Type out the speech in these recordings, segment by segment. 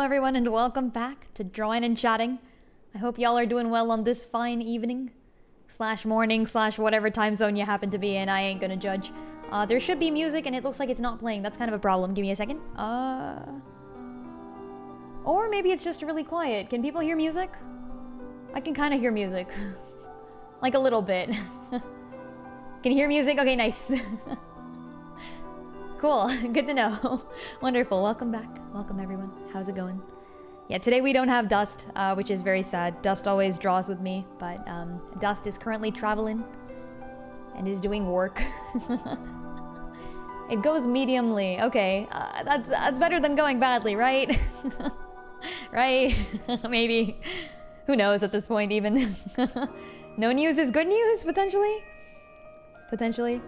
everyone, and welcome back to Drawing and Chatting. I hope y'all are doing well on this fine evening slash morning slash whatever time zone you happen to be in. I ain't gonna judge. There should be music and it looks like it's not playing. That's kind of a problem. Give me a second. Or maybe it's just really quiet. Can people hear music? I can kind of hear music. Like a little bit. Can you hear music? Okay, nice. Cool, good to know. Wonderful, welcome back. Welcome everyone, how's it going? Yeah, today we don't have Dust, which is very sad. Dust always draws with me, but Dust is currently traveling and is doing work. It goes mediumly, okay. That's better than going badly, right? Right? Maybe. Who knows at this point even. No news is good news, potentially? Potentially.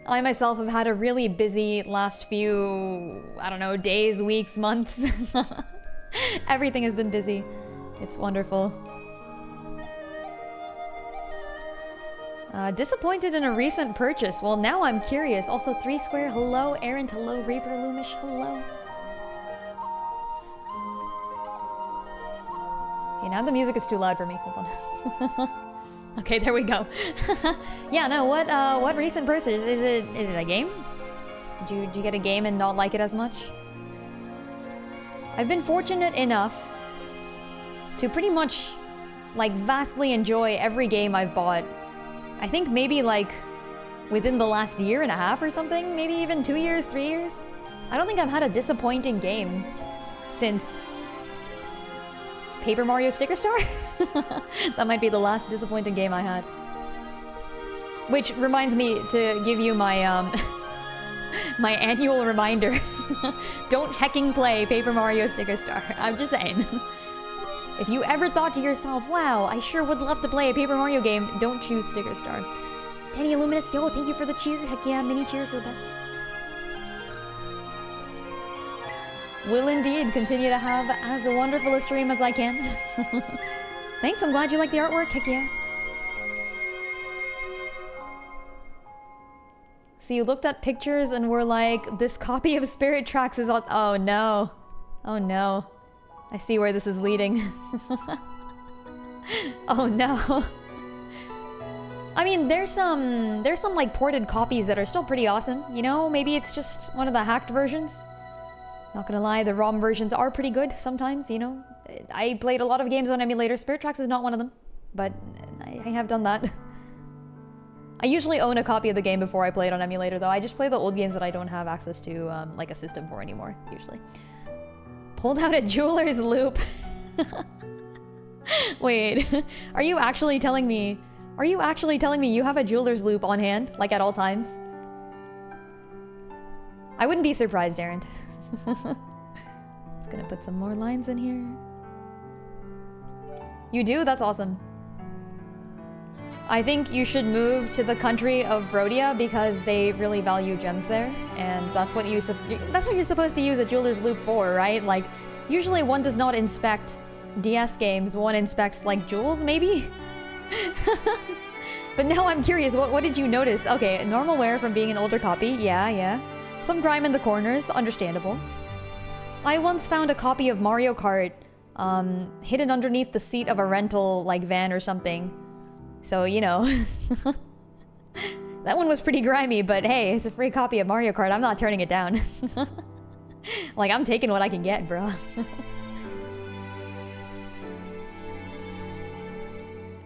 I myself have had a really busy last few, I don't know, days, weeks, months. Everything has been busy. It's wonderful. Disappointed in a recent purchase. Well, now I'm curious. Also, 3 Square, hello. Errant, hello. Reaper Loomish, hello. Okay, now the music is too loud for me. Hold on. Okay, there we go. Yeah, no, what recent purchase? Is it a game? Did you get a game and not like it as much? I've been fortunate enough to pretty much, like, vastly enjoy every game I've bought. I think maybe, like, within the last year and a half or something? Maybe even 2 years, 3 years? I don't think I've had a disappointing game since Paper Mario Sticker Star? That might be the last disappointing game I had. Which reminds me to give you my, my annual reminder. Don't hecking play Paper Mario Sticker Star. I'm just saying. If you ever thought to yourself, wow, I sure would love to play a Paper Mario game, don't choose Sticker Star. Danny Illuminous, yo, thank you for the cheer. Heck yeah, mini cheers are the best. Will indeed continue to have as wonderful a stream as I can. Thanks, I'm glad you like the artwork. Heck yeah. So you looked at pictures and were like, this copy of Spirit Tracks is on. Oh no. Oh no. I see where this is leading. Oh no. I mean, there's some like ported copies that are still pretty awesome. You know, maybe it's just one of the hacked versions. Not gonna lie, the ROM versions are pretty good sometimes, you know. I played a lot of games on emulator. Spirit Tracks is not one of them, but I have done that. I usually own a copy of the game before I play it on emulator, though. I just play the old games that I don't have access to, like, a system for anymore, usually. Pulled out a jeweler's loop. Wait, are you actually telling me you have a jeweler's loop on hand, like at all times? I wouldn't be surprised, Aaron. It's gonna put some more lines in here. You do? That's awesome. I think you should move to the country of Brodia because they really value gems there, and that's what you're supposed to use a jeweler's loop for, right? Like, usually one does not inspect DS games, one inspects like jewels, maybe? But now I'm curious, what did you notice? Okay, normal wear from being an older copy, yeah. Some grime in the corners, understandable. I once found a copy of Mario Kart hidden underneath the seat of a rental, like, van or something. So, you know. That one was pretty grimy, but hey, it's a free copy of Mario Kart. I'm not turning it down. Like, I'm taking what I can get, bro.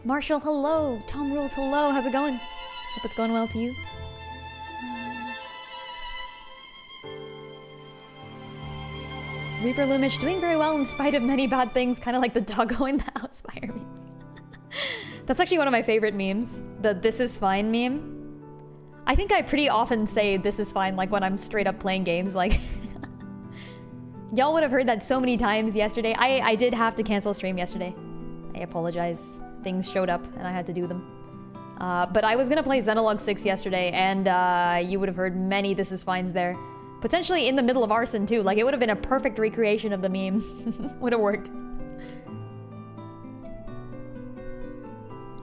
Marshall, hello. Tom Rules, hello. How's it going? Hope it's going well to you. Reaper Loomish doing very well in spite of many bad things, kind of like the doggo in the house fire meme. That's actually one of my favorite memes, the "this is fine" meme. I think I pretty often say "this is fine" like when I'm straight up playing games, like... Y'all would have heard that so many times yesterday. I did have to cancel stream yesterday. I apologize. Things showed up and I had to do them. But I was gonna play Xenologue 6 yesterday, and you would have heard many "this is fines" there. Potentially in the middle of Arson, too. Like, it would have been a perfect recreation of the meme. Would have worked.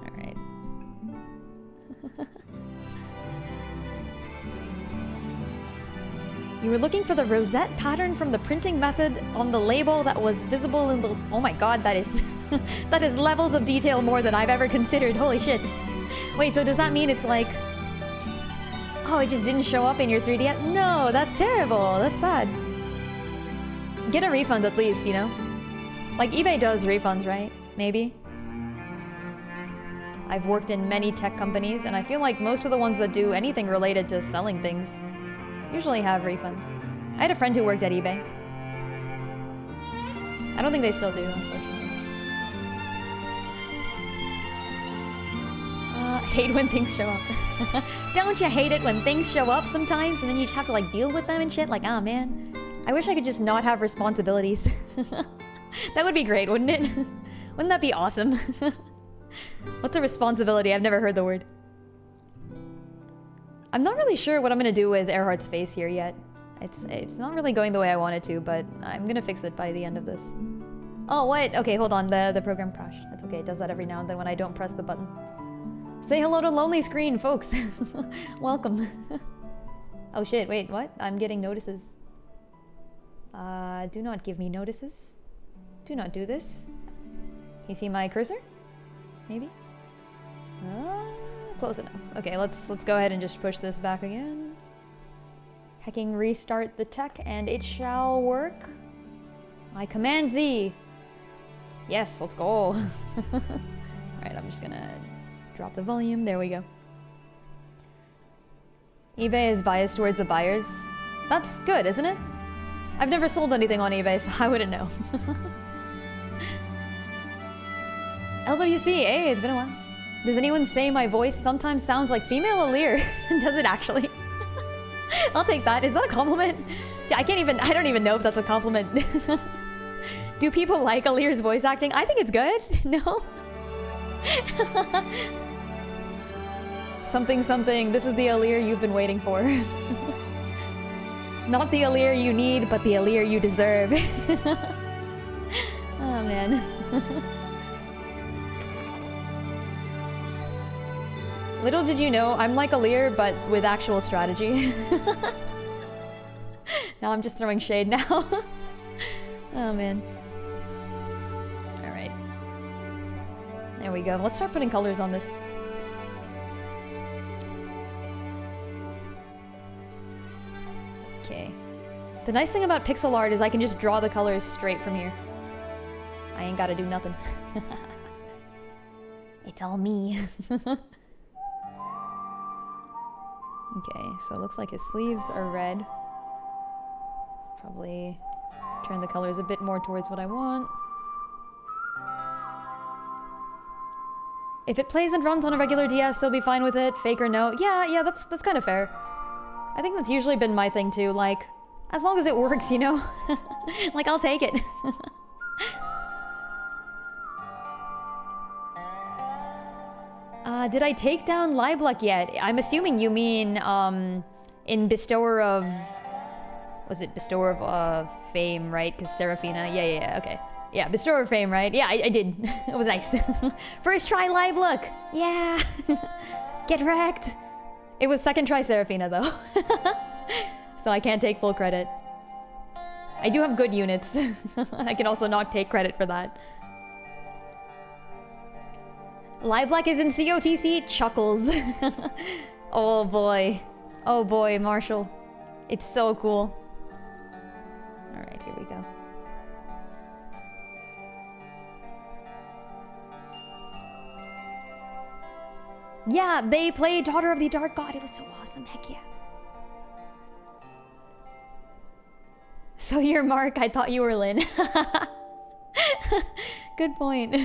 Alright. You were looking for the rosette pattern from the printing method on the label that was visible in the... Oh my god, that is... that is levels of detail more than I've ever considered. Holy shit. Wait, so does that mean it's like... Oh, it just didn't show up in your 3DS? No, that's terrible. That's sad. Get a refund at least, you know? Like, eBay does refunds, right? Maybe? I've worked in many tech companies, and I feel like most of the ones that do anything related to selling things usually have refunds. I had a friend who worked at eBay. I don't think they still do, unfortunately. Hate when things show up. Don't you hate it when things show up sometimes and then you just have to like deal with them and shit? Like, ah, man. I wish I could just not have responsibilities. That would be great, wouldn't it? Wouldn't that be awesome? What's a responsibility? I've never heard the word. I'm not really sure what I'm gonna do with Earhart's face here yet. It's not really going the way I want it to, but I'm gonna fix it by the end of this. Oh, what? Okay, hold on. The program crashed. That's okay. It does that every now and then when I don't press the button. Say hello to Lonely Screen, folks. Welcome. Oh shit, wait, what? I'm getting notices. Do not give me notices. Do not do this. Can you see my cursor? Maybe? Close enough. Okay, let's go ahead and just push this back again. Hecking restart the tech and it shall work. I command thee. Yes, let's go. Alright, I'm just gonna drop the volume. There we go. eBay is biased towards the buyers. That's good, isn't it? I've never sold anything on eBay, so I wouldn't know. LWC, hey, it's been a while. Does anyone say my voice sometimes sounds like female Alir? Does it actually? I'll take that. Is that a compliment? I don't even know if that's a compliment. Do people like Alir's voice acting? I think it's good. No? Something, something. This is the Alir you've been waiting for. Not the Alir you need, but the Alir you deserve. Oh, man. Little did you know, I'm like Alir, but with actual strategy. Now I'm just throwing shade now. Oh, man. Alright. There we go. Let's start putting colors on this. Okay. The nice thing about pixel art is I can just draw the colors straight from here. I ain't gotta do nothing. It's all me. Okay, so it looks like his sleeves are red. Probably turn the colors a bit more towards what I want. If it plays and runs on a regular DS, still be fine with it, fake or no. Yeah, that's kind of fair. I think that's usually been my thing too, like, as long as it works, you know? Like, I'll take it. Did I take down Libluck yet? I'm assuming you mean, in Bestower of... Was it Bestower of Fame, right? Because Seraphina... Yeah, okay. Yeah, Bestower of Fame, right? Yeah, I did. It was nice. First try Libluck! Yeah! Get wrecked! It was second try Seraphina, though. So I can't take full credit. I do have good units. I can also not take credit for that. Libluck is in COTC? Chuckles. Oh boy. Oh boy, Marshall. It's so cool. Alright, here we go. Yeah, they played Daughter of the Dark God. It was so awesome. Heck yeah. So you're Mark. I thought you were Lin. Good point.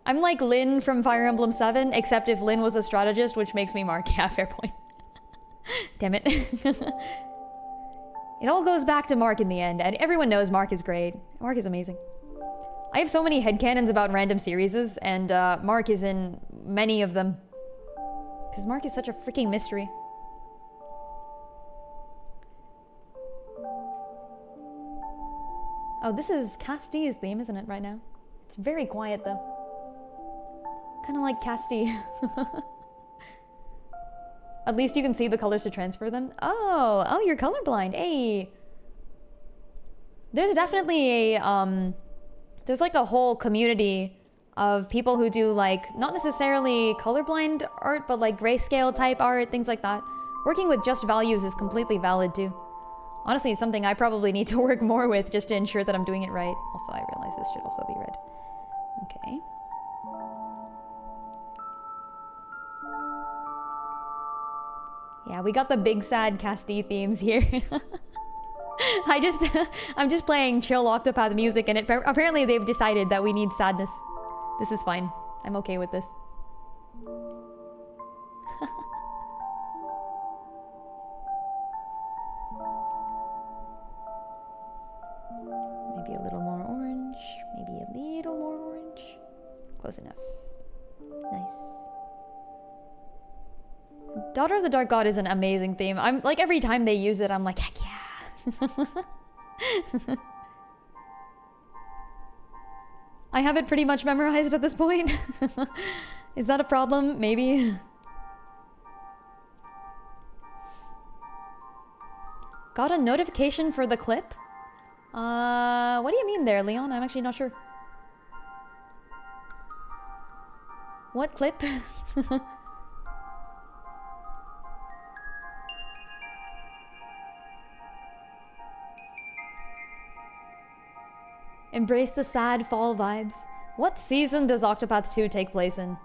I'm like Lin from Fire Emblem 7, except if Lin was a strategist, which makes me Mark. Yeah, fair point. Damn it. It all goes back to Mark in the end, and everyone knows Mark is great. Mark is amazing. I have so many headcanons about random series, and Mark is in many of them. Because Mark is such a freaking mystery. Oh, this is Casti's theme, isn't it, right now? It's very quiet, though. Kind of like Casti. At least you can see the colors to transfer them. Oh, you're colorblind. Hey. There's definitely a, there's like a whole community of people who do like, not necessarily colorblind art, but like grayscale type art, things like that. Working with just values is completely valid too. Honestly, it's something I probably need to work more with just to ensure that I'm doing it right. Also, I realize this should also be red. Okay. Yeah, we got the big sad Castille themes here. I'm just playing chill Octopath music, and apparently they've decided that we need sadness. This is fine. I'm okay with this. Maybe a little more orange. Maybe a little more orange. Close enough. Nice. Daughter of the Dark God is an amazing theme. I'm like, every time they use it, I'm like, heck yeah. I have it pretty much memorized at this point. Is that a problem? Maybe. Got a notification for the clip? What do you mean there, Leon? I'm actually not sure. What clip? Embrace the sad fall vibes. What season does Octopath 2 take place in?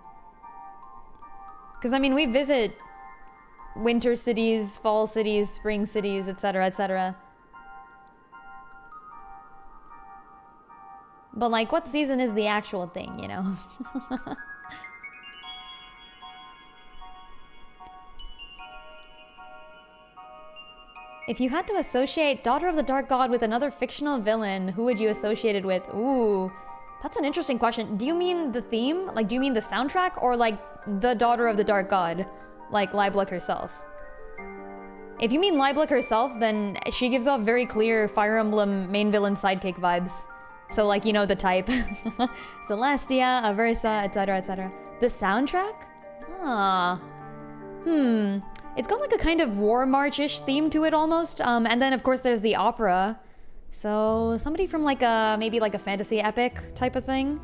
Because, I mean, we visit winter cities, fall cities, spring cities, etc., etc. But, like, what season is the actual thing, you know? If you had to associate Daughter of the Dark God with another fictional villain, who would you associate it with? Ooh, that's an interesting question. Do you mean the theme? Like, do you mean the soundtrack? Or, like, the Daughter of the Dark God? Like, Libluck herself? If you mean Libluck herself, then she gives off very clear Fire Emblem main villain sidekick vibes. So, like, you know the type. Celestia, Aversa, etc., etc. The soundtrack? Ah. It's got like a kind of War March-ish theme to it almost. And then of course there's the opera. So somebody from like maybe like a fantasy epic type of thing.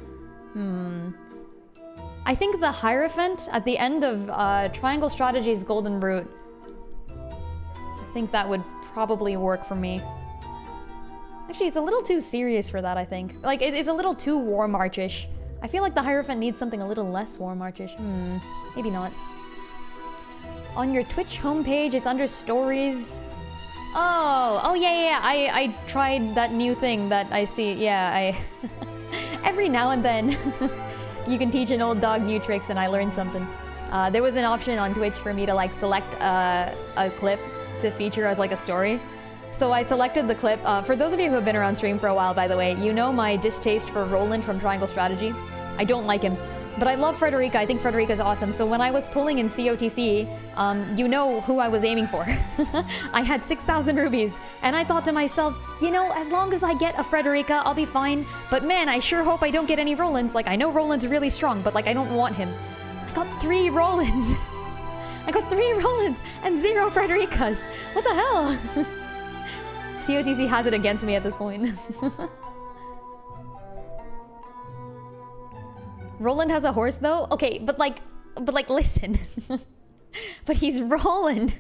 I think the Hierophant at the end of Triangle Strategy's Golden Route. I think that would probably work for me. Actually, it's a little too serious for that, I think. Like, it's a little too War March-ish. I feel like the Hierophant needs something a little less War March-ish. Maybe not. On your Twitch homepage, it's under stories. Oh yeah. I tried that new thing that I see. Yeah, every now and then you can teach an old dog new tricks, and I learned something. There was an option on Twitch for me to like select a clip to feature as like a story. So I selected the clip. For those of you who have been around stream for a while, by the way, you know my distaste for Roland from Triangle Strategy. I don't like him. But I love Frederica. I think Frederica's awesome. So when I was pulling in COTC, you know who I was aiming for. I had 6,000 rubies, and I thought to myself, you know, as long as I get a Frederica, I'll be fine. But man, I sure hope I don't get any Rolands. Like, I know Roland's really strong, but like, I don't want him. I got 3 Rolands. I got 3 Rolands and 0 Fredericas. What the hell? COTC has it against me at this point. Roland has a horse though? Okay, but like listen. But he's Roland.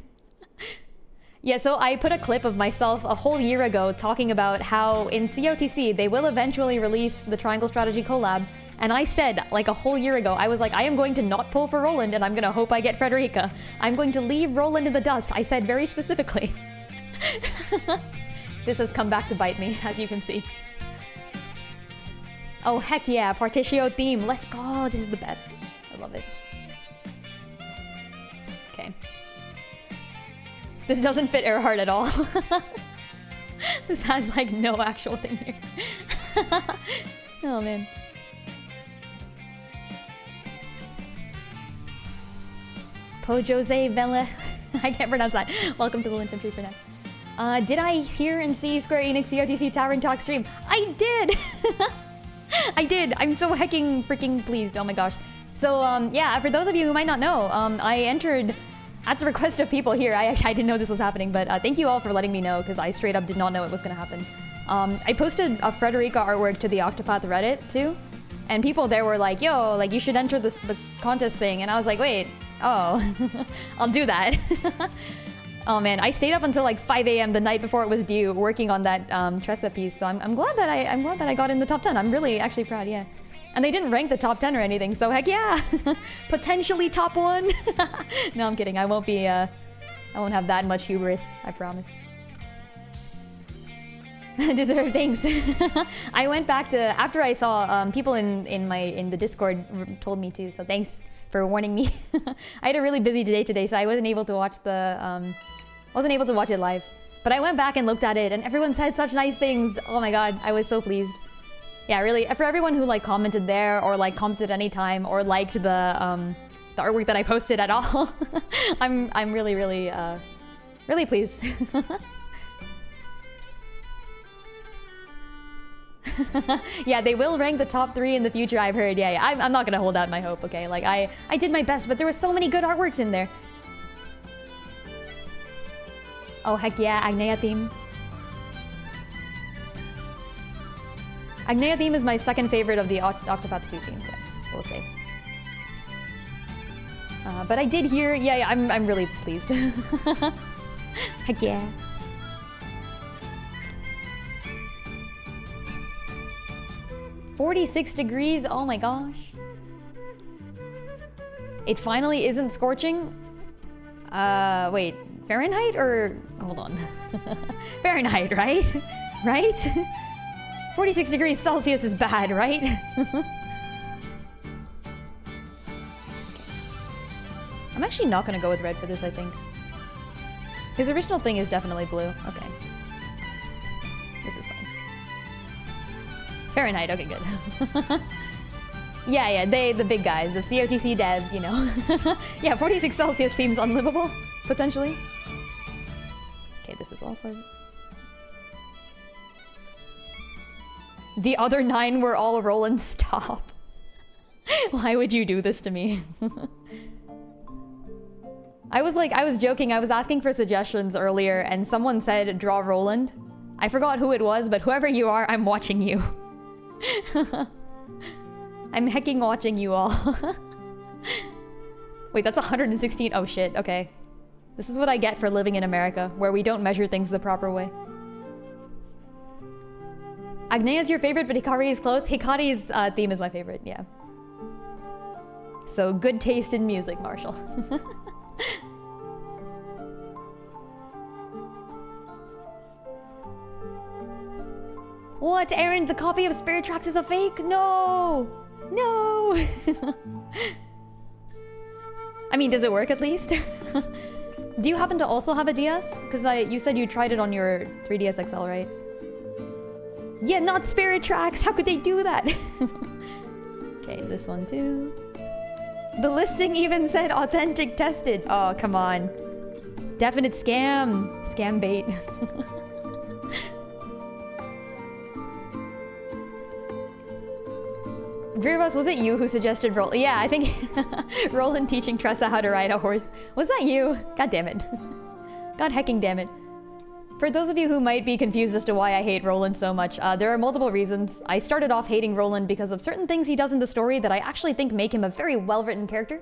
Yeah, so I put a clip of myself a whole year ago talking about how in COTC they will eventually release the Triangle Strategy collab. And I said, like a whole year ago, I was like, I am going to not pull for Roland and I'm gonna hope I get Frederica. I'm going to leave Roland in the dust, I said very specifically. This has come back to bite me, as you can see. Oh, heck yeah, Partitio theme. Let's go. This is the best. I love it. Okay. This doesn't fit Earhart at all. This has, like, no actual thing here. Oh, man. Pojose Vele. I can't pronounce that. Welcome to the Linton Tree for now. Did I hear and see Square Enix COTC Tavern Talk stream? I did! I did. I'm so hecking freaking pleased. Oh my gosh. So, yeah, for those of you who might not know, I entered at the request of people here, I didn't know this was happening, but thank you all for letting me know, because I straight up did not know it was going to happen. I posted a Frederica artwork to the Octopath Reddit, too, and people there were like, yo, like, you should enter the contest thing, and I was like, wait, oh, I'll do that. Oh man, I stayed up until like 5 a.m. the night before it was due, working on that Tressa piece, so I'm glad that I got in the top 10. I'm really actually proud, yeah. And they didn't rank the top 10 or anything, so heck yeah! Potentially top 1! No, I'm kidding. I won't have that much hubris, I promise. Deserve thanks. I went back to, after I saw people in the Discord told me to, so thanks for warning me. I had a really busy day today, so I wasn't able to watch it live. But I went back and looked at it, and everyone said such nice things. Oh my god, I was so pleased. Yeah, really, for everyone who like commented there, or like commented anytime, or liked the artwork that I posted at all, I'm really, really, really pleased. Yeah, they will rank the top 3 in the future, I've heard. Yeah, I'm not gonna hold out my hope, okay? Like, I did my best, but there were so many good artworks in there. Oh, heck yeah, Agnea theme. Agnea theme is my second favorite of the Octopath 2 themes, so we'll see. But I did hear, yeah, I'm really pleased. Heck yeah. "46 degrees, oh my gosh. It finally isn't scorching? Wait, Fahrenheit or, hold on. Fahrenheit, right? Right? 46 degrees Celsius is bad, right? I'm actually not gonna go with red for this, I think. His original thing is definitely blue. Okay. This is fine. Fahrenheit, okay, good. Yeah, the big guys, the COTC devs, you know. Yeah, 46 Celsius seems unlivable, potentially. Okay, this is also... The other 9 were all Roland, stop. Why would you do this to me? I was joking, I was asking for suggestions earlier, and someone said, draw Roland. I forgot who it was, but whoever you are, I'm watching you. I'm hecking watching you all. Wait, that's 116, oh shit, okay. This is what I get for living in America, where we don't measure things the proper way. Agnea's your favorite, but Hikari is close. Hikari's theme is my favorite, yeah. So, good taste in music, Marshall. What, Aaron? The copy of Spirit Tracks is a fake? No! No! I mean, does it work at least? Do you happen to also have a DS? Because you said you tried it on your 3DS XL, right? Yeah, not Spirit Tracks! How could they do that? Okay, this one too. The listing even said authentic tested. Oh, come on. Definite scam. Scam bait. Virus, was it you who suggested Roland? Yeah, I think Roland teaching Tressa how to ride a horse. Was that you? God damn it. God hecking damn it. For those of you who might be confused as to why I hate Roland so much, there are multiple reasons. I started off hating Roland because of certain things he does in the story that I actually think make him a very well-written character.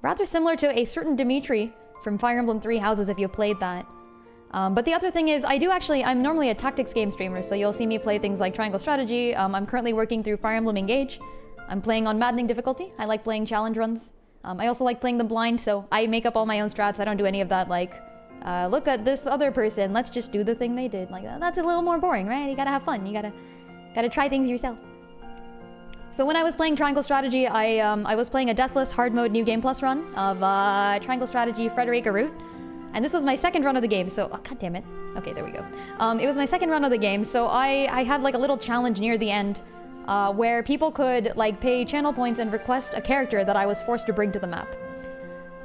Rather similar to a certain Dimitri from Fire Emblem Three Houses if you've played that. But the other thing is, I'm normally a tactics game streamer, so you'll see me play things like Triangle Strategy. I'm currently working through Fire Emblem Engage. I'm playing on maddening difficulty. I like playing challenge runs. I also like playing them blind, so I make up all my own strats. I don't do any of that, like, look at this other person, let's just do the thing they did. Like, that's a little more boring, right? You gotta have fun. You gotta try things yourself. So when I was playing Triangle Strategy, I was playing a deathless hard mode New Game Plus run of Triangle Strategy Frederica Route. And this was my second run of the game, so... Oh, god damn it. Okay, there we go. It was my second run of the game, so I had like a little challenge near the end where people could like pay channel points and request a character that I was forced to bring to the map.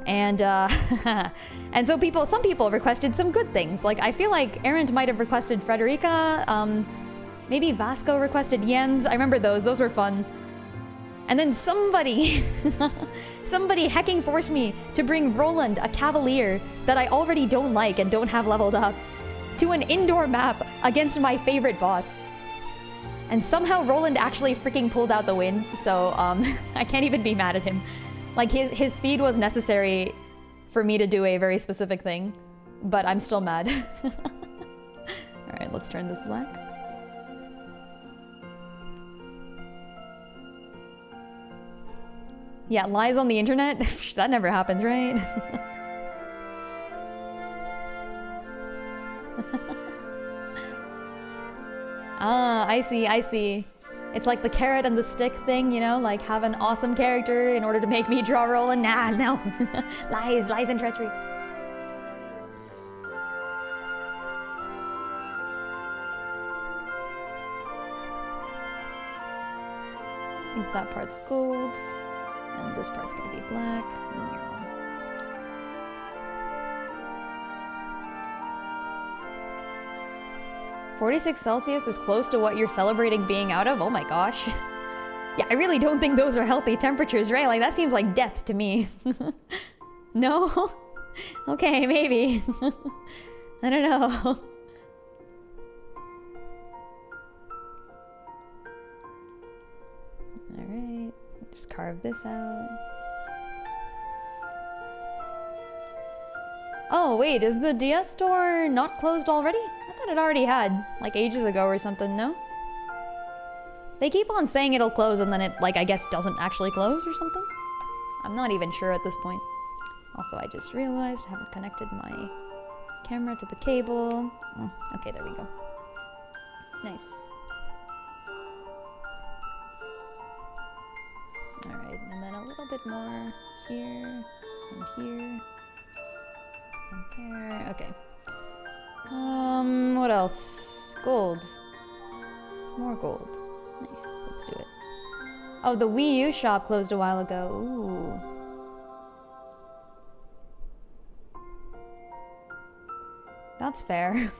And and so some people requested some good things. Like, I feel like Erend might have requested Frederica, maybe Vasco requested Jens. I remember those were fun. And then somebody hecking forced me to bring Roland, a Cavalier that I already don't like and don't have leveled up, to an indoor map against my favorite boss. And somehow Roland actually freaking pulled out the win, so I can't even be mad at him. Like, his speed was necessary for me to do a very specific thing, but I'm still mad. Alright, let's turn this black. Yeah, lies on the internet? That never happens, right? Ah, I see, I see. It's like the carrot and the stick thing, you know? Like, have an awesome character in order to make me draw Roland. Nah, no. Lies and treachery. I think that part's gold. And this part's gonna be black. And you're wrong. $46 is close to what you're celebrating being out of? Oh my gosh. Yeah, I really don't think those are healthy temperatures, right? Like, that seems like death to me. No? Okay, maybe. I don't know. Alright, just carve this out. Oh, wait, is the DS store not closed already? I thought it already had, like, ages ago or something, no? They keep on saying it'll close and then it, like, I guess doesn't actually close or something? I'm not even sure at this point. Also, I just realized I haven't connected my camera to the cable. Okay, there we go. Nice. Alright, and then a little bit more here, and here, and there. Okay. What else? Gold. More gold. Nice, let's do it. Oh, the Wii U shop closed a while ago. Ooh. That's fair.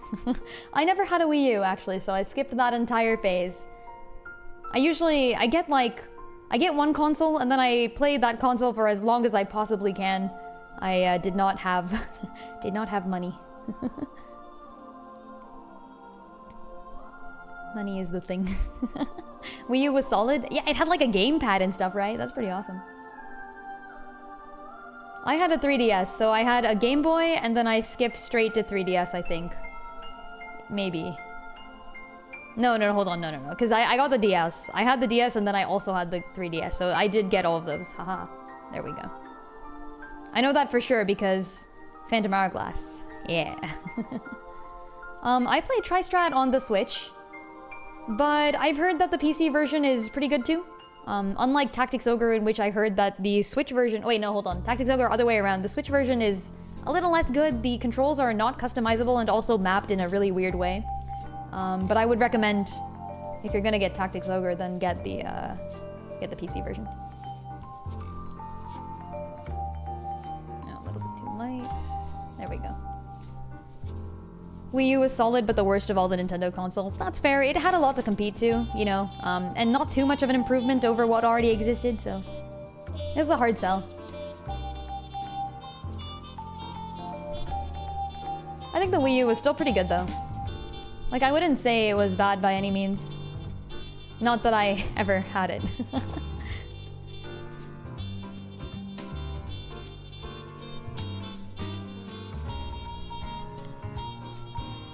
I never had a Wii U, actually, so I skipped that entire phase. I get one console, and then I play that console for as long as I possibly can. I did not have money. Money is the thing. Wii U was solid. Yeah, it had like a gamepad and stuff, right? That's pretty awesome. I had a 3DS, so I had a Game Boy, and then I skipped straight to 3DS, I think. Maybe. No, hold on, no. Because I got the DS. I had the DS, and then I also had the 3DS, so I did get all of those. Haha. There we go. I know that for sure, because Phantom Hourglass. Yeah. I played Tri-Strat on the Switch, but I've heard that the PC version is pretty good too. Unlike Tactics Ogre, in which I heard that the Switch version... Wait, no, hold on. Tactics Ogre, other way around. The Switch version is a little less good. The controls are not customizable and also mapped in a really weird way. But I would recommend, if you're gonna get Tactics Ogre, then get the PC version. No, a little bit too light. There we go. Wii U was solid, but the worst of all the Nintendo consoles. That's fair. It had a lot to compete to, you know, and not too much of an improvement over what already existed, so it was a hard sell. I think the Wii U was still pretty good, though. Like, I wouldn't say it was bad by any means. Not that I ever had it.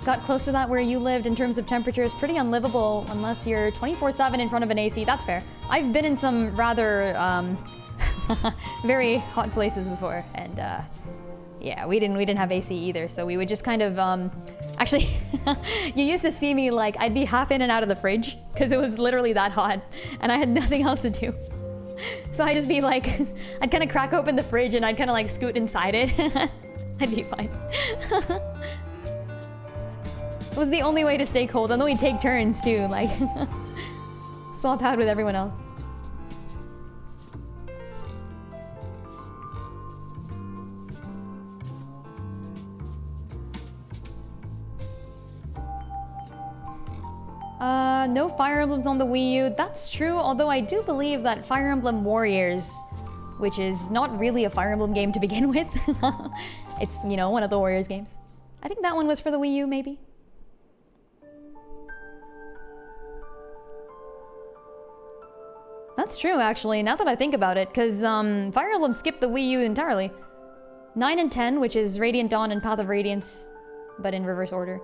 Got close to that where you lived in terms of temperatures. Pretty unlivable unless you're 24/7 in front of an AC. That's fair. I've been in some rather very hot places before, and yeah, we didn't have AC either, so we would just kind of actually you used to see me, like, I'd be half in and out of the fridge because it was literally that hot and I had nothing else to do. So I'd just be like, I'd kind of crack open the fridge and I'd kind of like scoot inside it. I'd be fine. It was the only way to stay cold, and then we'd take turns too, like swap out with everyone else. No Fire Emblems on the Wii U. That's true, although I do believe that Fire Emblem Warriors, which is not really a Fire Emblem game to begin with, it's, you know, one of the Warriors games. I think that one was for the Wii U, maybe? That's true, actually, now that I think about it, because Fire Emblem skipped the Wii U entirely. 9 and 10, which is Radiant Dawn and Path of Radiance, but in reverse order.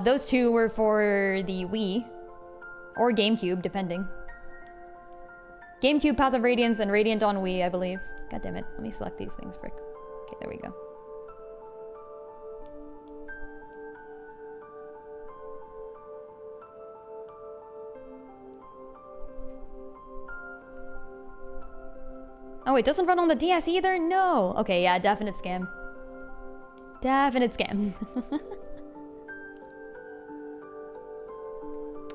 Those two were for the Wii, or GameCube, depending. GameCube, Path of Radiance, and Radiant Dawn Wii, I believe. God damn it, let me select these things, frick. Okay, there we go. Oh, it doesn't run on the DS either? No! Okay, yeah, definite scam. Definite scam.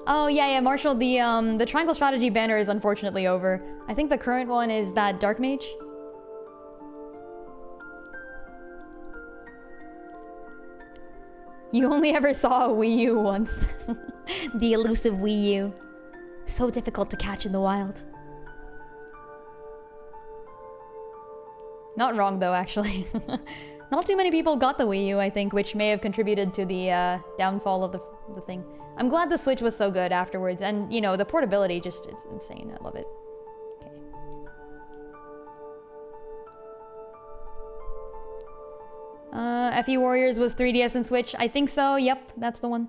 Oh, yeah, Marshall, the Triangle Strategy banner is unfortunately over. I think the current one is that Dark Mage. You only ever saw a Wii U once. The elusive Wii U. So difficult to catch in the wild. Not wrong, though, actually. Not too many people got the Wii U, I think, which may have contributed to the downfall of the thing. I'm glad the Switch was so good afterwards, and, you know, the portability just, it's insane. I love it. Okay. FE Warriors was 3DS and Switch. I think so, yep, that's the one.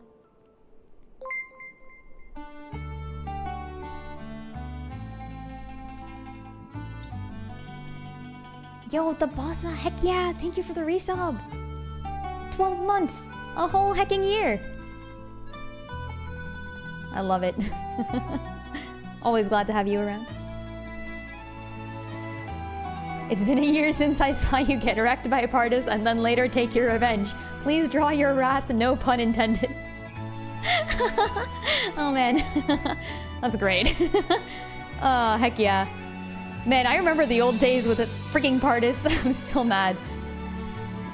Yo, the bossa, heck yeah, thank you for the resub. 12 months, a whole hecking year. I love it. Always glad to have you around. It's been a year since I saw you get wrecked by Pardus and then later take your revenge. Please draw your wrath, no pun intended. Oh man, that's great. Heck yeah. Man, I remember the old days with the freaking Pardus. I'm still mad.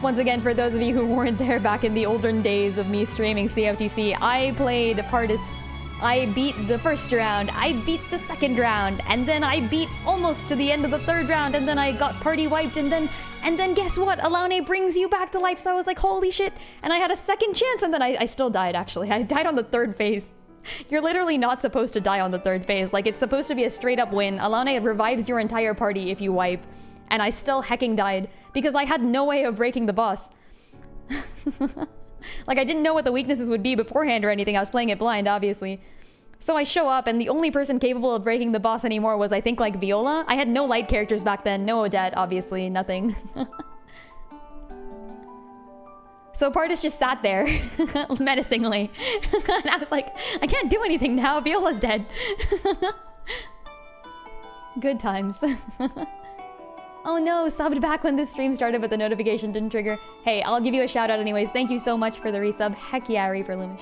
Once again, for those of you who weren't there back in the olden days of me streaming CFTC, I played Pardus. I beat the first round, I beat the second round, and then I beat almost to the end of the third round, and then I got party wiped, and then guess what? Alane brings you back to life, so I was like, holy shit, and I had a second chance, and then I still died, actually. I died on the third phase. You're literally not supposed to die on the third phase. Like, it's supposed to be a straight up win. Alane revives your entire party if you wipe. And I still hecking died because I had no way of breaking the boss. Like, I didn't know what the weaknesses would be beforehand or anything. I was playing it blind, obviously. So I show up and the only person capable of breaking the boss anymore was, I think, like, Viola. I had no light characters back then. No Odette, obviously. Nothing. So Pardus just sat there, menacingly. And I was like, I can't do anything now, Viola's dead. Good times. Oh no, subbed back when this stream started but the notification didn't trigger. Hey, I'll give you a shout out anyways. Thank you so much for the resub. Heck yeah, Reaper Lumish.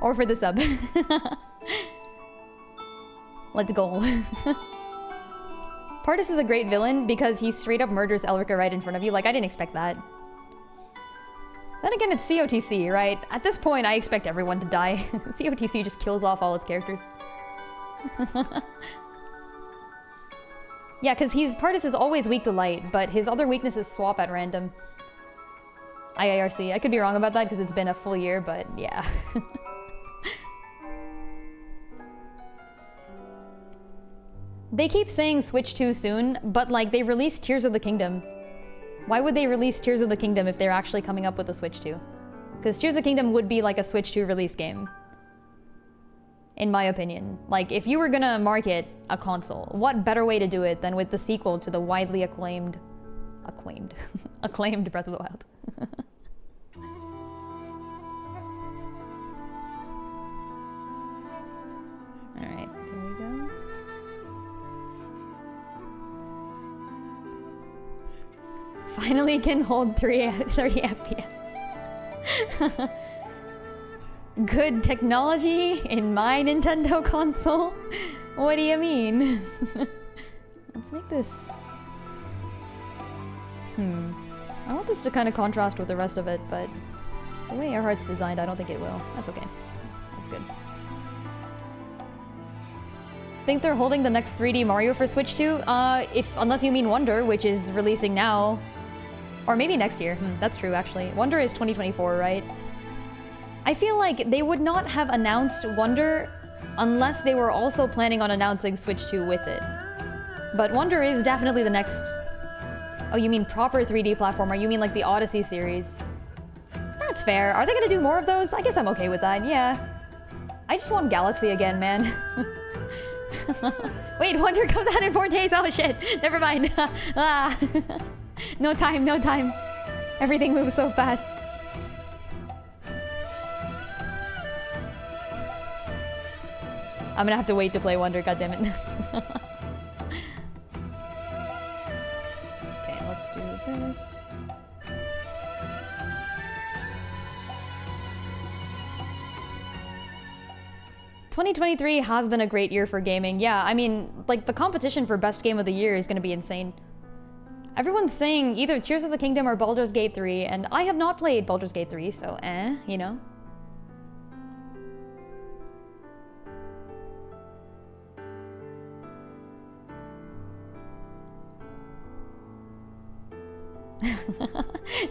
Or for the sub. Let's go. Pardus is a great villain because he straight up murders Elrica right in front of you. Like, I didn't expect that. Then again, it's COTC, right? At this point, I expect everyone to die. COTC just kills off all its characters. Yeah, because Pardus is always weak to light, but his other weaknesses swap at random. IARC. I could be wrong about that because it's been a full year, but yeah. They keep saying Switch 2 soon, but like they released Tears of the Kingdom. Why would they release Tears of the Kingdom if they're actually coming up with a Switch 2? Because Tears of the Kingdom would be like a Switch 2 release game. In my opinion. Like, if you were gonna market a console, what better way to do it than with the sequel to the widely acclaimed Breath of the Wild. Alright, here we go. Finally can hold 30 FPS. Good technology in my Nintendo console? What do you mean? Let's make this... I want this to kind of contrast with the rest of it, but... The way Earhart's designed, I don't think it will. That's okay. That's good. Think they're holding the next 3D Mario for Switch too? Unless you mean Wonder, which is releasing now. Or maybe next year. That's true, actually. Wonder is 2024, right? I feel like they would not have announced Wonder unless they were also planning on announcing Switch 2 with it. But Wonder is definitely the next... Oh, you mean proper 3D platformer? You mean like the Odyssey series? That's fair. Are they gonna do more of those? I guess I'm okay with that, yeah. I just want Galaxy again, man. Wait, Wonder comes out in 4 days? Oh shit, never mind. Ah. No time, no time. Everything moves so fast. I'm gonna have to wait to play Wonder, goddammit. Okay, let's do this. ...2023 has been a great year for gaming. Yeah, I mean, like, the competition for best game of the year is gonna be insane. Everyone's saying either Tears of the Kingdom or Baldur's Gate 3, and I have not played Baldur's Gate 3, so you know.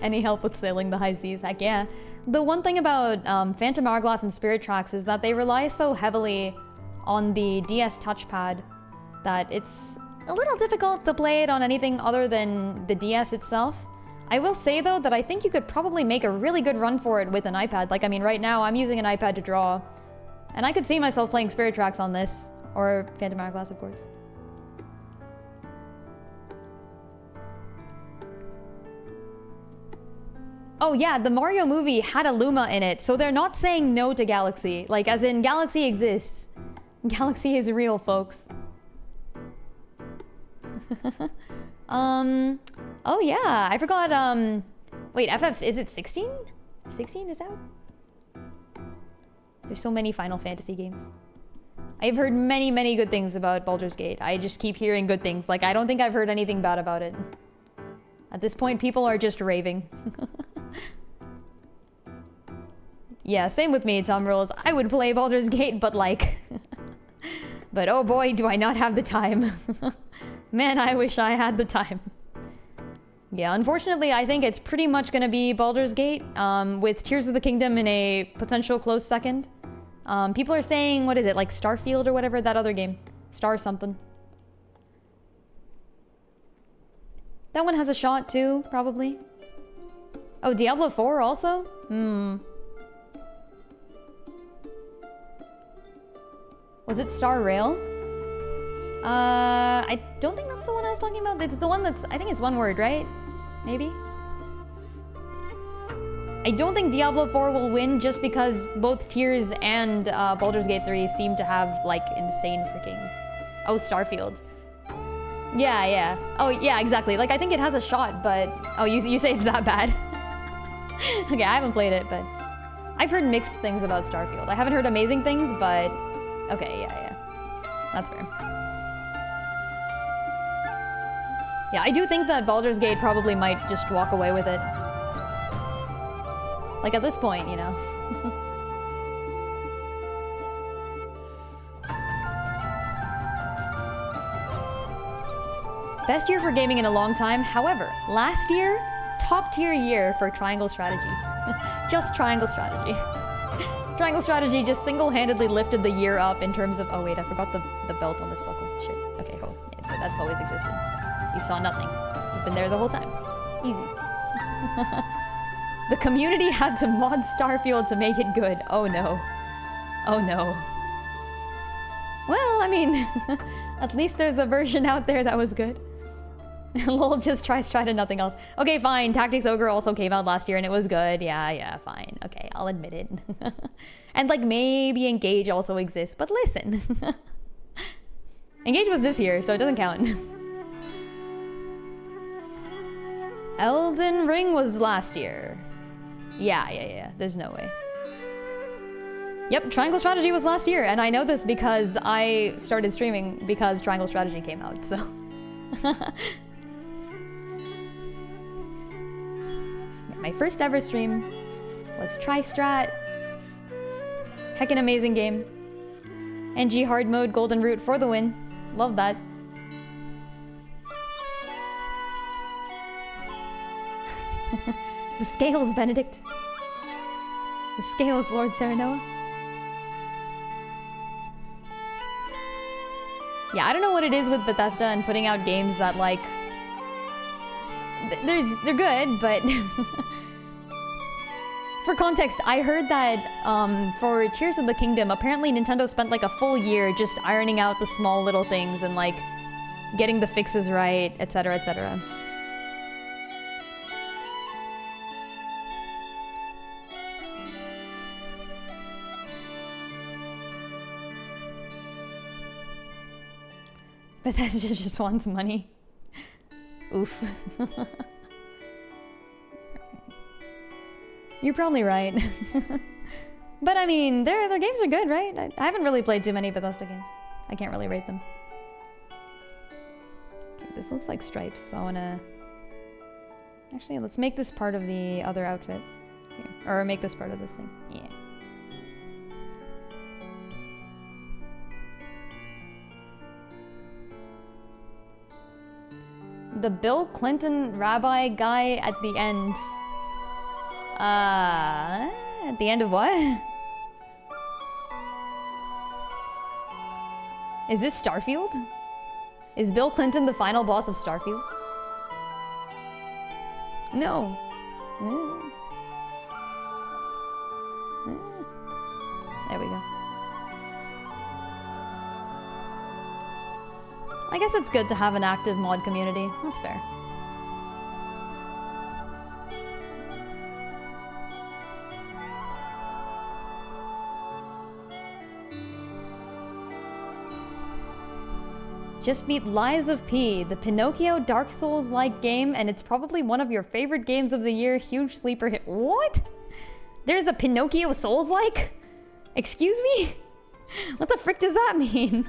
Any help with sailing the high seas? Heck yeah. The one thing about Phantom Hourglass and Spirit Tracks is that they rely so heavily on the DS touchpad that it's a little difficult to play it on anything other than the DS itself. I will say though that I think you could probably make a really good run for it with an iPad. Like, I mean, right now I'm using an iPad to draw, and I could see myself playing Spirit Tracks on this, or Phantom Hourglass, of course. Oh yeah, the Mario movie had a Luma in it, so they're not saying no to Galaxy. Like, as in, Galaxy exists. Galaxy is real, folks. Oh yeah, I forgot, wait, FF, is it 16? 16 is out? There's so many Final Fantasy games. I've heard many, many good things about Baldur's Gate. I just keep hearing good things. Like, I don't think I've heard anything bad about it. At this point, people are just raving. Yeah, same with me, Tom Rules. I would play Baldur's Gate, but like... but oh boy, do I not have the time. Man, I wish I had the time. Yeah, unfortunately, I think it's pretty much gonna be Baldur's Gate, with Tears of the Kingdom in a potential close second. People are saying, what is it, like Starfield or whatever, that other game? Star something. That one has a shot too, probably. Oh, Diablo 4 also? Was it Star Rail? I don't think that's the one I was talking about. It's the one that's, I think it's one word, right? Maybe? I don't think Diablo 4 will win just because both Tears and Baldur's Gate 3 seem to have, like, insane freaking... Oh, Starfield. Yeah, yeah. Oh, yeah, exactly. Like, I think it has a shot, but... Oh, you say it's that bad? Okay, I haven't played it, but... I've heard mixed things about Starfield. I haven't heard amazing things, but... Okay, yeah. That's fair. Yeah, I do think that Baldur's Gate probably might just walk away with it. Like, at this point, you know. Best year for gaming in a long time. However, last year, top tier year for Triangle Strategy. Just Triangle Strategy. Triangle Strategy just single-handedly lifted the year up in terms of... Oh wait, I forgot the belt on this buckle. Shit. Okay, cool. Yeah, that's always existed. You saw nothing. It's been there the whole time. Easy. The community had to mod Starfield to make it good. Oh no. Oh no. Well, I mean, at least there's a version out there that was good. Lol just try to nothing else. Okay, fine. Tactics Ogre also came out last year and it was good. Yeah, fine. Okay, I'll admit it. And like maybe Engage also exists, but listen. Engage was this year, so it doesn't count. Elden Ring was last year. Yeah. There's no way. Yep, Triangle Strategy was last year, and I know this because I started streaming because Triangle Strategy came out, so... My first ever stream Let's try strat. Heckin' amazing game. NG hard mode, golden root for the win. Love that. The scales, Benedict. The scales, Lord Serenoa. Yeah, I don't know what it is with Bethesda and putting out games that, like... They're good, but... For context, I heard that for Tears of the Kingdom, apparently Nintendo spent like a full year just ironing out the small little things and like getting the fixes right, etc., etc. Bethesda just wants money. Oof. You're probably right. But I mean, their games are good, right? I haven't really played too many Bethesda games. I can't really rate them. Okay, this looks like stripes, so I wanna... Actually, let's make this part of the other outfit. Here. Or make this part of this thing. Yeah. The Bill Clinton rabbi guy at the end. At the end of what? Is this Starfield? Is Bill Clinton the final boss of Starfield? No. There we go. I guess it's good to have an active mod community. That's fair. Just beat Lies of P, the Pinocchio Dark Souls-like game, and it's probably one of your favorite games of the year. Huge sleeper hit. What? There's a Pinocchio Souls-like? Excuse me? What the frick does that mean?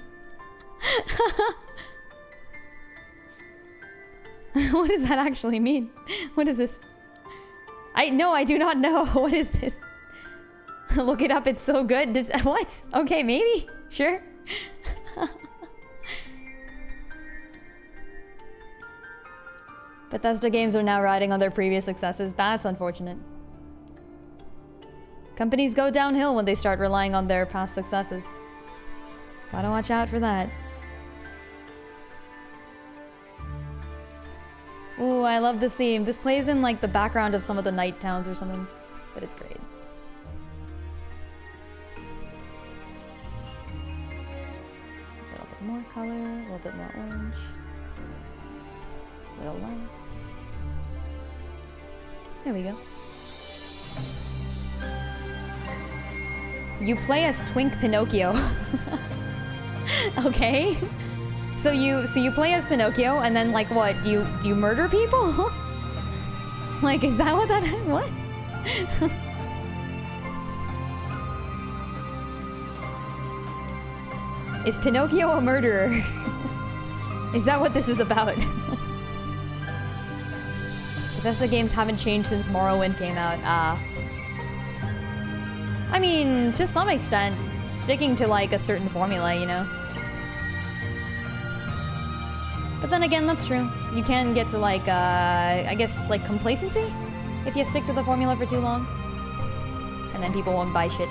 What does that actually mean? What is this? No, I do not know. What is this? Look it up, it's so good. What? Okay, maybe. Sure. Bethesda games are now riding on their previous successes. That's unfortunate. Companies go downhill when they start relying on their past successes. Gotta watch out for that. Ooh, I love this theme. This plays in like the background of some of the night towns or something, but it's great. A little bit more color, a little bit more orange. A little less. There we go. You play as Twink Pinocchio. Okay. So you play as Pinocchio, and then like what? Do you murder people? Like, is that what that is? What? Is Pinocchio a murderer? Is that what this is about? Bethesda games haven't changed since Morrowind came out. I mean, to some extent, sticking to like a certain formula, you know? But then again, that's true. You can get to like, I guess, like complacency if you stick to the formula for too long. And then people won't buy shit.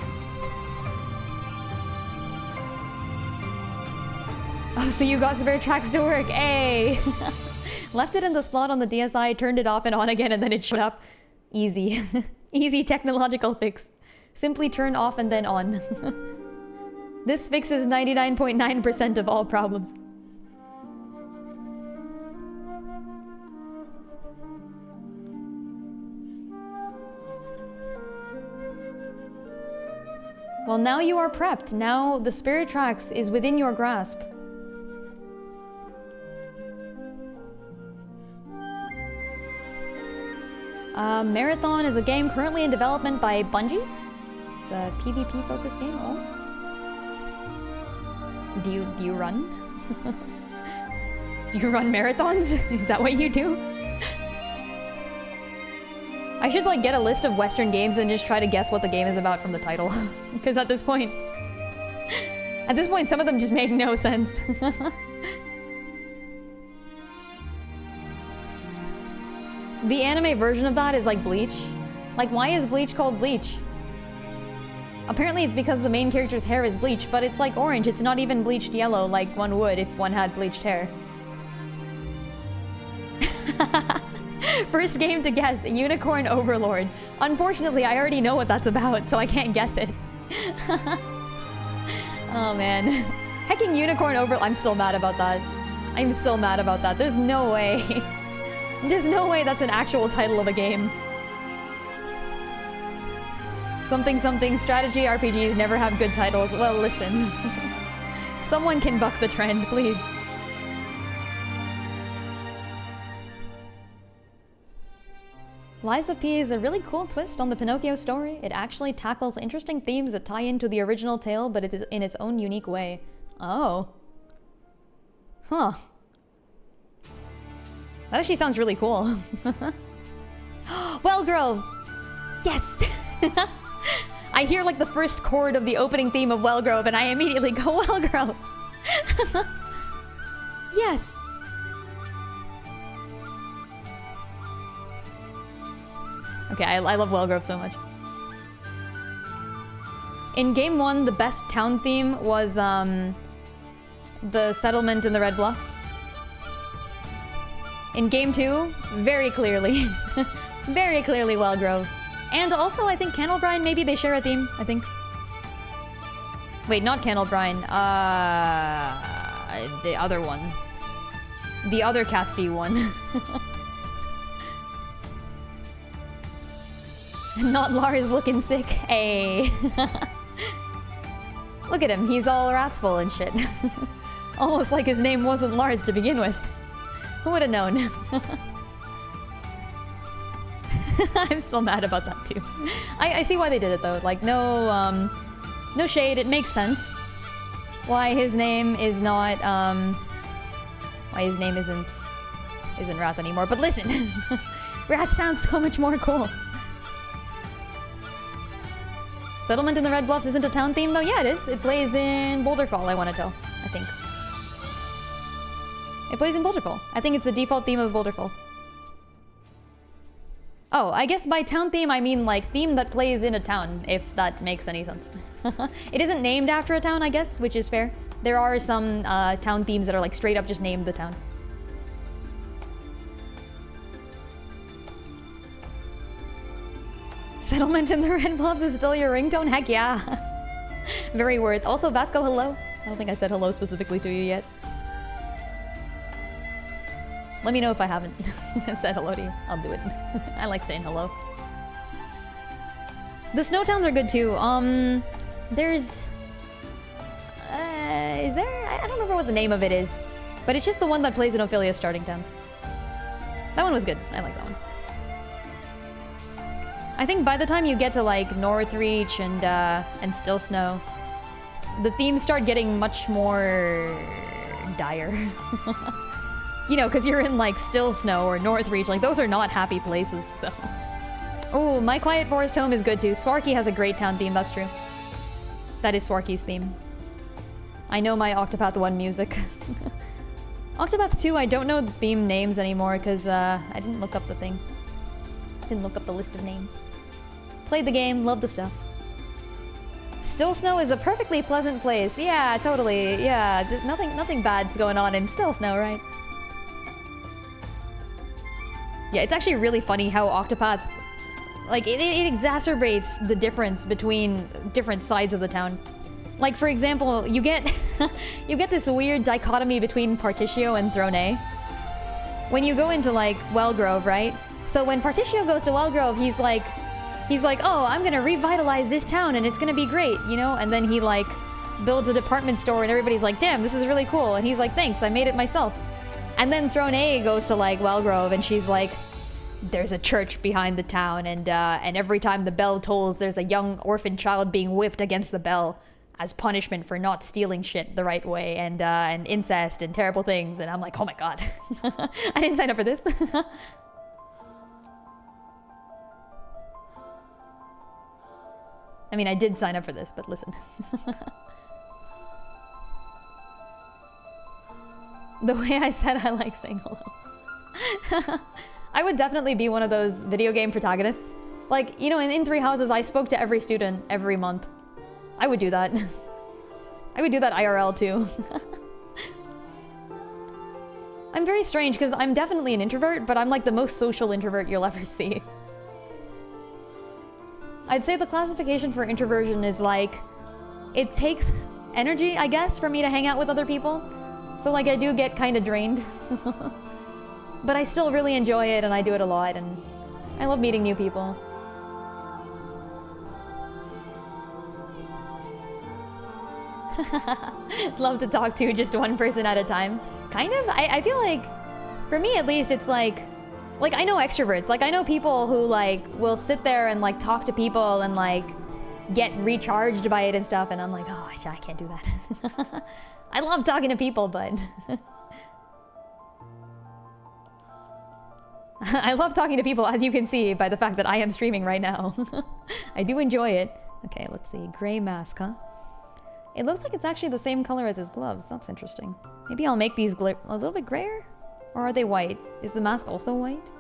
Oh, so you got spare tracks to work, hey! Left it in the slot on the DSi, turned it off and on again, and then it showed up. Easy. Easy technological fix. Simply turn off and then on. This fixes 99.9% of all problems. Well, now you are prepped. Now the Spirit Tracks is within your grasp. Marathon is a game currently in development by Bungie. It's a PvP-focused game. Oh. Do you run? Do you run marathons? Is that what you do? I should like get a list of Western games and just try to guess what the game is about from the title. Because at this point, some of them just make no sense. The anime version of that is like Bleach. Like, why is Bleach called Bleach? Apparently it's because the main character's hair is bleached, but it's like orange. It's not even bleached yellow like one would if one had bleached hair. First game to guess, Unicorn Overlord. Unfortunately, I already know what that's about, so I can't guess it. Oh man. Hecking Unicorn Overlord. I'm still mad about that. I'm still mad about that. There's no way. There's no way that's an actual title of a game. Something something strategy RPGs never have good titles. Well, listen. Someone can buck the trend, please. Lies of P is a really cool twist on the Pinocchio story. It actually tackles interesting themes that tie into the original tale, but it is in its own unique way. Oh. Huh. That actually sounds really cool. Wellgrove! Yes! I hear like the first chord of the opening theme of Wellgrove and I immediately go, Wellgrove! Yes! Okay, I love Wellgrove so much. In Game 1, the best town theme was the settlement in the Red Bluffs. In Game 2, very clearly. Very clearly Wellgrove. And also, I think Candlebrine, maybe they share a theme, I think. Wait, not Candlebrine. The other one. The other casty one. Not Lars looking sick. Hey. Look at him, he's all wrathful and shit. Almost like his name wasn't Lars to begin with. Who would have known? I'm still mad about that too. I see why they did it though. Like no shade, it makes sense. Why his name is not why his name isn't Wrath anymore. But listen, Wrath sounds so much more cool. Settlement in the Red Bluffs isn't a town theme though? Yeah, it is. It plays in Boulderfall, I want to tell. I think. It plays in Boulderfall. I think it's the default theme of Boulderfall. Oh, I guess by town theme I mean like theme that plays in a town, if that makes any sense. It isn't named after a town, I guess, which is fair. There are some town themes that are like straight up just named the town. Settlement in the Red Bluffs is still your ringtone? Heck yeah. Very worth. Also, Vasco, hello. I don't think I said hello specifically to you yet. Let me know if I haven't said hello to you. I'll do it. I like saying hello. The snow towns are good too. There's... is there? I don't remember what the name of it is. But it's just the one that plays in Ophelia's starting town. That one was good. I like that one. I think by the time you get to like Northreach and Still Snow, the themes start getting much more dire. You know, because you're in like Still Snow or Northreach, like those are not happy places, so. Oh, My Quiet Forest Home is good too. Swarky has a great town theme, that's true. That is Swarky's theme. I know my Octopath 1 music. Octopath 2, I don't know the theme names anymore because I didn't look up the thing. Didn't look up the list of names. Played the game, loved the stuff. Still Snow is a perfectly pleasant place. Yeah, totally. Yeah, nothing bad's going on in Still Snow, right? Yeah, it's actually really funny how Octopath, like, it exacerbates the difference between different sides of the town. Like, for example, you get you get this weird dichotomy between Partitio and Throne. When you go into, like, Wellgrove, right? So when Partitio goes to Wellgrove, he's like, oh, I'm gonna revitalize this town and it's gonna be great, you know? And then he, like, builds a department store and everybody's like, damn, this is really cool. And he's like, thanks, I made it myself. And then Throne goes to, like, Wellgrove and she's like, there's a church behind the town and every time the bell tolls, there's a young orphan child being whipped against the bell as punishment for not stealing shit the right way and incest and terrible things. And I'm like, oh my god. I didn't sign up for this. I mean, I did sign up for this, but listen. The way I said I like saying hello. I would definitely be one of those video game protagonists. Like, you know, in Three Houses, I spoke to every student every month. I would do that. I would do that IRL too. I'm very strange because I'm definitely an introvert, but I'm like the most social introvert you'll ever see. I'd say the classification for introversion is like, it takes energy, I guess, for me to hang out with other people. So like I do get kind of drained. But I still really enjoy it and I do it a lot and I love meeting new people. Love to talk to just one person at a time. Kind of. I feel like, for me at least, it's like I know extroverts. Like I know people who like will sit there and like talk to people and like get recharged by it and stuff. And I'm like, oh, I can't do that. I love talking to people, but I love talking to people, as you can see by the fact that I am streaming right now. I do enjoy it. Okay, let's see. Gray mask, huh? It looks like it's actually the same color as his gloves. That's interesting. Maybe I'll make these a little bit grayer? Or are they white? Is the mask also white?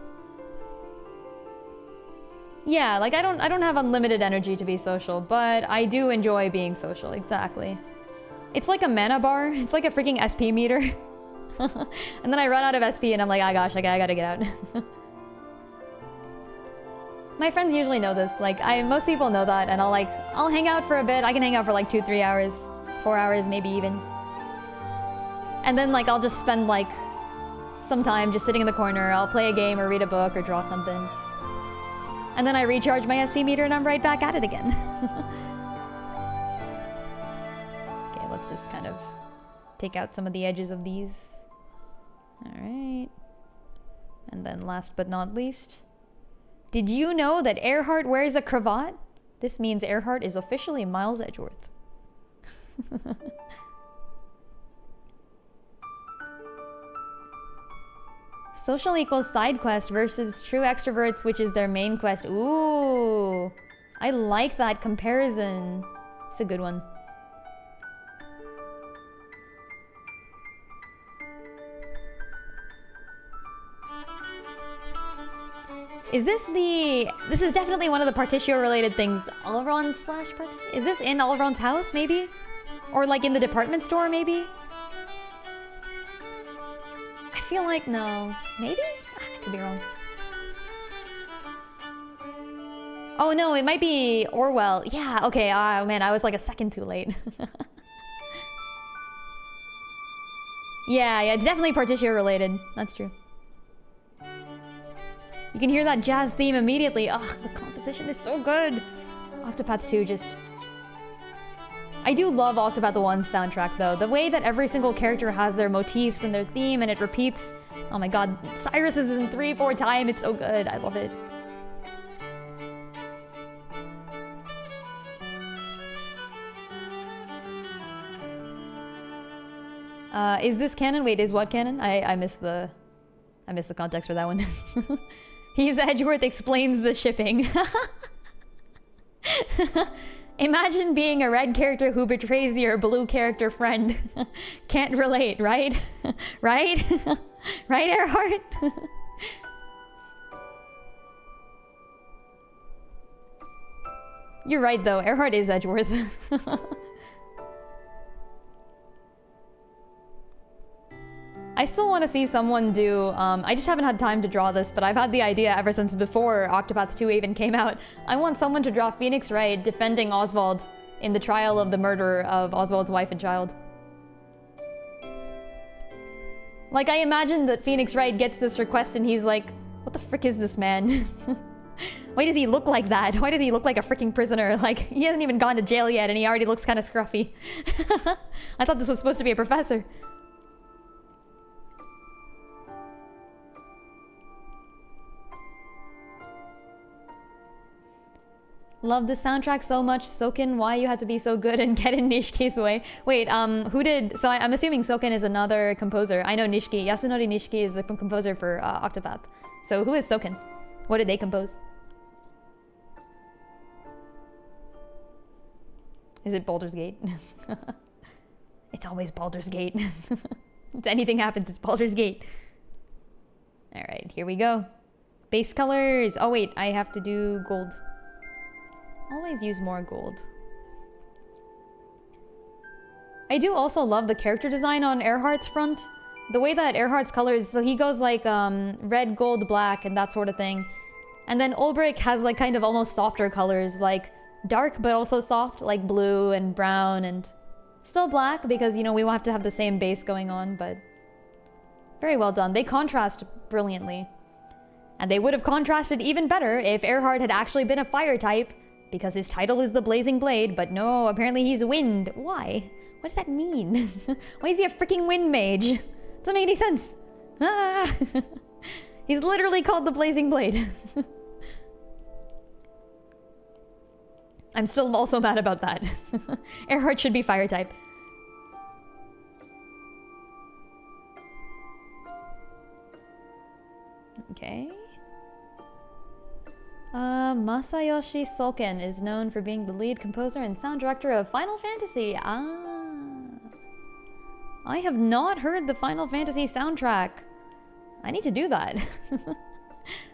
Yeah, like I don't have unlimited energy to be social, but I do enjoy being social, exactly. It's like a mana bar. It's like a freaking SP meter. And then I run out of SP and I'm like, oh gosh, I gotta get out. My friends usually know this. Like, most people know that, and I'll hang out for a bit. I can hang out for like 2-3 hours, 4 hours, maybe even. And then like I'll just spend like some time just sitting in the corner. I'll play a game or read a book or draw something. And then I recharge my SP meter and I'm right back at it again. Okay, let's just kind of take out some of the edges of these. All right. And then last but not least, did you know that Earhart wears a cravat? This means Earhart is officially Miles Edgeworth. Social equals side quest versus true extroverts, which is their main quest. Ooh, I like that comparison. It's a good one. Is this this is definitely one of the Partitio related things. Alron slash Partitio? Is this in Alron's house, maybe? Or like in the department store, maybe? I feel like, no. Maybe? I could be wrong. Oh no, it might be Orwell. Yeah, okay, oh man, I was like a second too late. Yeah, it's definitely Partitio related. That's true. You can hear that jazz theme immediately. Ugh, the composition is so good. Octopath 2 just... I do love Octopath 1's soundtrack though. The way that every single character has their motifs and their theme and it repeats. Oh my god, Cyrus is in 3-4 time. It's so good. I love it. Is this canon? Wait, is what canon? I missed the context for that one. He's Edgeworth explains the shipping. Imagine being a red character who betrays your blue character friend. Can't relate, right? Right? Right, Earhart? You're right, though. Earhart is Edgeworth. I still want to see someone do, I just haven't had time to draw this, but I've had the idea ever since before Octopath 2 even came out. I want someone to draw Phoenix Wright defending Oswald in the trial of the murder of Oswald's wife and child. Like, I imagine that Phoenix Wright gets this request and he's like, what the frick is this man? Why does he look like that? Why does he look like a freaking prisoner? Like, he hasn't even gone to jail yet and he already looks kind of scruffy. I thought this was supposed to be a professor. Love the soundtrack so much. Soken, why you had to be so good and get in Nishiki's way. Wait, who did... So I'm assuming Soken is another composer. I know Nishiki. Yasunori Nishiki is the composer for Octopath. So who is Soken? What did they compose? Is it Baldur's Gate? It's always Baldur's Gate. If anything happens, it's Baldur's Gate. Alright, here we go. Base colors. Oh wait, I have to do gold. Always use more gold. I do also love the character design on Earhart's front. The way that Earhart's colors, so he goes like red, gold, black, and that sort of thing. And then Ulbrich has like kind of almost softer colors, like dark but also soft, like blue and brown and still black because, you know, we have to have the same base going on, but very well done. They contrast brilliantly. And they would have contrasted even better if Earhart had actually been a fire type because his title is the Blazing Blade, but no, apparently he's wind. Why? What does that mean? Why is he a freaking wind mage? Doesn't make any sense. Ah. He's literally called the Blazing Blade. I'm still also mad about that. Earhart should be fire type. Okay. Masayoshi Solken is known for being the lead composer and sound director of Final Fantasy. Ah. I have not heard the Final Fantasy soundtrack. I need to do that.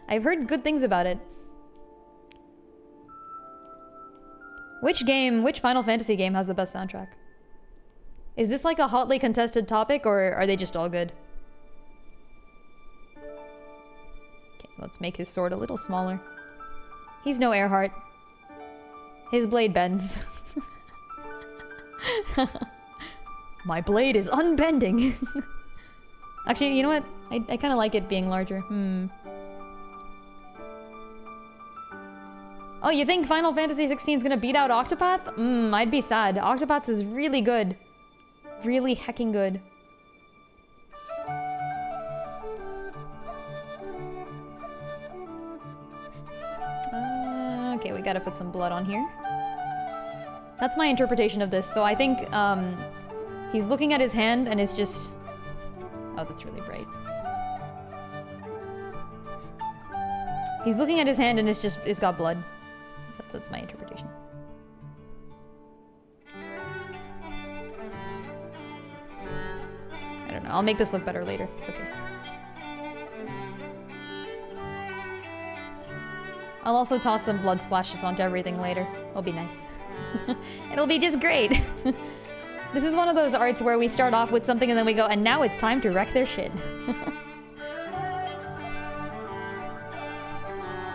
I've heard good things about it. Which Final Fantasy game has the best soundtrack? Is this like a hotly contested topic, or are they just all good? Okay, let's make his sword a little smaller. He's no Earhart. His blade bends. My blade is unbending. Actually, you know what? I kind of like it being larger. Oh, you think Final Fantasy 16 is gonna beat out Octopath? I'd be sad. Octopath is really good. Really hecking good. Okay, we gotta put some blood on here. That's my interpretation of this. So I think he's looking at his hand and it's just... Oh, that's really bright. He's looking at his hand and it's got blood. That's my interpretation. I don't know. I'll make this look better later. It's okay. I'll also toss some blood splashes onto everything later. It'll be nice. It'll be just great. This is one of those arts where we start off with something and then we go, and now it's time to wreck their shit.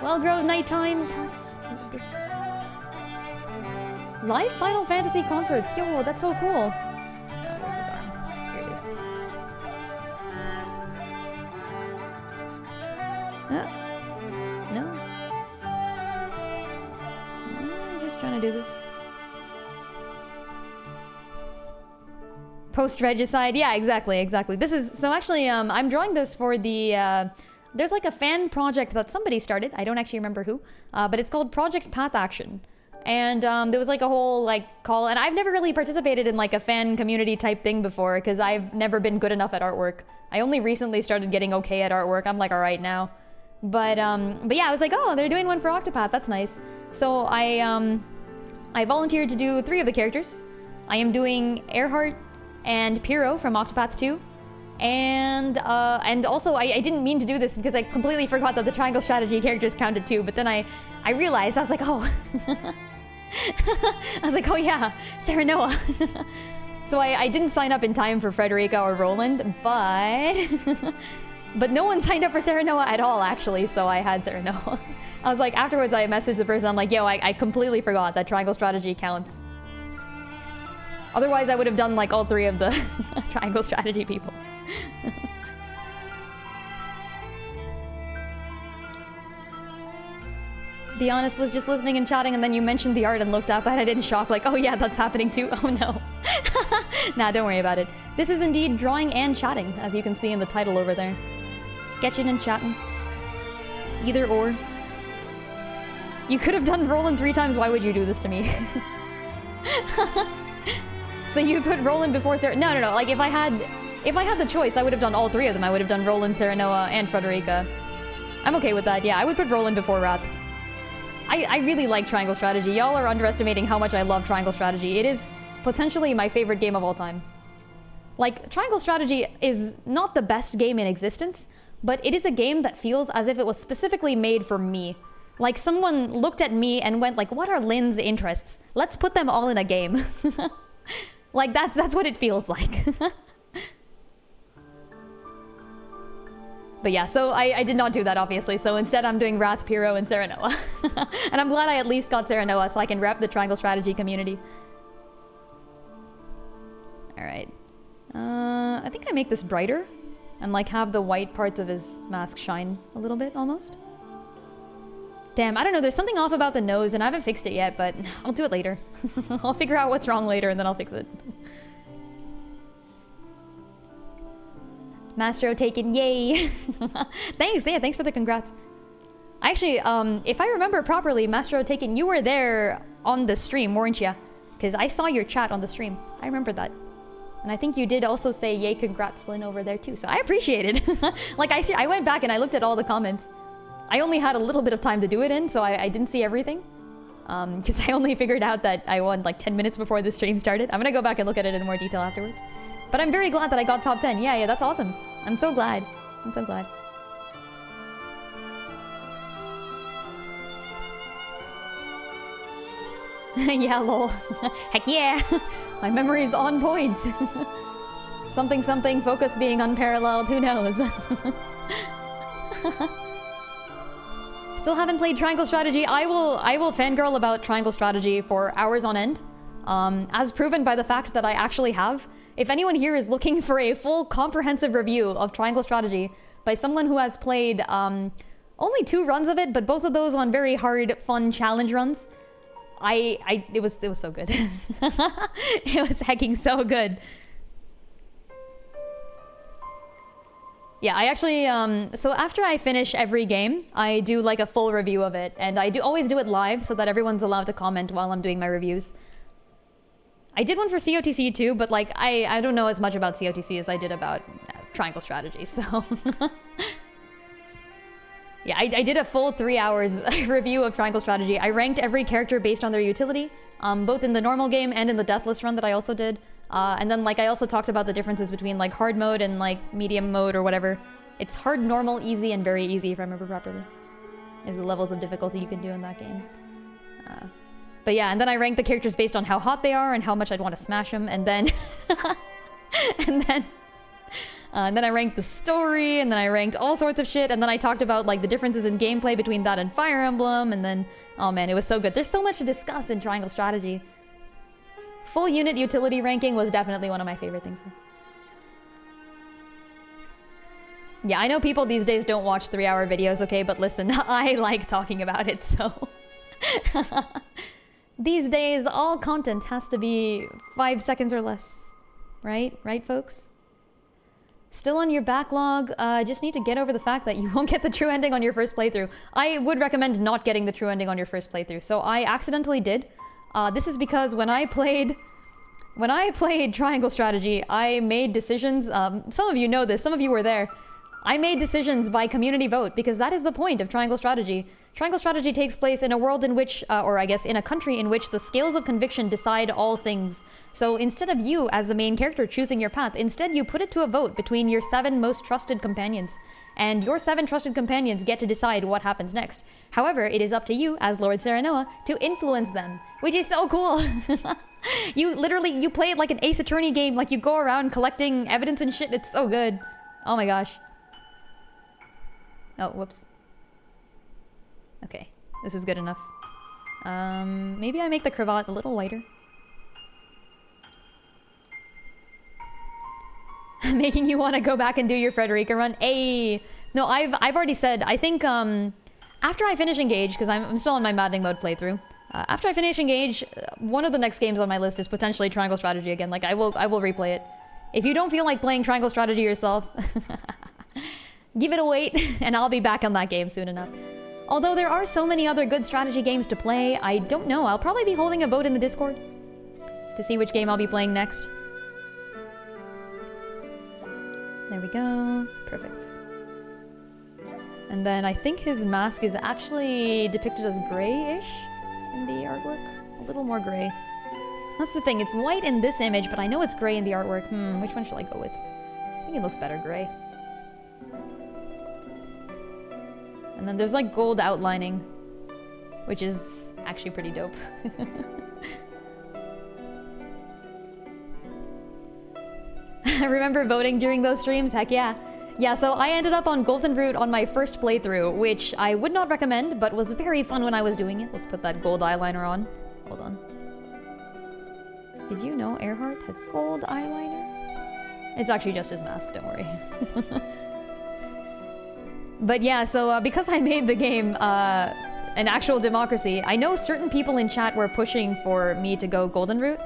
Wellgrove nighttime, yes. Live Final Fantasy concerts, yo, that's so cool. Oh, where's his arm? Here it is. No. I'm just trying to do this. Post-regicide, yeah, exactly. This is, so actually, I'm drawing this for the, there's like a fan project that somebody started, I don't actually remember who, but it's called Project Path Action. And there was like a whole like call, and I've never really participated in like a fan community type thing before because I've never been good enough at artwork. I only recently started getting okay at artwork. I'm like, all right now. But yeah, I was like, oh, they're doing one for Octopath. That's nice. So I volunteered to do 3 of the characters. I am doing Earhart and Pyro from Octopath 2. And also, I didn't mean to do this because I completely forgot that the triangle strategy characters counted too, but then I realized, I was like, oh. I was like, oh yeah, Serenoa. So I didn't sign up in time for Frederica or Roland, but no one signed up for Serenoa at all, actually, so I had Serenoa. I was like, afterwards I messaged the person, I'm like, yo, I completely forgot that triangle strategy counts. Otherwise, I would have done like all 3 of the triangle strategy people. Be honest, was just listening and chatting, and then you mentioned the art and looked up at it in shock, like, oh yeah, that's happening too. Oh no. Nah, don't worry about it. This is indeed drawing and chatting, as you can see in the title over there. Sketching and chatting. Either or. You could have done Roland 3 times, why would you do this to me? So you put Roland before Sarah? No, like if I had the choice, I would have done all 3 of them. I would have done Roland, Serenoa, and Frederica. I'm okay with that, yeah. I would put Roland before Wrath. I really like Triangle Strategy. Y'all are underestimating how much I love Triangle Strategy. It is potentially my favorite game of all time. Like, Triangle Strategy is not the best game in existence, but it is a game that feels as if it was specifically made for me. Like, someone looked at me and went like, what are Lin's interests? Let's put them all in a game. Like, that's what it feels like. But yeah, so I did not do that, obviously. So instead, I'm doing Wrath, Pyro, and Serenoa. And I'm glad I at least got Serenoa so I can rep the Triangle Strategy community. Alright. I think I make this brighter. And like have the white parts of his mask shine a little bit, almost. Damn, I don't know, there's something off about the nose and I haven't fixed it yet, but I'll do it later. I'll figure out what's wrong later and then I'll fix it. Mastro taken, yay! Thanks, yeah, thanks for the congrats. Actually, if I remember properly, Mastro taken, you were there on the stream, weren't you? Because I saw your chat on the stream. I remember that. And I think you did also say, yay, congrats, Lin, over there too. So I appreciate it. Like, I went back and I looked at all the comments. I only had a little bit of time to do it in, so I didn't see everything. Because I only figured out that I won like 10 minutes before the stream started. I'm gonna go back and look at it in more detail afterwards. But I'm very glad that I got top 10. Yeah, that's awesome. I'm so glad. I'm so glad. Yeah, lol. Heck yeah! My memory's on point. Something something, focus being unparalleled, who knows? Still haven't played Triangle Strategy. I will fangirl about Triangle Strategy for hours on end. As proven by the fact that I actually have. If anyone here is looking for a full comprehensive review of Triangle Strategy by someone who has played only 2 runs of it, but both of those on very hard, fun challenge runs, it was so good. It was hecking so good. Yeah, I actually, so after I finish every game, I do like a full review of it, and I always do it live so that everyone's allowed to comment while I'm doing my reviews. I did one for COTC too, but like, I don't know as much about COTC as I did about Triangle Strategy, so... Yeah, I did a full 3 hours review of Triangle Strategy. I ranked every character based on their utility, both in the normal game and in the Deathless run that I also did. And then like I also talked about the differences between like hard mode and like medium mode or whatever. It's hard, normal, easy, and very easy if I remember properly. Is the levels of difficulty you can do in that game. But yeah, and then I ranked the characters based on how hot they are and how much I'd want to smash them, and then... and then I ranked the story, and then I ranked all sorts of shit, and then I talked about like the differences in gameplay between that and Fire Emblem, and then... Oh man, it was so good. There's so much to discuss in Triangle Strategy. Full unit utility ranking was definitely one of my favorite things. Yeah, I know people these days don't watch 3-hour videos, okay, but listen, I like talking about it, so... These days, all content has to be 5 seconds or less. Right? Right, folks? Still on your backlog, just need to get over the fact that you won't get the true ending on your first playthrough. I would recommend not getting the true ending on your first playthrough. So I accidentally did. This is because when I played Triangle Strategy, I made decisions. Some of you know this, some of you were there. I made decisions by community vote because that is the point of Triangle Strategy. Triangle Strategy takes place in a world in which, or I guess in a country in which the scales of conviction decide all things. So instead of you as the main character choosing your path, instead you put it to a vote between your 7 most trusted companions. And your 7 trusted companions get to decide what happens next. However, it is up to you as Lord Serenoa to influence them, which is so cool. You play it like an Ace Attorney game, like you go around collecting evidence and shit. It's so good. Oh my gosh. Oh, whoops. Okay, this is good enough. Maybe I make the cravat a little whiter. Making you want to go back and do your Frederica run? Ayy! No, I've already said, I think, after I finish Engage, because I'm still on my maddening mode playthrough, after I finish Engage, one of the next games on my list is potentially Triangle Strategy again. Like, I will replay it. If you don't feel like playing Triangle Strategy yourself, give it a wait, and I'll be back on that game soon enough. Although there are so many other good strategy games to play, I don't know. I'll probably be holding a vote in the Discord to see which game I'll be playing next. There we go. Perfect. And then I think his mask is actually depicted as grayish in the artwork. A little more gray. That's the thing, it's white in this image, but I know it's gray in the artwork. Which one should I go with? I think it looks better gray. And then there's like gold outlining, which is actually pretty dope. I remember voting during those streams, heck yeah. Yeah, so I ended up on Golden Root on my first playthrough, which I would not recommend, but was very fun when I was doing it. Let's put that gold eyeliner on. Hold on. Did you know Earhart has gold eyeliner? It's actually just his mask, don't worry. But yeah, so because I made the game an actual democracy, I know certain people in chat were pushing for me to go Golden Root.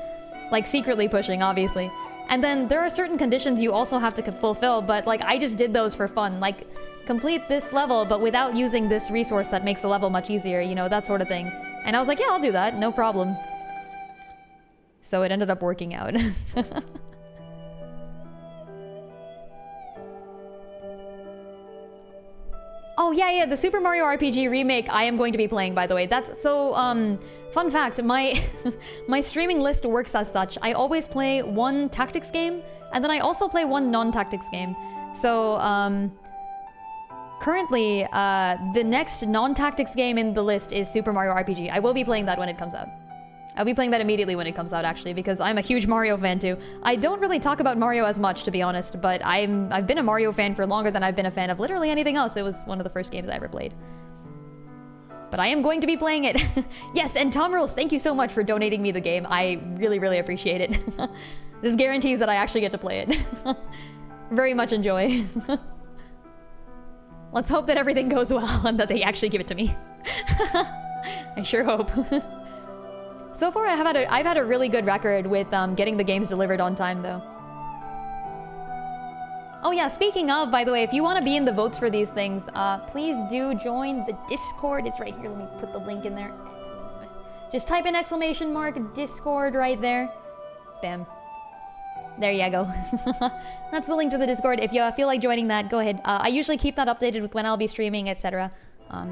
Like, secretly pushing, obviously. And then there are certain conditions you also have to fulfill, but like I just did those for fun. Like, complete this level, but without using this resource that makes the level much easier, you know, that sort of thing. And I was like, yeah, I'll do that, no problem. So it ended up working out. Oh yeah, the Super Mario RPG remake I am going to be playing, by the way. That's so, fun fact, my my streaming list works as such. I always play one tactics game, and then I also play one non-tactics game. So, currently, the next non-tactics game in the list is Super Mario RPG. I will be playing that when it comes out. I'll be playing that immediately when it comes out, actually, because I'm a huge Mario fan, too. I don't really talk about Mario as much, to be honest, but I've been a Mario fan for longer than I've been a fan of literally anything else. It was one of the first games I ever played. But I am going to be playing it. Yes, and Tom Rules, thank you so much for donating me the game. I really, really appreciate it. This guarantees that I actually get to play it. Very much enjoy. Let's hope that everything goes well and that they actually give it to me. I sure hope. So far, I've had a really good record with getting the games delivered on time, though. Oh yeah, speaking of, by the way, if you want to be in the votes for these things, please do join the Discord. It's right here. Let me put the link in there. Just type in ! Discord right there. Bam. There you go. That's the link to the Discord. If you feel like joining that, go ahead. I usually keep that updated with when I'll be streaming, etc.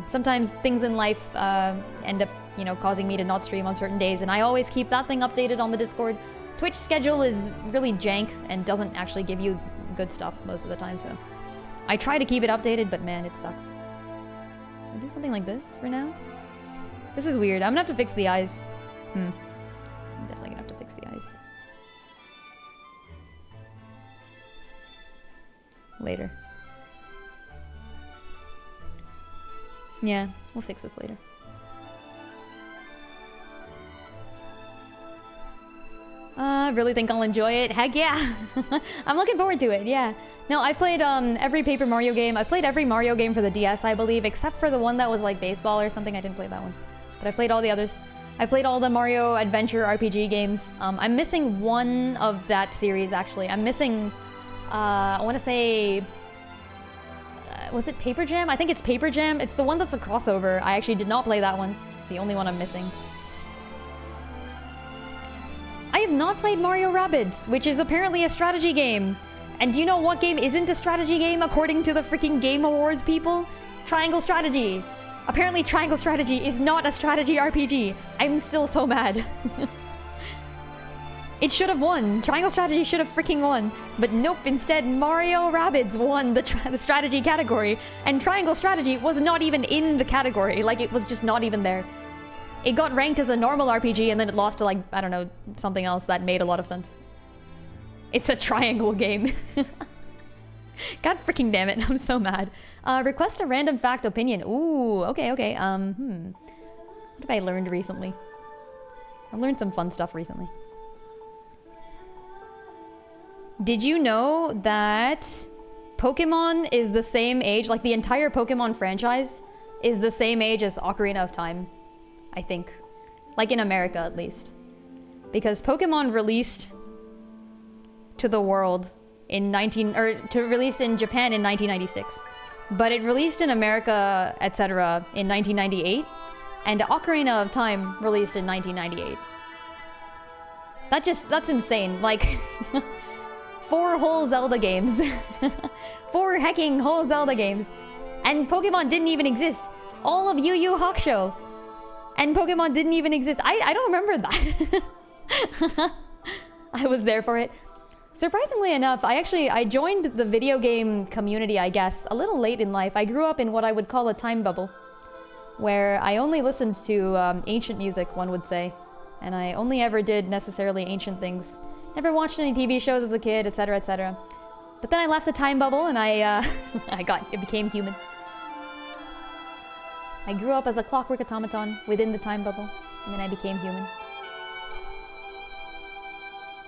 Sometimes things in life end up, you know, causing me to not stream on certain days, and I always keep that thing updated on the Discord. Twitch schedule is really jank and doesn't actually give you good stuff most of the time, so I try to keep it updated, but man, it sucks. Should I do something like this for now? This is weird. I'm gonna have to fix the eyes. I'm definitely gonna have to fix the eyes. Later. Yeah, we'll fix this later. I really think I'll enjoy it. Heck yeah! I'm looking forward to it, yeah. No, I've played every Paper Mario game. I've played every Mario game for the DS, I believe, except for the one that was like baseball or something. I didn't play that one. But I've played all the others. I've played all the Mario Adventure RPG games. I'm missing one of that series, actually. I'm missing, I want to say... was it Paper Jam? I think it's Paper Jam. It's the one that's a crossover. I actually did not play that one. It's the only one I'm missing. I have not played Mario Rabbids, which is apparently a strategy game. And do you know what game isn't a strategy game according to the freaking Game Awards people? Triangle Strategy. Apparently Triangle Strategy is not a strategy RPG. I'm still so mad. It should have won. Triangle Strategy should have freaking won. But nope, instead Mario Rabbids won the strategy category. And Triangle Strategy was not even in the category. Like, it was just not even there. It got ranked as a normal RPG and then it lost to, like, I don't know, something else that made a lot of sense. It's a triangle game. God freaking damn it, I'm so mad. Request a random fact opinion. Ooh, okay. What have I learned recently? I've learned some fun stuff recently. Did you know that Pokemon is the same age, like the entire Pokemon franchise is the same age as Ocarina of Time? I think. Like in America, at least. Because Pokemon released to the world in released in Japan in 1996. But it released in America, etc. in 1998. And Ocarina of Time released in 1998. That's insane. Like, 4 whole Zelda games. 4 hecking whole Zelda games. And Pokemon didn't even exist. All of Yu Yu Hakusho. And Pokemon didn't even exist. I don't remember that. I was there for it. Surprisingly enough, I joined the video game community, I guess, a little late in life. I grew up in what I would call a time bubble, where I only listened to ancient music, one would say. And I only ever did necessarily ancient things. Never watched any TV shows as a kid, etc., etc. But then I left the time bubble and I became human. I grew up as a clockwork automaton within the time bubble, and then I became human.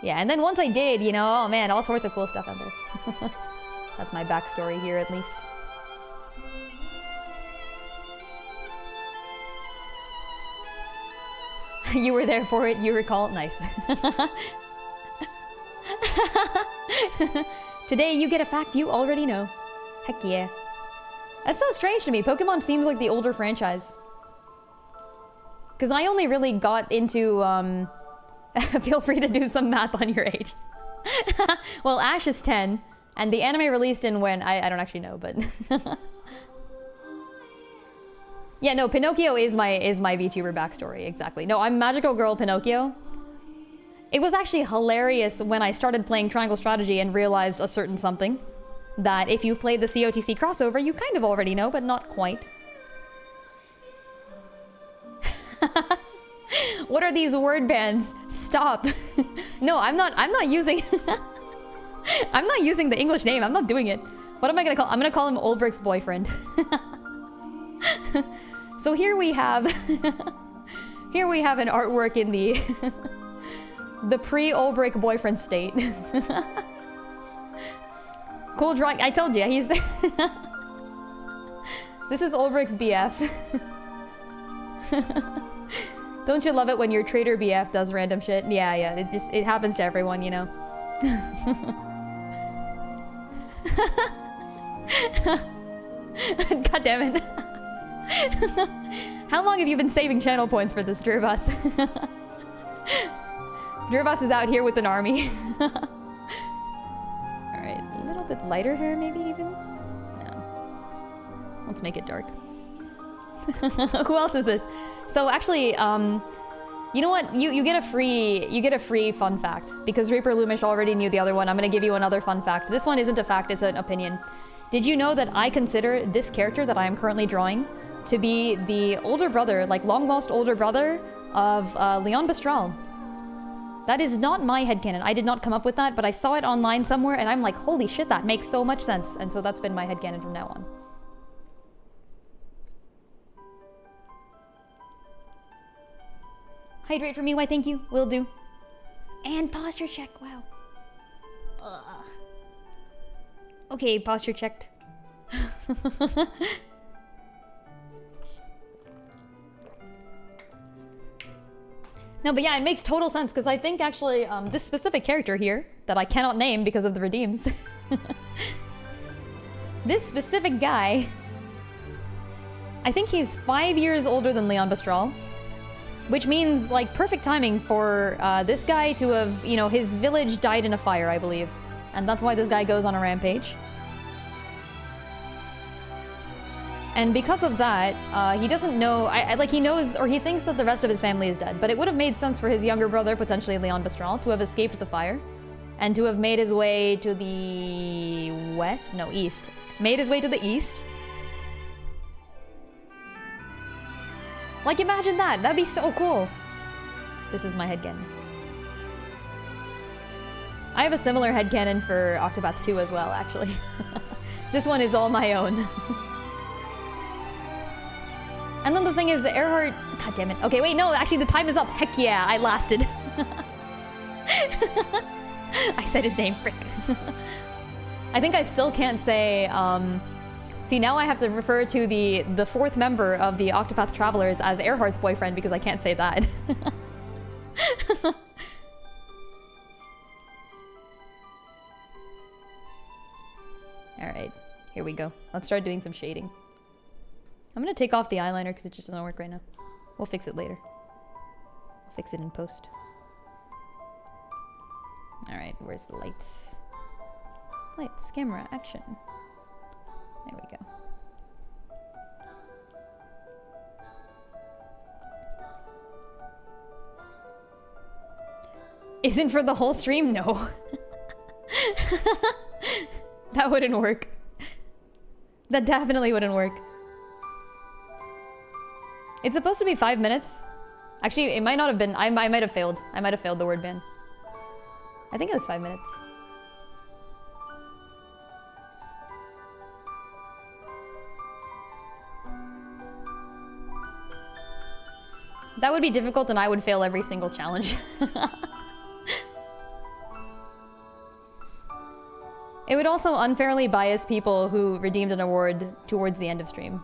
Yeah, and then once I did, you know, oh man, all sorts of cool stuff out there. That's my backstory here, at least. You were there for it, you recall it, nice. Today you get a fact you already know. Heck yeah. That's so strange to me. Pokemon seems like the older franchise. Because I only really got into, feel free to do some math on your age. Well, Ash is 10, and the anime released in when, I don't actually know, but... Yeah, no, Pinocchio is my VTuber backstory, exactly. No, I'm Magical Girl Pinocchio. It was actually hilarious when I started playing Triangle Strategy and realized a certain something. That if you've played the COTC crossover, you kind of already know, but not quite. What are these word bands? Stop. No, I'm not using... I'm not using the English name, I'm not doing it. What am I gonna call? I'm gonna call him Olbrich's boyfriend. So here we have... Here we have an artwork in the... the pre-Olbrich boyfriend state. Cool drawing. I told you, he's... This is Olbrich's BF. Don't you love it when your traitor BF does random shit? Yeah, it happens to everyone, you know. God damn it. How long have you been saving channel points for this, Drivas? Drivas is out here with an army. Alright, a little bit lighter here, maybe even? No. Let's make it dark. Who else is this? So actually, you know what? You get a free fun fact because Reaper Loomish already knew the other one. I'm gonna give you another fun fact. This one isn't a fact, it's an opinion. Did you know that I consider this character that I am currently drawing to be the older brother, like long lost older brother of Leon Bastral? That is not my headcanon. I did not come up with that, but I saw it online somewhere and I'm like, holy shit, that makes so much sense. And so that's been my headcanon from now on. Hydrate for me, why thank you. Will do. And posture check, wow. Ugh. Okay, posture checked. No, but yeah, it makes total sense, because I think actually this specific character here, that I cannot name because of the redeems. This specific guy, I think he's 5 years older than Leon Bastral. Which means, like, perfect timing for this guy to have, you know, his village died in a fire, I believe. And that's why this guy goes on a rampage. And because of that, he doesn't know, like, he knows, or he thinks that the rest of his family is dead. But it would have made sense for his younger brother, potentially Leon Bastral, to have escaped the fire. And to have made his way to the west? No, east. Made his way to the east. Like, imagine that. That'd be so cool. This is my headcanon. I have a similar headcanon for Octopath 2 as well, actually. This one is all my own. And then the thing is, the Earhart... God damn it. Okay, wait, no, actually the time is up. Heck yeah, I lasted. I said his name, frick. I think I still can't say, See, now I have to refer to the fourth member of the Octopath Travelers as Earhart's boyfriend because I can't say that. Alright, here we go. Let's start doing some shading. I'm gonna take off the eyeliner because it just doesn't work right now. We'll fix it later. We'll fix it in post. Alright, where's the lights? Lights, camera, action. There we go. Isn't for the whole stream? No. That wouldn't work. That definitely wouldn't work. It's supposed to be 5 minutes. Actually, it might not have been. I might have failed. I might have failed the word ban. I think it was 5 minutes. That would be difficult and I would fail every single challenge. It would also unfairly bias people who redeemed an award towards the end of stream.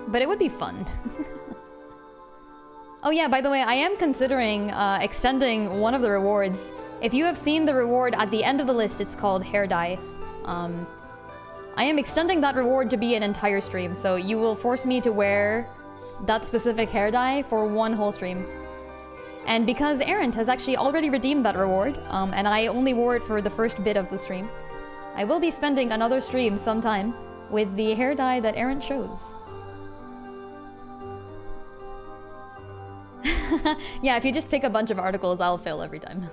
But it would be fun. Oh yeah, by the way, I am considering extending one of the rewards. If you have seen the reward at the end of the list, it's called Hair Dye. I am extending that reward to be an entire stream, so you will force me to wear that specific hair dye for one whole stream. And because Errant has actually already redeemed that reward, and I only wore it for the first bit of the stream, I will be spending another stream sometime with the hair dye that Errant chose. Yeah, if you just pick a bunch of articles, I'll fail every time.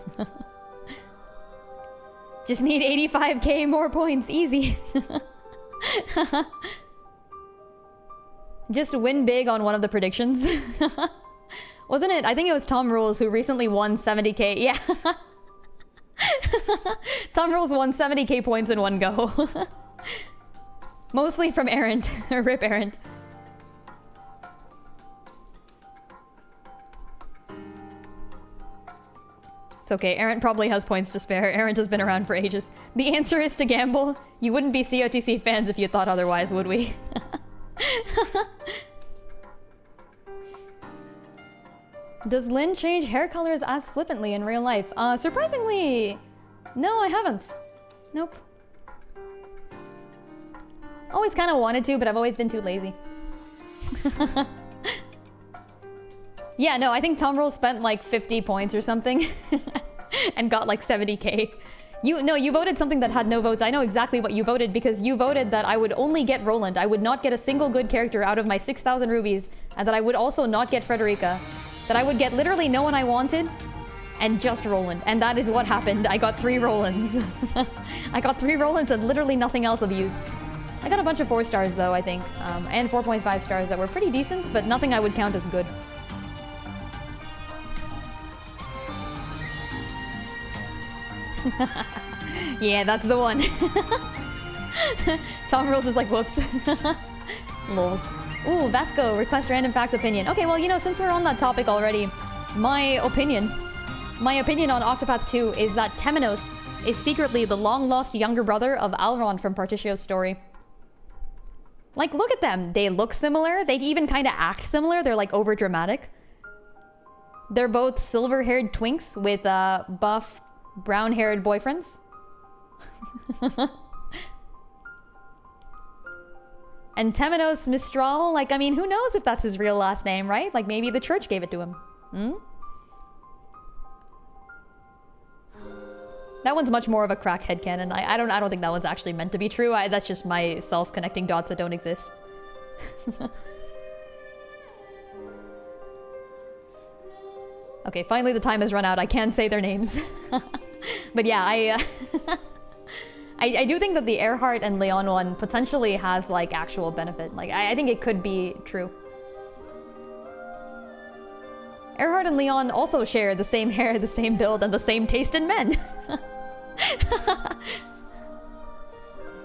Just need 85k more points, easy. Just win big on one of the predictions. Wasn't it? I think it was Tom Rules who recently won 70k. Yeah. Tom Rules won 70k points in one go. Mostly from Errant. Rip Errant. It's okay, Errant probably has points to spare. Errant has been around for ages. The answer is to gamble. You wouldn't be COTC fans if you thought otherwise, would we? Does Lin change hair colors as flippantly in real life? Surprisingly, no, I haven't. Nope. Always kind of wanted to, but I've always been too lazy. Yeah, no, I think Tom Rules spent like 50 points or something and got like 70k. You voted something that had no votes. I know exactly what you voted because you voted that I would only get Roland. I would not get a single good character out of my 6,000 rubies, and that I would also not get Frederica. That I would get literally no one I wanted and just Roland. And that is what happened. I got 3 Rolands. I got 3 Rolands and literally nothing else of use. I got a bunch of 4 stars though, I think, and 4.5 stars that were pretty decent, but nothing I would count as good. Yeah, that's the one. Tom Rules is like, whoops. Lols. Ooh, Vasco, request random fact opinion. Okay, well, you know, since we're on that topic already, my opinion on Octopath 2 is that Temenos is secretly the long-lost younger brother of Alron from Partitio's story. Like, look at them. They look similar. They even kind of act similar. They're, like, over-dramatic. They're both silver-haired twinks with buff, brown-haired boyfriends. And Temenos Mistral, like, I mean, who knows if that's his real last name, right? Like, maybe the church gave it to him. Hmm? That one's much more of a crack headcanon. I don't think that one's actually meant to be true. That's just myself connecting dots that don't exist. Okay, finally the time has run out. I can say their names. But yeah, I do think that the Earhart and Leon one potentially has, like, actual benefit. Like, I think it could be true. Earhart and Leon also share the same hair, the same build, and the same taste in men.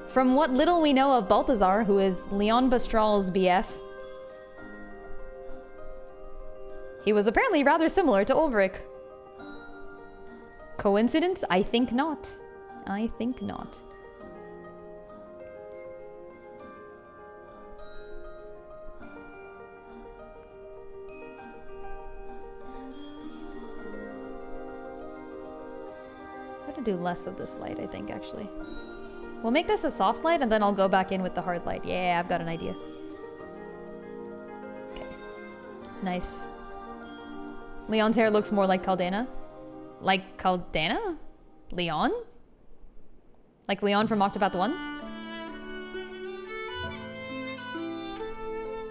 From what little we know of Balthazar, who is Leon Bastral's BF, he was apparently rather similar to Ulrich. Coincidence? I think not. I think not. I'm gonna do less of this light, I think, actually. We'll make this a soft light, and then I'll go back in with the hard light. Yeah, I've got an idea. Okay. Nice. Leon's hair looks more like Caldana. Like Caldana? Leon? Like Leon from Octopath 1?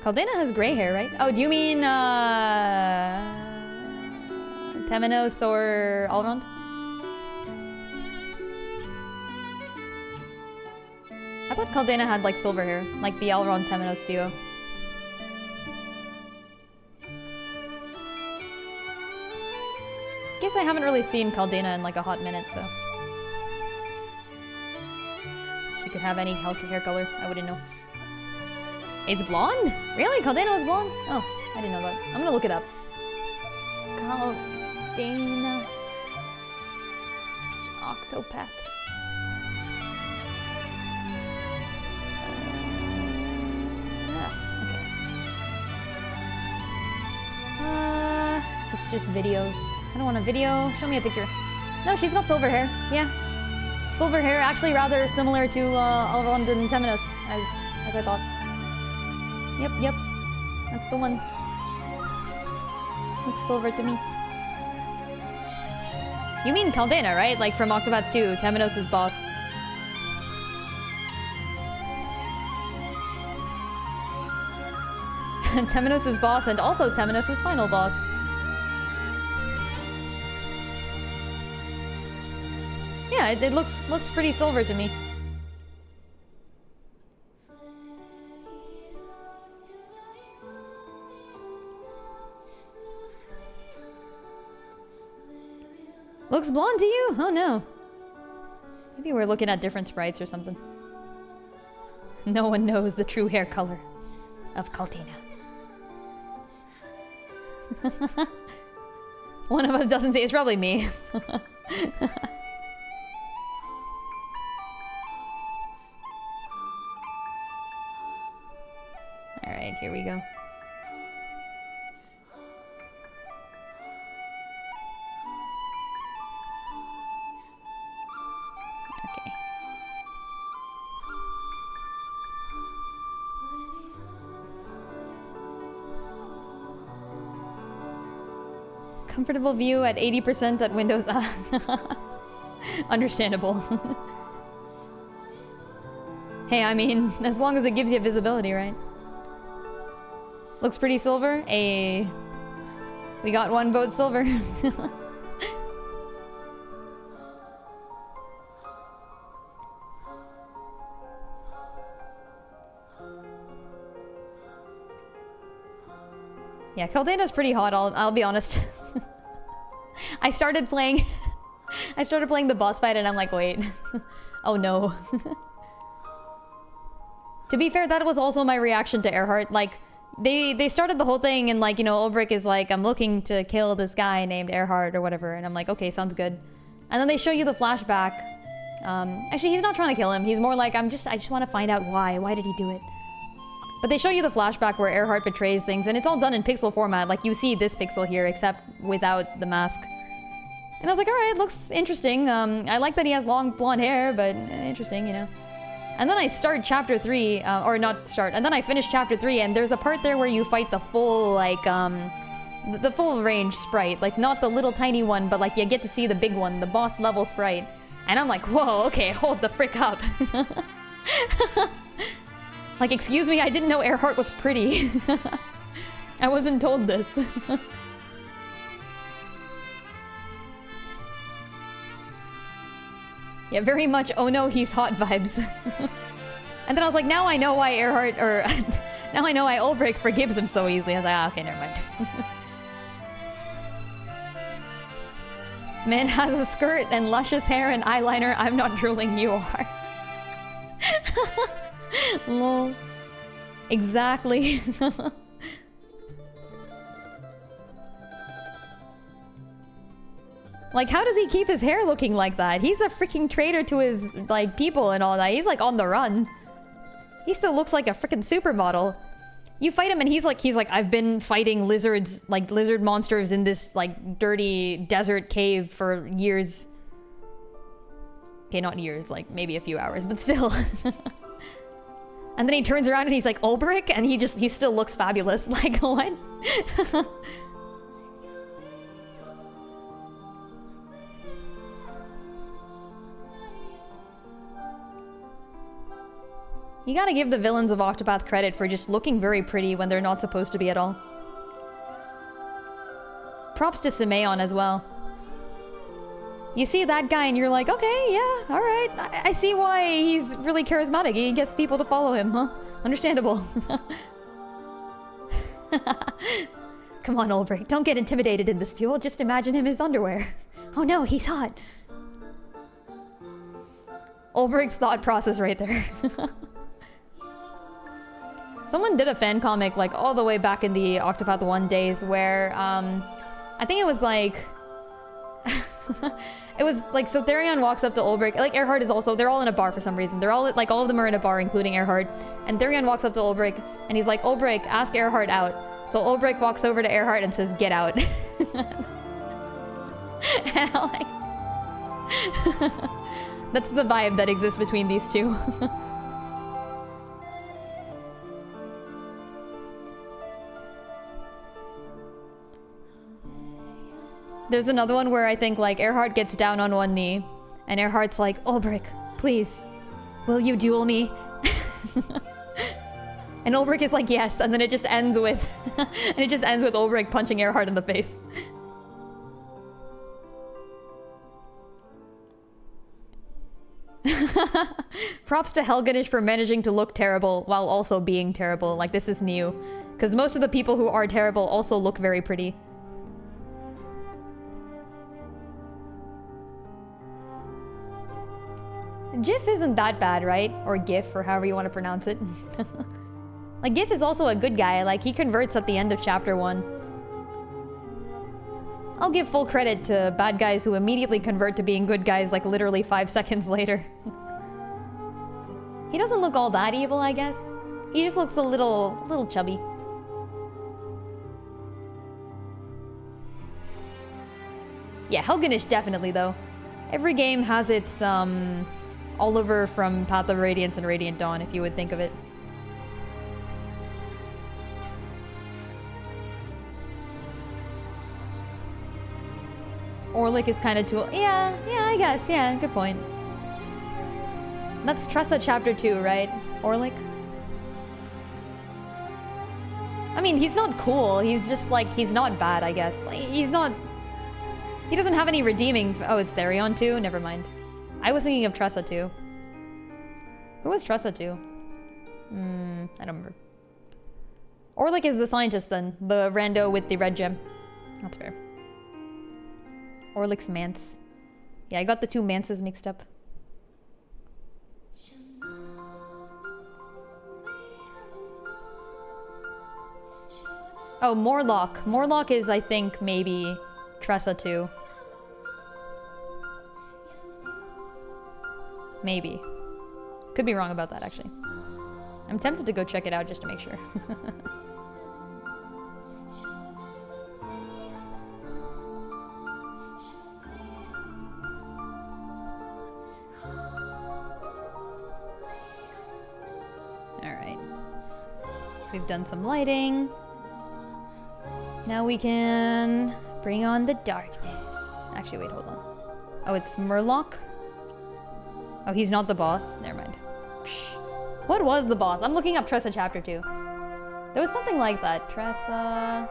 Caldena has gray hair, right? Oh, do you mean Temenos or Elrond? I thought Caldena had like silver hair, like the Elrond Temenos duo. Guess I haven't really seen Caldena in like a hot minute, so she could have any hair color. I wouldn't know. It's blonde? Really? Caldena was blonde? Oh, I didn't know that. I'm gonna look it up. Caldena Octopath. Okay. It's just videos. I don't want a video. Show me a picture. No, she's got silver hair. Yeah. Silver hair, actually rather similar to Elrond and Temenos, as I thought. Yep. That's the one. Looks silver to me. You mean Caldena, right? Like from Octopath 2, Temenos' boss. Temenos' boss and also Temenos' final boss. Yeah, it looks pretty silver to me. Looks blonde to you? Oh no. Maybe we're looking at different sprites or something. No one knows the true hair color of Caldena. One of us doesn't say, it's probably me. Alright, here we go. Okay. Comfortable view at 80% at Windows. Understandable. Hey, I mean, as long as it gives you visibility, right? Looks pretty silver. We got one vote silver. Yeah, Caldena's pretty hot, I'll be honest. I started playing the boss fight and I'm like, wait. Oh no. To be fair, that was also my reaction to Earhart. Like, they started the whole thing and like, you know, Ulbrich is like, I'm looking to kill this guy named Earhart or whatever. And I'm like, okay, sounds good. And then they show you the flashback. Actually, he's not trying to kill him. He's more like, I just want to find out why. Why did he do it? But they show you the flashback where Earhart betrays things, and it's all done in pixel format. Like, you see this pixel here, except without the mask. And I was like, alright, looks interesting. I like that he has long blonde hair, but interesting, you know. And then I start chapter 3, or not start, and then I finish chapter 3, and there's a part there where you fight the full, like, the full range sprite. Like, not the little tiny one, but like, you get to see the big one, the boss level sprite. And I'm like, whoa, okay, hold the frick up. Like, excuse me, I didn't know Earhart was pretty. I wasn't told this. Yeah, very much, oh no, he's hot vibes. And then I was like, now I know why Earhart, or... now I know why Ulbrich forgives him so easily. I was like, ah, okay, never mind. Man has a skirt and luscious hair and eyeliner. I'm not drooling, you are. Lol. Exactly. Like, how does he keep his hair looking like that? He's a freaking traitor to his, like, people and all that. He's, like, on the run. He still looks like a freaking supermodel. You fight him and he's like, I've been fighting lizards, like, lizard monsters in this, like, dirty desert cave for years. Okay, not years, like, maybe a few hours, but still. And then he turns around and he's like, Ulbrich? And he still looks fabulous. Like, what? You gotta give the villains of Octopath credit for just looking very pretty when they're not supposed to be at all. Props to Simeon as well. You see that guy and you're like, okay, yeah, alright. I see why he's really charismatic. He gets people to follow him, huh? Understandable. Come on, Ulbrich, don't get intimidated in this duel. Just imagine him in his underwear. Oh no, he's hot. Ulbrich's thought process right there. Someone did a fan comic like all the way back in the Octopath 1 days where I think it was like it was like, so Therion walks up to Ulbrich, like Earhart is also, they're all in a bar for some reason. They're all, like, all of them are in a bar, including Earhart. And Therion walks up to Ulbrich, and he's like, Ulbrich, ask Earhart out. So Ulbrich walks over to Earhart and says, get out. And I'm like... That's the vibe that exists between these two. There's another one where I think, like, Earhart gets down on one knee, and Earhart's like, Ulbrich, please, will you duel me? And Ulbrich is like, yes, and then it just ends with, Ulbrich punching Earhart in the face. Props to Helganish for managing to look terrible while also being terrible. Like, this is new. Because most of the people who are terrible also look very pretty. GIF isn't that bad, right? Or GIF, or however you want to pronounce it. Like, GIF is also a good guy. Like, he converts at the end of Chapter 1. I'll give full credit to bad guys who immediately convert to being good guys, like, literally 5 seconds later. He doesn't look all that evil, I guess. He just looks a little chubby. Yeah, Helganish definitely, though. Every game has its, Oliver from Path of Radiance and Radiant Dawn, if you would think of it. Orlick is kind of too... Yeah, I guess. Yeah, good point. That's Tressa Chapter 2, right? Orlick? I mean, he's not cool. He's just, like, he's not bad, I guess. Like, he's not... He doesn't have any redeeming... Oh, it's Therion too? Never mind. I was thinking of Tressa too. Who was Tressa too? I don't remember. Orlick is the scientist then. The rando with the red gem. That's fair. Orlick's Mance. Yeah, I got the two Mances mixed up. Oh, Morlock. Morlock is, I think, maybe Tressa too. Maybe. Could be wrong about that, actually. I'm tempted to go check it out just to make sure. Alright. We've done some lighting. Now we can bring on the darkness. Actually, wait, hold on. Oh, it's Murloc? Oh, he's not the boss? Never mind. Psh. What was the boss? I'm looking up Tressa Chapter 2. There was something like that. Tressa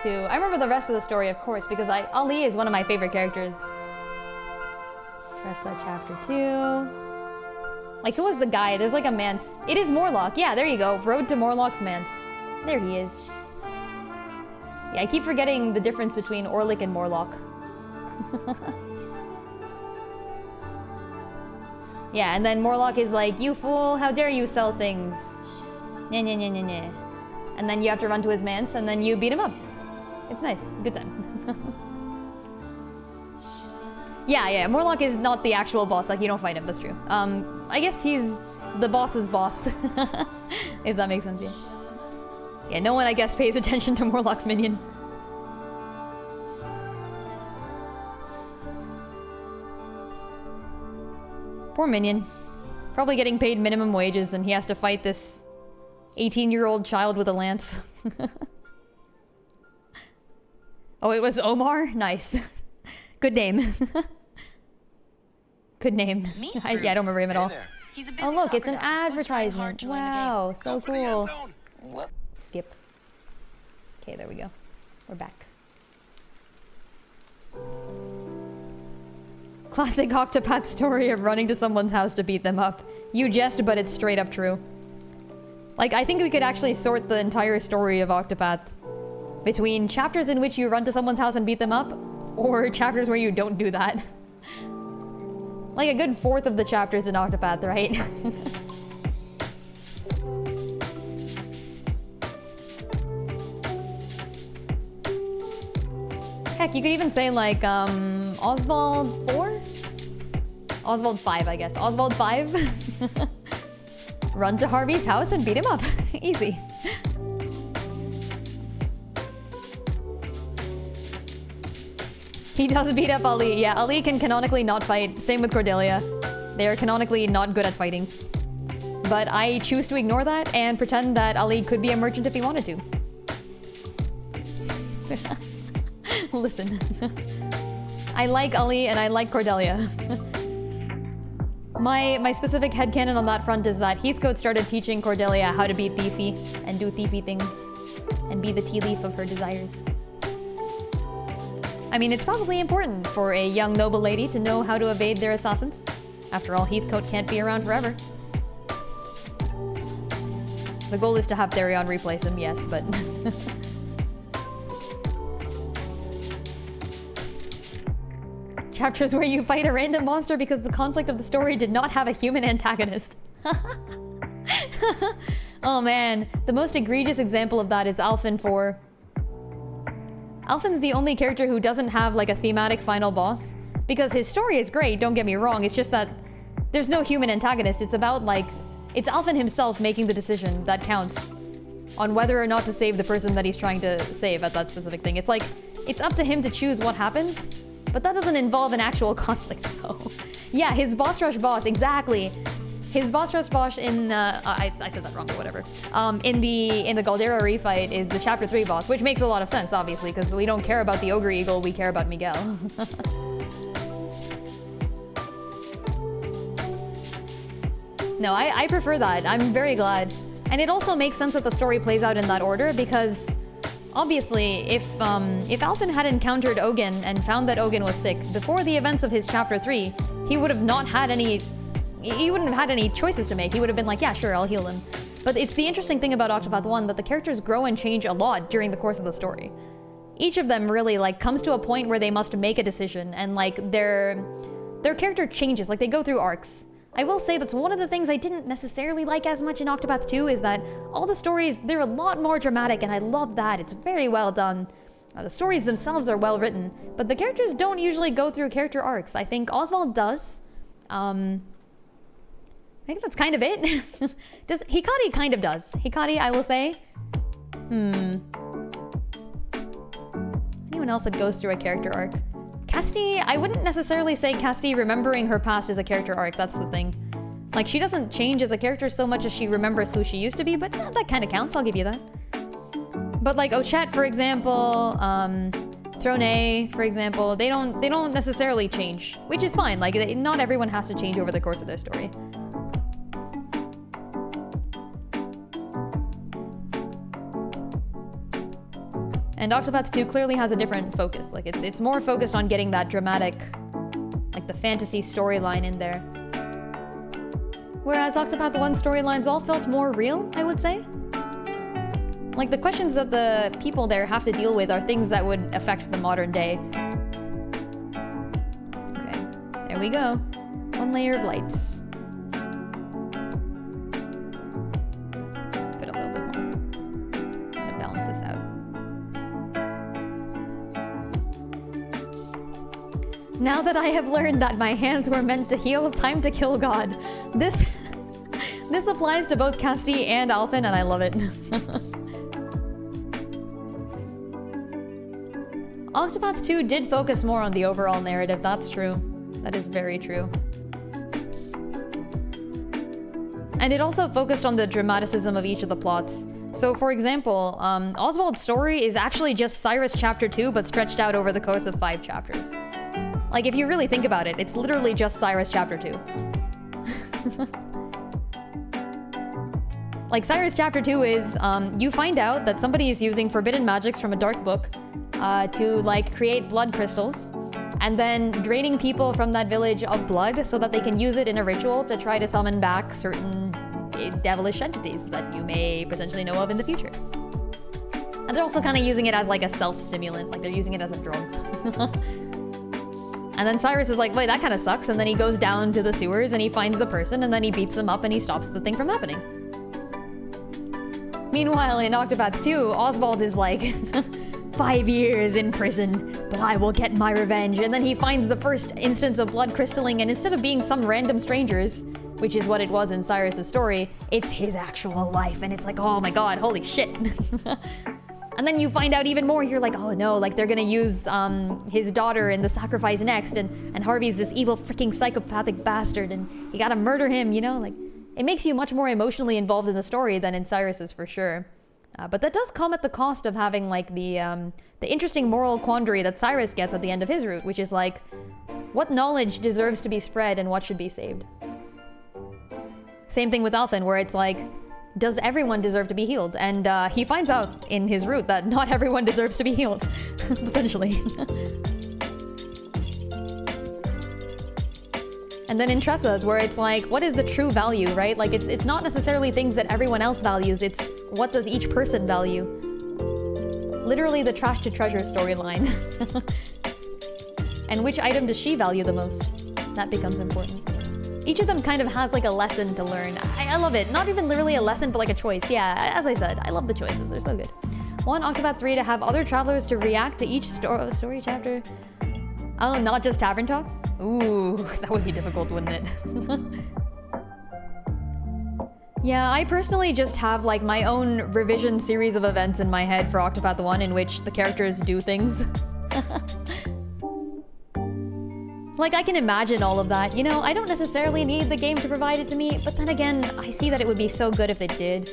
2. I remember the rest of the story, of course, because Ali is one of my favorite characters. Tressa Chapter 2. Like, who was the guy? There's like a Mance. It is Morlock. Yeah, there you go. Road to Morlock's Mance. There he is. Yeah, I keep forgetting the difference between Orlick and Morlock. Yeah, and then Morlock is like, you fool, how dare you sell things? Nya nya nya nya nya. And then you have to run to his Mance, and then you beat him up. It's nice. Good time. Yeah, Morlock is not the actual boss. Like, you don't fight him, that's true. I guess he's the boss's boss. If that makes sense, yeah. Yeah, no one, I guess, pays attention to Morlock's minion. Poor minion. Probably getting paid minimum wages and he has to fight this 18-year-old child with a lance. Oh, it was Omar? Nice. Good name. Good name. Yeah, I don't remember him at all. There. He's a busy Oh look, soccer it's an dad who's trying hard advertisement. to win the game. Wow, so Go for the end cool. zone. Whoop. Skip. Okay, there we go. We're back. Classic Octopath story of running to someone's house to beat them up. You jest, but it's straight up true. Like, I think we could actually sort the entire story of Octopath between chapters in which you run to someone's house and beat them up, or chapters where you don't do that. Like a good fourth of the chapters in Octopath, right? Heck, you could even say like, Oswald 4? Oswald 5, I guess. Oswald 5? Run to Harvey's house and beat him up. Easy. He does beat up Ali. Yeah, Ali can canonically not fight. Same with Cordelia. They are canonically not good at fighting. But I choose to ignore that and pretend that Ali could be a merchant if he wanted to. Listen. I like Ali and I like Cordelia. My specific headcanon on that front is that Heathcote started teaching Cordelia how to be thiefy and do thiefy things and be the tea leaf of her desires. I mean, it's probably important for a young noble lady to know how to evade their assassins. After all, Heathcote can't be around forever. The goal is to have Therion replace him, yes, but... Chapters where you fight a random monster because the conflict of the story did not have a human antagonist. Oh man, the most egregious example of that is Alphen 4. Alphen's the only character who doesn't have like a thematic final boss. Because his story is great, don't get me wrong, it's just that there's no human antagonist. It's about like, it's Alphen himself making the decision that counts on whether or not to save the person that he's trying to save at that specific thing. It's like, it's up to him to choose what happens. But that doesn't involve an actual conflict, so... Yeah, his boss rush boss, exactly. His boss rush boss in, I said that wrong, but whatever. In the Galdera refight is the chapter 3 boss, which makes a lot of sense, obviously, because we don't care about the Ogre Eagle, we care about Miguel. No, I prefer that. I'm very glad. And it also makes sense that the story plays out in that order, because... Obviously, if Alphen had encountered Ogun and found that Ogun was sick before the events of his chapter 3, he would have not had any... He wouldn't have had any choices to make. He would have been like, yeah, sure, I'll heal him. But it's the interesting thing about Octopath 1 that the characters grow and change a lot during the course of the story. Each of them really, like, comes to a point where they must make a decision, and, like, their character changes. Like, they go through arcs. I will say that's one of the things I didn't necessarily like as much in Octopath 2 is that all the stories, they're a lot more dramatic, and I love that. It's very well done. The stories themselves are well written, but the characters don't usually go through character arcs. I think Oswald does. I think that's kind of it. Hikari kind of does. Hikari, I will say. Anyone else that goes through a character arc? Casti, I wouldn't necessarily say Casti remembering her past is a character arc, that's the thing. Like, she doesn't change as a character so much as she remembers who she used to be, but that kind of counts, I'll give you that. But like Ochette, for example, Throne, for example, they don't necessarily change, which is fine. Like, not everyone has to change over the course of their story. And Octopath 2 clearly has a different focus. Like, it's more focused on getting that dramatic, like the fantasy storyline in there. Whereas Octopath 1 storylines all felt more real, I would say. Like, the questions that the people there have to deal with are things that would affect the modern day. Okay, there we go. One layer of lights. Put a little bit more. I'm gonna balance this out. Now that I have learned that my hands were meant to heal, time to kill God. This applies to both Casti and Alphen, and I love it. Octopath 2 did focus more on the overall narrative, that's true. That is very true. And it also focused on the dramaticism of each of the plots. So, for example, Oswald's story is actually just Cyrus Chapter 2, but stretched out over the course of 5 chapters. Like, if you really think about it, it's literally just Cyrus Chapter 2. Like, Cyrus Chapter 2 is, you find out that somebody is using forbidden magics from a dark book to, like, create blood crystals, and then draining people from that village of blood so that they can use it in a ritual to try to summon back certain devilish entities that you may potentially know of in the future. And they're also kind of using it as, like, a self-stimulant, like they're using it as a drug. And then Cyrus is like, wait, that kind of sucks, and then he goes down to the sewers and he finds the person, and then he beats them up and he stops the thing from happening. Meanwhile, in Octopath 2, Oswald is like, 5 years in prison, but I will get my revenge. And then he finds the first instance of blood crystalling, and instead of being some random strangers, which is what it was in Cyrus's story, it's his actual life, and it's like, oh my god, holy shit. And then you find out even more, you're like, oh no, like they're gonna use his daughter in the sacrifice next, and Harvey's this evil freaking psychopathic bastard, and you gotta murder him, you know? Like, it makes you much more emotionally involved in the story than in Cyrus's, for sure. But that does come at the cost of having, like, the interesting moral quandary that Cyrus gets at the end of his route, which is like, what knowledge deserves to be spread and what should be saved? Same thing with Alphen, where it's like, does everyone deserve to be healed? And he finds out in his route that not everyone deserves to be healed, potentially. And then in Tressa's, where it's like, what is the true value, right? Like, it's not necessarily things that everyone else values, it's what does each person value? Literally the trash to treasure storyline. And which item does she value the most? That becomes important. Each of them kind of has like a lesson to learn. I love it. Not even literally a lesson, but like a choice. Yeah, as I said, I love the choices. They're so good. 1, Octopath 3, to have other travelers to react to each story chapter. Oh, not just tavern talks? Ooh, that would be difficult, wouldn't it? Yeah, I personally just have like my own revision series of events in my head for Octopath 1 in which the characters do things. Like, I can imagine all of that, you know? I don't necessarily need the game to provide it to me, but then again, I see that it would be so good if it did.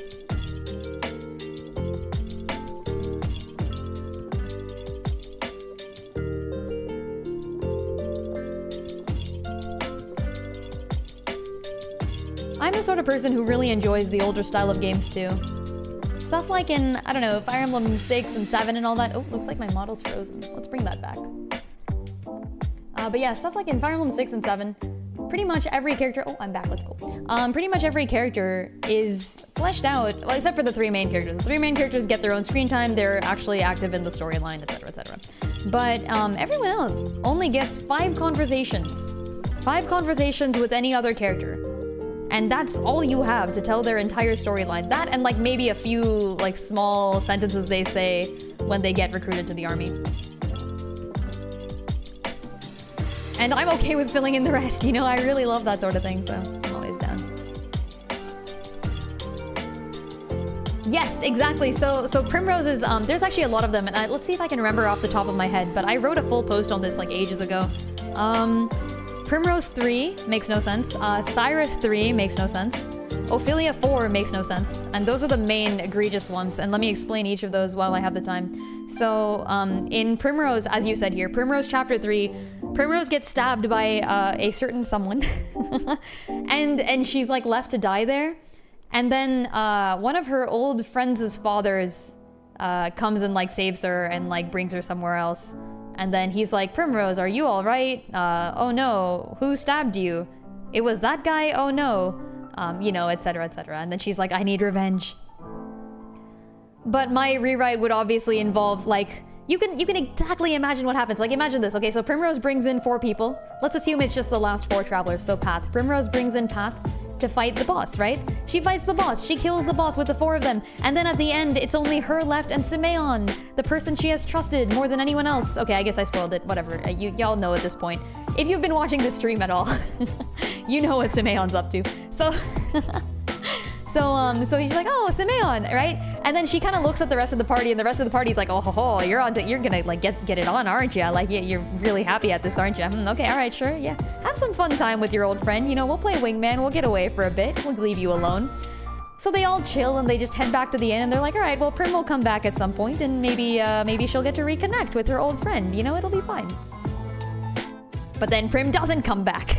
I'm the sort of person who really enjoys the older style of games too. Stuff like in, I don't know, Fire Emblem 6 and 7 and all that. Oh, looks like my model's frozen. Let's bring that back. But yeah, stuff like in Fire Emblem 6 and 7, pretty much every character... Oh, I'm back, let's go. Pretty much every character is fleshed out, well, except for the 3 main characters. The 3 main characters get their own screen time, they're actually active in the storyline, etc, etc. But everyone else only gets 5 conversations. 5 conversations with any other character. And that's all you have to tell their entire storyline. That and like maybe a few like small sentences they say when they get recruited to the army. And I'm okay with filling in the rest, you know? I really love that sort of thing, so I'm always down. Yes, exactly. So Primrose is, there's actually a lot of them, and let's see if I can remember off the top of my head, but I wrote a full post on this like ages ago. Primrose 3 makes no sense. Cyrus 3 makes no sense. Ophelia 4 makes no sense. And those are the main egregious ones. And let me explain each of those while I have the time. So in Primrose, as you said here, Primrose Chapter 3, Primrose gets stabbed by a certain someone. and she's like left to die there. And then one of her old friends' fathers comes and like saves her and like brings her somewhere else. And then he's like, Primrose, are you all right? Oh no, who stabbed you? It was that guy? Oh no. You know, etc, etc. And then she's like, I need revenge. But my rewrite would obviously involve like, you can exactly imagine what happens. Like imagine this, okay, so Primrose brings in 4 people. Let's assume it's just the last 4 travelers, so Path. Primrose brings in Path to fight the boss, right? She fights the boss, she kills the boss with the 4 of them, and then at the end, it's only her left and Simeon, the person she has trusted more than anyone else. Okay, I guess I spoiled it, whatever, y'all know at this point. If you've been watching this stream at all, you know what Simeon's up to. So he's like, oh, Simeon, right? And then she kind of looks at the rest of the party, and the rest of the party's like, oh, ho, ho, you're gonna like get it on, aren't you? Like, you're really happy at this, aren't you? Okay, all right, sure, yeah. Have some fun time with your old friend. You know, we'll play wingman, we'll get away for a bit, we'll leave you alone. So they all chill and they just head back to the inn, and they're like, all right, well, Prim will come back at some point, and maybe she'll get to reconnect with her old friend. You know, it'll be fine. But then Prim doesn't come back,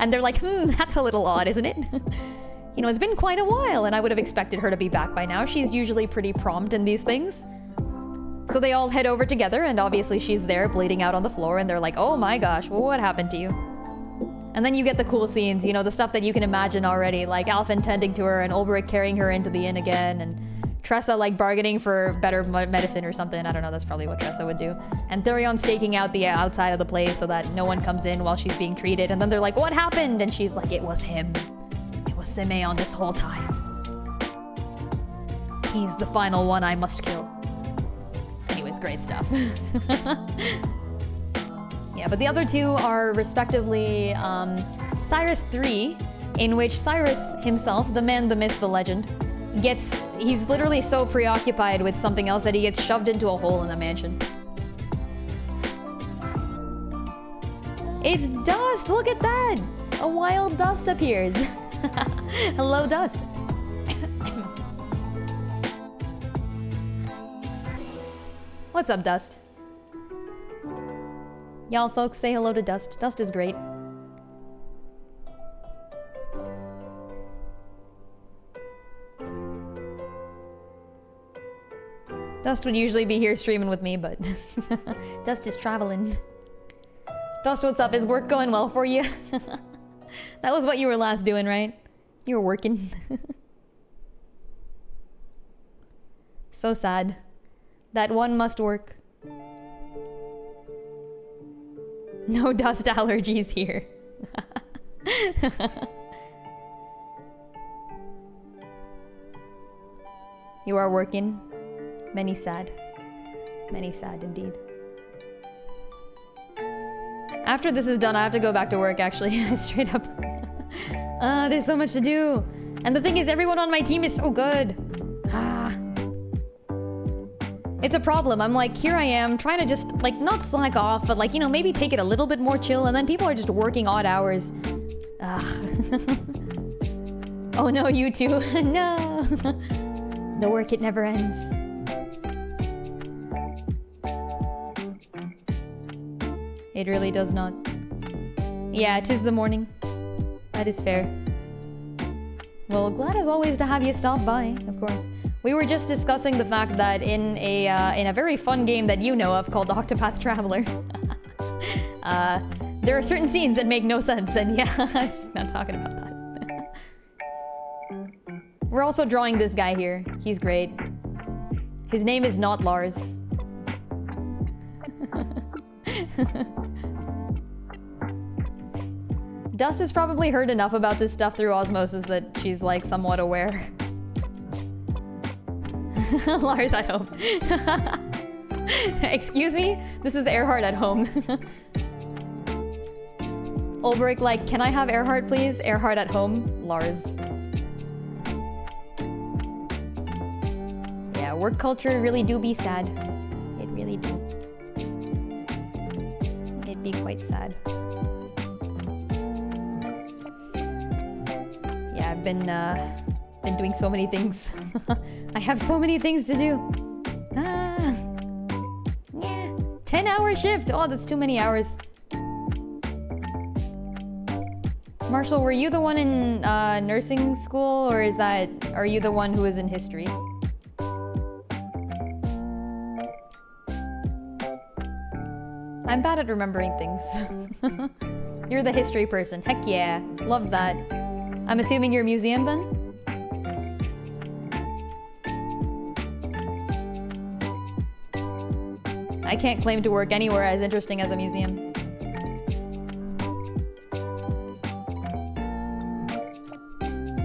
and they're like, that's a little odd, isn't it? You know, it's been quite a while, and I would have expected her to be back by now. She's usually pretty prompt in these things. So they all head over together, and obviously she's there bleeding out on the floor, and they're like, oh my gosh, well, what happened to you? And then you get the cool scenes, you know, the stuff that you can imagine already, like Alphen tending to her and Ulbrich carrying her into the inn again, and Tressa like bargaining for better medicine or something. I don't know, that's probably what Tressa would do. And Thurion staking out the outside of the place so that no one comes in while she's being treated. And then they're like, what happened? And she's like, it was him. It was Simeon this whole time. He's the final one I must kill. Anyways, great stuff. Yeah, but the other two are respectively Cyrus 3, in which Cyrus himself, the man, the myth, the legend, he's literally so preoccupied with something else that he gets shoved into a hole in the mansion. It's Dust! Look at that! A wild Dust appears. Hello, Dust. What's up, Dust? Y'all folks, say hello to Dust. Dust is great. Dust would usually be here streaming with me, but Dust is traveling. Dust, what's up? Is work going well for you? That was what you were last doing, right? You were working. So sad. That one must work. No dust allergies here. You are working. Many sad. Many sad indeed. After this is done, I have to go back to work, actually. Straight up. There's so much to do. And the thing is, everyone on my team is so good. It's a problem. I'm like, here I am, trying to just, like, not slack off, but, like, you know, maybe take it a little bit more chill, and then people are just working odd hours. Oh no, you two. No. The work, it never ends. It really does not. Yeah, 'tis the morning. That is fair. Well, glad as always to have you stop by, of course. We were just discussing the fact that in a very fun game that you know of called Octopath Traveler, there are certain scenes that make no sense, and yeah, I'm just not talking about that. We're also drawing this guy here. He's great. His name is not Lars. Dust has probably heard enough about this stuff through osmosis that she's like somewhat aware. Lars at home. Excuse me? This is Earhart at home. Ulbrich like, can I have Earhart please? Earhart at home. Lars. Yeah, work culture really do be sad. It really do. It'd be quite sad. Yeah, I've been doing so many things. I have so many things to do. Yeah. 10-hour shift. Oh, that's too many hours. Marshall, were you the one in nursing school, or are you the one who is in history? I'm bad at remembering things. You're the history person. Heck yeah. Love that. I'm assuming you're a museum then? I can't claim to work anywhere as interesting as a museum.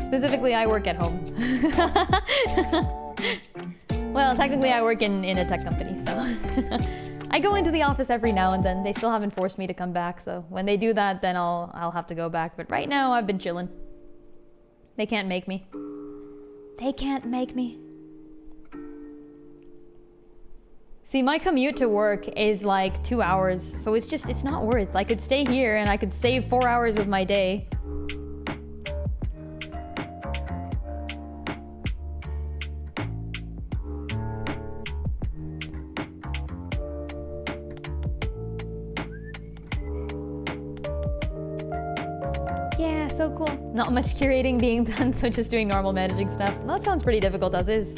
Specifically, I work at home. Well, technically I work in a tech company, so... I go into the office every now and then. They still haven't forced me to come back, so when they do that, then I'll have to go back. But right now, I've been chilling. They can't make me. They can't make me. See, my commute to work is like 2 hours, so it's not worth. I could stay here and I could save 4 hours of my day. Yeah, so cool. Not much curating being done, so just doing normal managing stuff. Well, that sounds pretty difficult as is.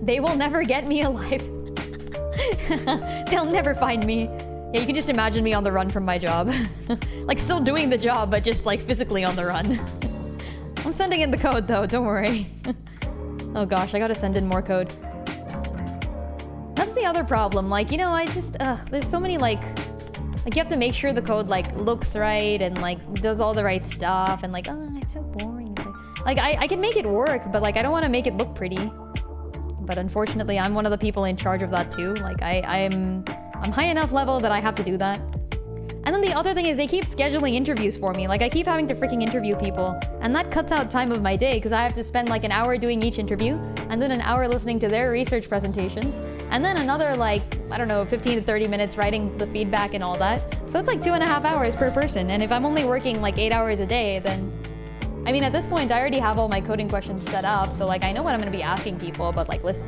They will never get me alive. They'll never find me. Yeah, you can just imagine me on the run from my job. Like, still doing the job, but just, like, physically on the run. I'm sending in the code, though, don't worry. Oh gosh, I gotta send in more code. That's the other problem. Like, you know, there's so many, like, you have to make sure the code, like, looks right and, like, does all the right stuff. And, like, oh, it's so boring. Like, I can make it work, but, like, I don't want to make it look pretty. But unfortunately, I'm one of the people in charge of that, too. Like, I'm high enough level that I have to do that. And then the other thing is they keep scheduling interviews for me. Like, I keep having to freaking interview people. And that cuts out time of my day because I have to spend, like, an hour doing each interview and then an hour listening to their research presentations. And then another, like, I don't know, 15 to 30 minutes writing the feedback and all that. So it's like 2.5 hours per person. And if I'm only working, like, 8 hours a day, then... I mean, at this point, I already have all my coding questions set up. So, like, I know what I'm going to be asking people, but, like, listen.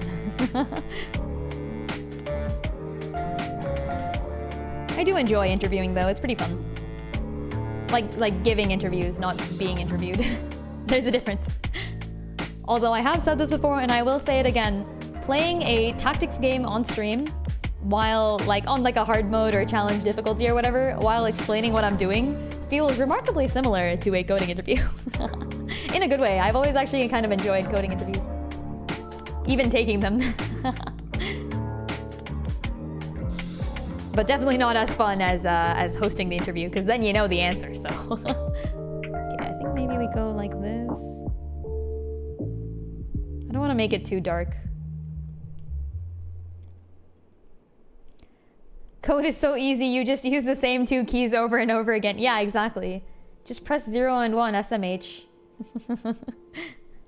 I do enjoy interviewing, though. It's pretty fun. Like giving interviews, not being interviewed. There's a difference. Although I have said this before, and I will say it again, playing a tactics game on stream while, like, on, like, a hard mode or challenge difficulty or whatever, while explaining what I'm doing, feels remarkably similar to a coding interview. In a good way. I've always actually kind of enjoyed coding interviews. Even taking them. But definitely not as fun as hosting the interview, because then you know the answer, so. Okay, I think maybe we go like this. I don't want to make it too dark. Code is so easy, you just use the same 2 keys over and over again. Yeah, exactly. Just press 0 and 1, SMH.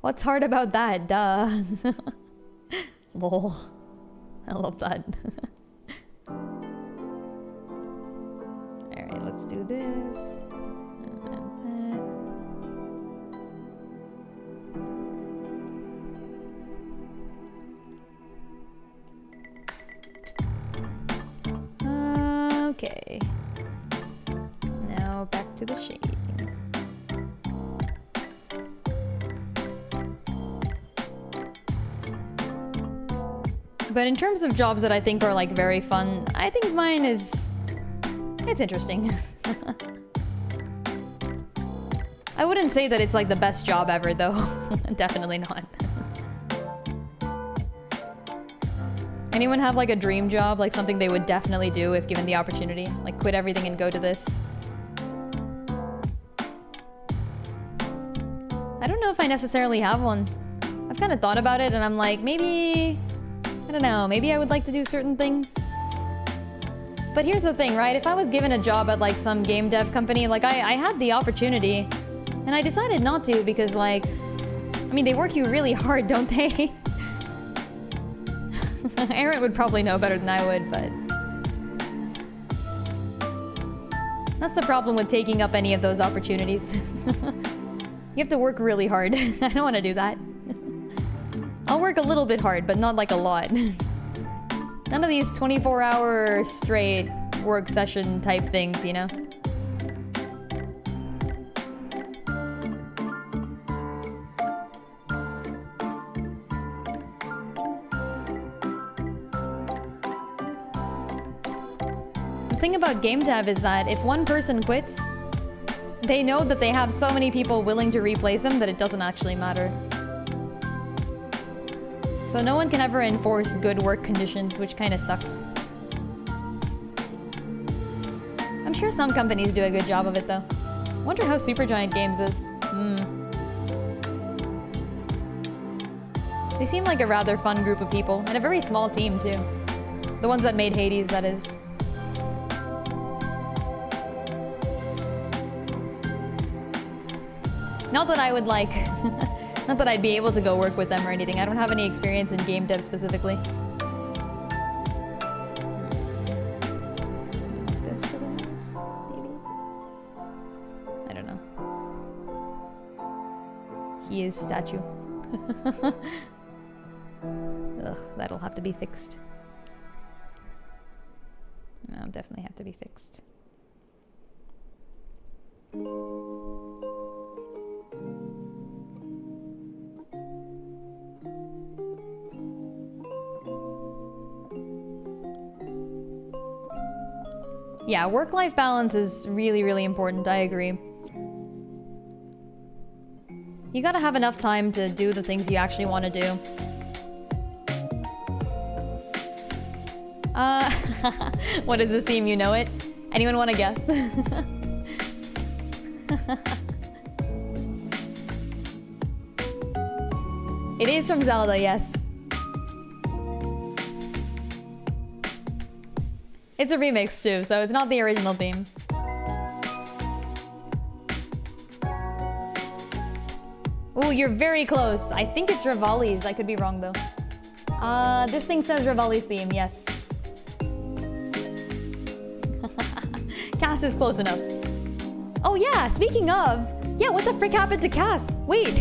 What's hard about that? Duh. Lol. I love that. Alright, let's do this. Okay. Now back to the shading. But in terms of jobs that I think are, like, very fun, I think mine is... it's interesting. I wouldn't say that it's, like, the best job ever, though. Definitely not. Anyone have, like, a dream job? Like, something they would definitely do if given the opportunity? Like, quit everything and go to this? I don't know if I necessarily have one. I've kind of thought about it, and I'm like, maybe... I don't know, maybe I would like to do certain things. But here's the thing, right? If I was given a job at, like, some game dev company, like, I had the opportunity, and I decided not to because, like... I mean, they work you really hard, don't they? Aaron would probably know better than I would, but... that's the problem with taking up any of those opportunities. You have to work really hard. I don't want to do that. I'll work a little bit hard, but not, like, a lot. None of these 24-hour straight work session type things, you know? The thing about game dev is that if one person quits, they know that they have so many people willing to replace them that it doesn't actually matter. So no one can ever enforce good work conditions, which kind of sucks. I'm sure some companies do a good job of it, though. Wonder how Supergiant Games is. They seem like a rather fun group of people, and a very small team, too. The ones that made Hades, that is. Not that I would, like... not that I'd be able to go work with them or anything. I don't have any experience in game dev specifically. This for the nose, maybe? I don't know. He is statue. Ugh, that'll have to be fixed. That'll definitely have to be fixed. Yeah, work-life balance is really, really important, I agree. You gotta have enough time to do the things you actually want to do. What is this theme? You know it? Anyone want to guess? It is from Zelda, yes. It's a remix too, so it's not the original theme. Ooh, you're very close. I think it's Rivali's. I could be wrong though. This thing says Rivali's theme, yes. Cass is close enough. Oh yeah, speaking of, yeah, what the frick happened to Cass? Wait,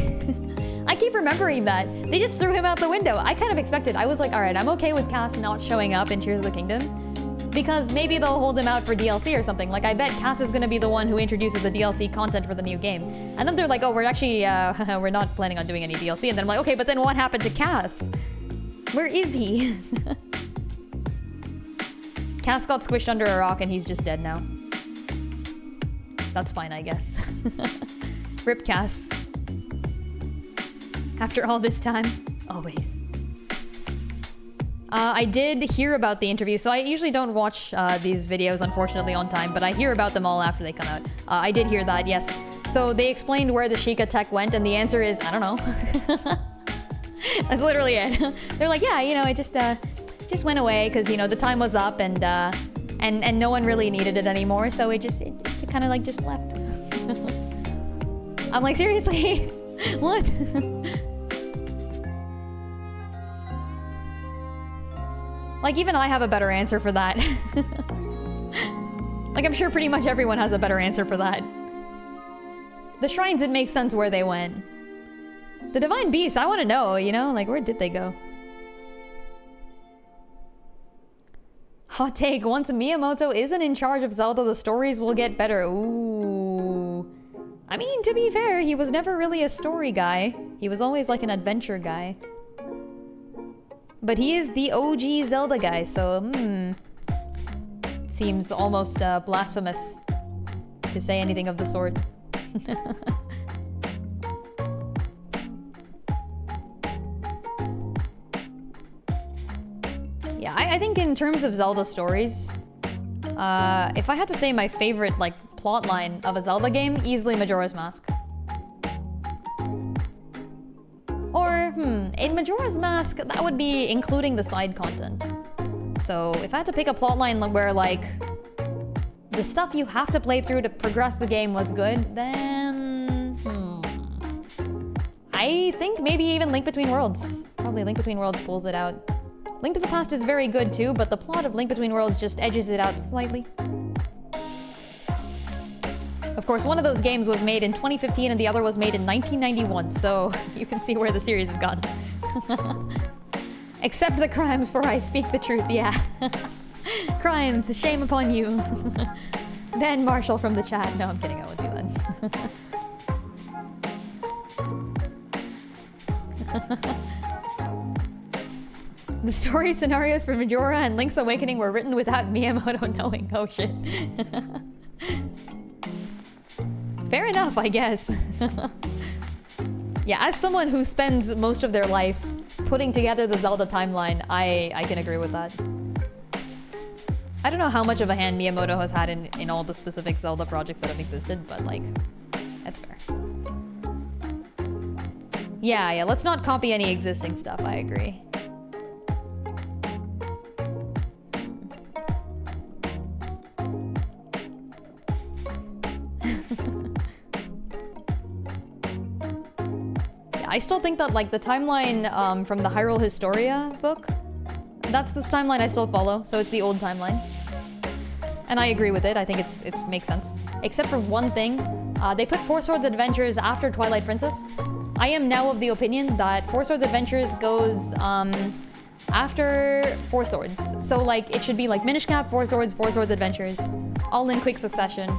I keep remembering that. They just threw him out the window. I kind of expected, I was like, all right, I'm okay with Cass not showing up in Tears of the Kingdom, because maybe they'll hold him out for DLC or something. Like, I bet Cass is gonna be the one who introduces the DLC content for the new game. And then they're like, oh, we're actually, we're not planning on doing any DLC. And then I'm like, okay, but then what happened to Cass? Where is he? Cass got squished under a rock and he's just dead now. That's fine, I guess. Rip Cass. After all this time, always. I did hear about the interview, so I usually don't watch these videos, unfortunately, on time, but I hear about them all after they come out. I did hear that, yes. So they explained where the Sheikah tech went, and the answer is, I don't know. That's literally it. They're like, yeah, you know, it just went away because, you know, the time was up and no one really needed it anymore, so it kind of like just left. I'm like, seriously? What? Like, even I have a better answer for that. Like, I'm sure pretty much everyone has a better answer for that. The shrines, it makes sense where they went. The Divine Beasts, I want to know, you know? Like, where did they go? Hot take, once Miyamoto isn't in charge of Zelda, the stories will get better. Ooh. I mean, to be fair, he was never really a story guy. He was always like an adventure guy. But he is the OG Zelda guy, so seems almost blasphemous to say anything of the sort. Yeah, I think in terms of Zelda stories, if I had to say my favorite like plotline of a Zelda game, easily Majora's Mask. Or, in Majora's Mask, that would be including the side content. So if I had to pick a plotline where, like, the stuff you have to play through to progress the game was good, then... I think maybe even Link Between Worlds. Probably Link Between Worlds pulls it out. Link to the Past is very good too, but the plot of Link Between Worlds just edges it out slightly. Of course, one of those games was made in 2015 and the other was made in 1991, so you can see where the series has gone. Accept the crimes for I speak the truth, yeah. Crimes, shame upon you. Ban Marshall from the chat. No, I'm kidding, I won't do that. The story scenarios for Majora and Link's Awakening were written without Miyamoto knowing. Oh shit. Fair enough, I guess. Yeah, as someone who spends most of their life putting together the Zelda timeline, I can agree with that. I don't know how much of a hand Miyamoto has had in all the specific Zelda projects that have existed, but like, that's fair. Yeah, let's not copy any existing stuff, I agree. I still think that, like, the timeline from the Hyrule Historia book, that's this timeline I still follow, so it's the old timeline. And I agree with it, I think it makes sense. Except for one thing, they put Four Swords Adventures after Twilight Princess. I am now of the opinion that Four Swords Adventures goes after Four Swords. So, like, it should be like Minish Cap, Four Swords Adventures, all in quick succession.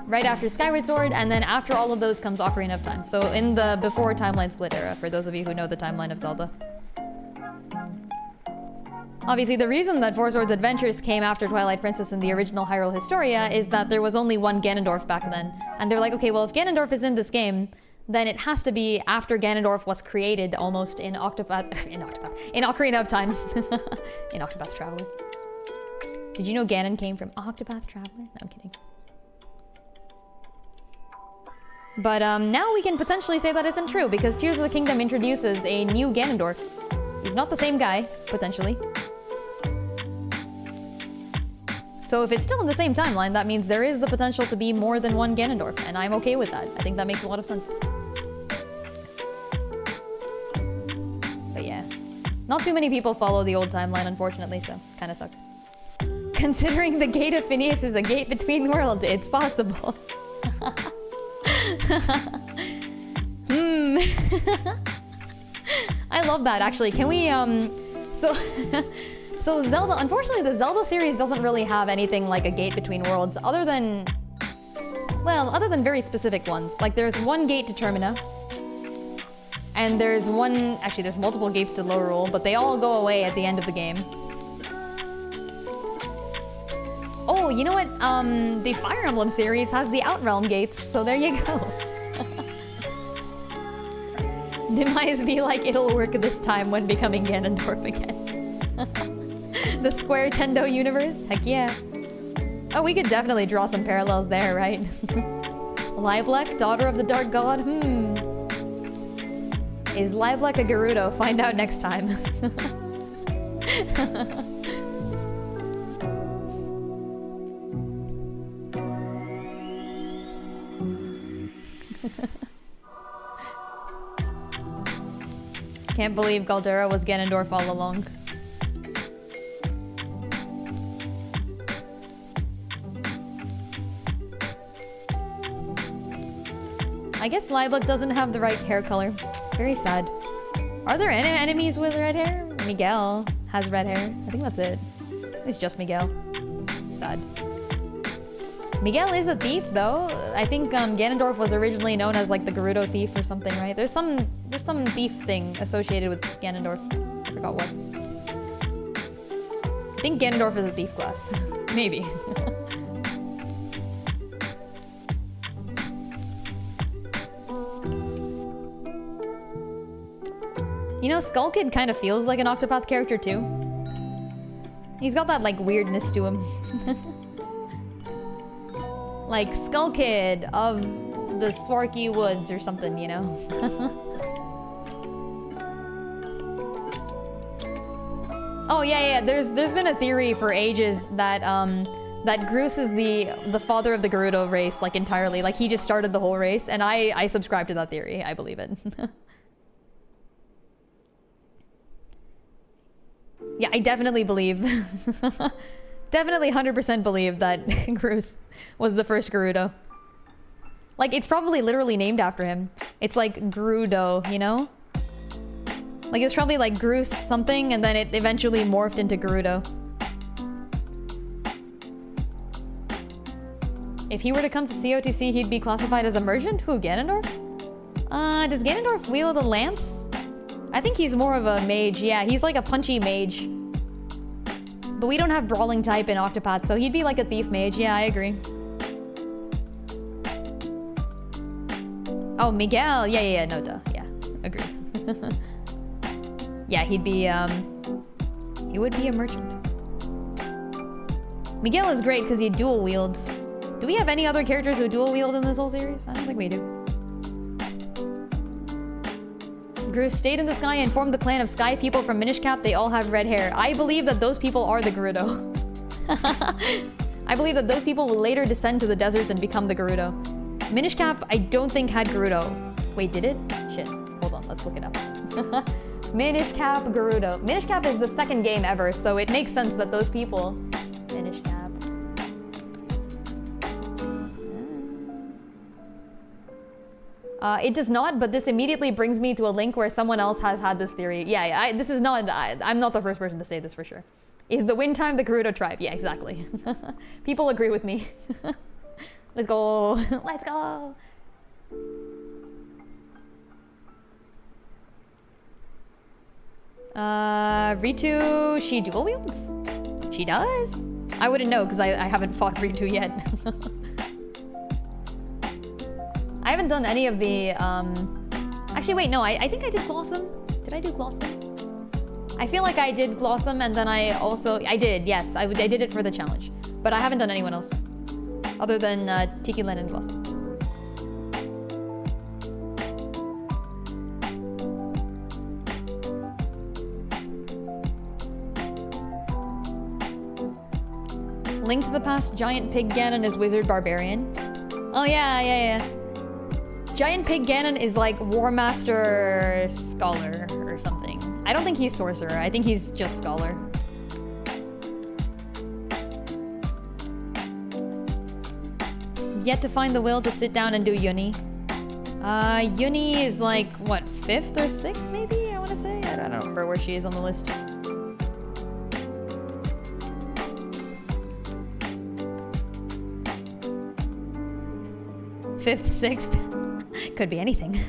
right after Skyward Sword, and then after all of those comes Ocarina of Time. So in the before timeline split era, for those of you who know the timeline of Zelda. Obviously, the reason that Four Swords Adventures came after Twilight Princess and the original Hyrule Historia is that there was only one Ganondorf back then. And they're like, okay, well, if Ganondorf is in this game, then it has to be after Ganondorf was created almost in in Ocarina of Time. In Octopath Traveler. Did you know Ganon came from Octopath Traveler? No, I'm kidding. But now we can potentially say that isn't true, because Tears of the Kingdom introduces a new Ganondorf. He's not the same guy, potentially. So if it's still in the same timeline, that means there is the potential to be more than one Ganondorf, and I'm okay with that. I think that makes a lot of sense. But yeah, not too many people follow the old timeline, unfortunately, so kind of sucks. Considering the Gate of Phineas is a gate between worlds, it's possible. I love that, actually. Can we, So Zelda, unfortunately, the Zelda series doesn't really have anything like a gate between worlds, other than very specific ones. Like, there's one gate to Termina, and there's multiple gates to Lorule, but they all go away at the end of the game. Oh, you know what? The Fire Emblem series has the Outrealm gates, so there you go. Demise be like, it'll work this time when becoming Ganondorf again. The Square Tendo universe? Heck yeah. Oh, we could definitely draw some parallels there, right? Livelek, daughter of the Dark God? Is Livelek a Gerudo? Find out next time. Can't believe Galdera was Ganondorf all along. I guess Lilac doesn't have the right hair color. Very sad. Are there any enemies with red hair? Miguel has red hair. I think that's it. It's just Miguel. Sad. Miguel is a thief, though. I think Ganondorf was originally known as like the Gerudo thief or something, right? There's some thief thing associated with Ganondorf. I forgot what. I think Ganondorf is a thief class. Maybe. You know, Skull Kid kind of feels like an Octopath character too. He's got that like weirdness to him. Like Skull Kid of the Swarky Woods or something, you know? Oh yeah, there's been a theory for ages that that Groose is the father of the Gerudo race, like entirely. Like he just started the whole race, and I subscribe to that theory. I believe it. Yeah, I definitely believe. Definitely 100% believe that Groose was the first Gerudo. Like, it's probably literally named after him. It's like Gerudo, you know? Like, it's probably like Groose something, and then it eventually morphed into Gerudo. If he were to come to COTC, he'd be classified as a merchant? Who, Ganondorf? Does Ganondorf wield a lance? I think he's more of a mage. Yeah, he's like a punchy mage. But we don't have brawling type in Octopath, so he'd be like a thief mage. Yeah, I agree. Oh, Miguel. Yeah, no duh. Yeah, agree. Yeah, he would be a merchant. Miguel is great because he dual wields. Do we have any other characters who dual wield in this whole series? I don't think we do. Groose stayed in the sky and formed the clan of sky people from Minish Cap. They all have red hair. I believe that those people are the Gerudo. I believe that those people will later descend to the deserts and become the Gerudo. Minish Cap, I don't think had Gerudo. Wait, did it? Shit. Hold on, let's look it up. Minish Cap, Gerudo. Minish Cap is the second game ever, so it makes sense that those people... Minish Cap. It does not, but this immediately brings me to a link where someone else has had this theory. Yeah, I'm not the first person to say this for sure. Is the Wind Time the Gerudo tribe? Yeah, exactly. People agree with me. Let's go. Let's go. Ritu, she dual wields? She does? I wouldn't know because I haven't fought Ritu yet. I haven't done any of the, actually wait, no, I think I did Blossom. Did I do Blossom? I feel like I did Blossom and then I did, yes, I did it for the challenge. But I haven't done anyone else. Other than Tiki Lin and Blossom. Link to the Past, Giant Pig Ganon is Wizard Barbarian. Oh yeah. Giant Pig Ganon is like War Master Scholar or something. I don't think he's Sorcerer, I think he's just Scholar. Yet to find the will to sit down and do Yuni. Yuni is like, what, 5th or 6th maybe, I want to say? I don't remember where she is on the list. Fifth, 6th. Could be anything.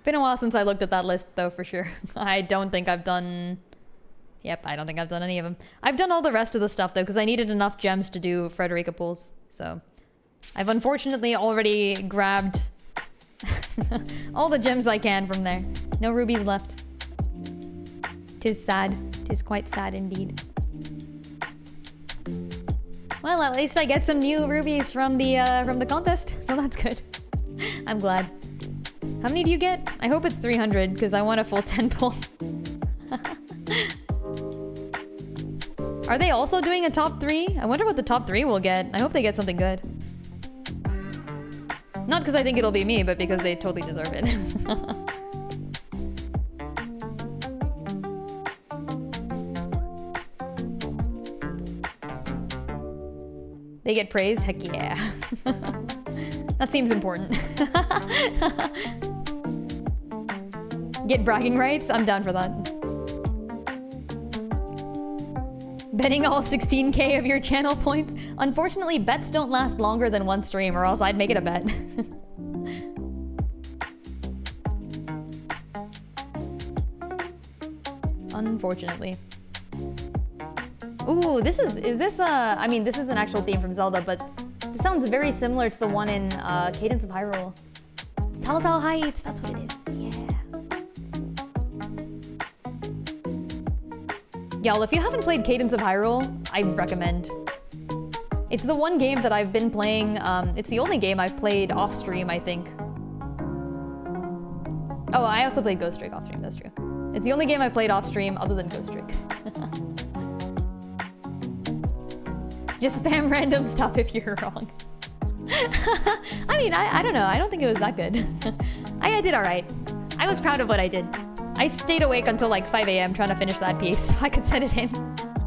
Been a while since I looked at that list though, for sure. I don't think I've done... Yep, I don't think I've done any of them. I've done all the rest of the stuff though, because I needed enough gems to do Frederica pulls. So I've unfortunately already grabbed all the gems I can from there. No rubies left. 'Tis sad. 'Tis quite sad indeed. Well, at least I get some new rubies from the contest, so that's good. I'm glad. How many do you get? I hope it's 300, because I want a full 10 pull. Are they also doing a top 3? I wonder what the top 3 will get. I hope they get something good. Not because I think it'll be me, but because they totally deserve it. They get praise? Heck yeah. That seems important. Get bragging rights? I'm down for that. Betting all 16k of your channel points? Unfortunately, bets don't last longer than one stream, or else I'd make it a bet. Unfortunately. Ooh, this is this I mean, this is an actual theme from Zelda, but this sounds very similar to the one in Cadence of Hyrule. It's Telltale Heights, that's what it is. Yeah. Y'all, if you haven't played Cadence of Hyrule, I recommend. It's the one game that I've been playing, it's the only game I've played off stream, I think. Oh, I also played Ghost Trick off stream, that's true. It's the only game I played off stream other than Ghost Trick. Just spam random stuff if you're wrong. I mean, I don't know. I don't think it was that good. I did all right. I was proud of what I did. I stayed awake until like 5 a.m. trying to finish that piece so I could send it in.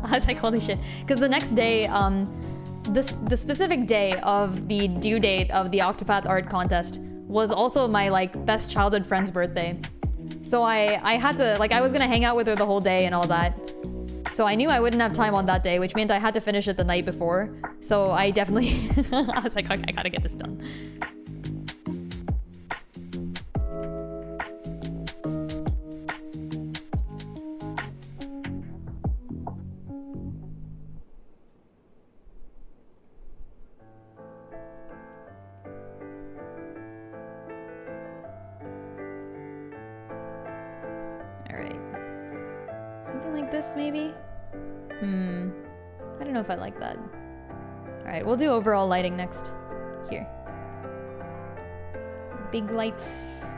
I was like, holy shit. Because the next day, the specific day of the due date of the Octopath art contest was also my like best childhood friend's birthday. So I had to, like, I was gonna hang out with her the whole day and all that. So I knew I wouldn't have time on that day, which meant I had to finish it the night before. So I definitely, I was like, okay, I gotta get this done. This maybe? I don't know if I like that. Alright, we'll do overall lighting next. Here. Big lights.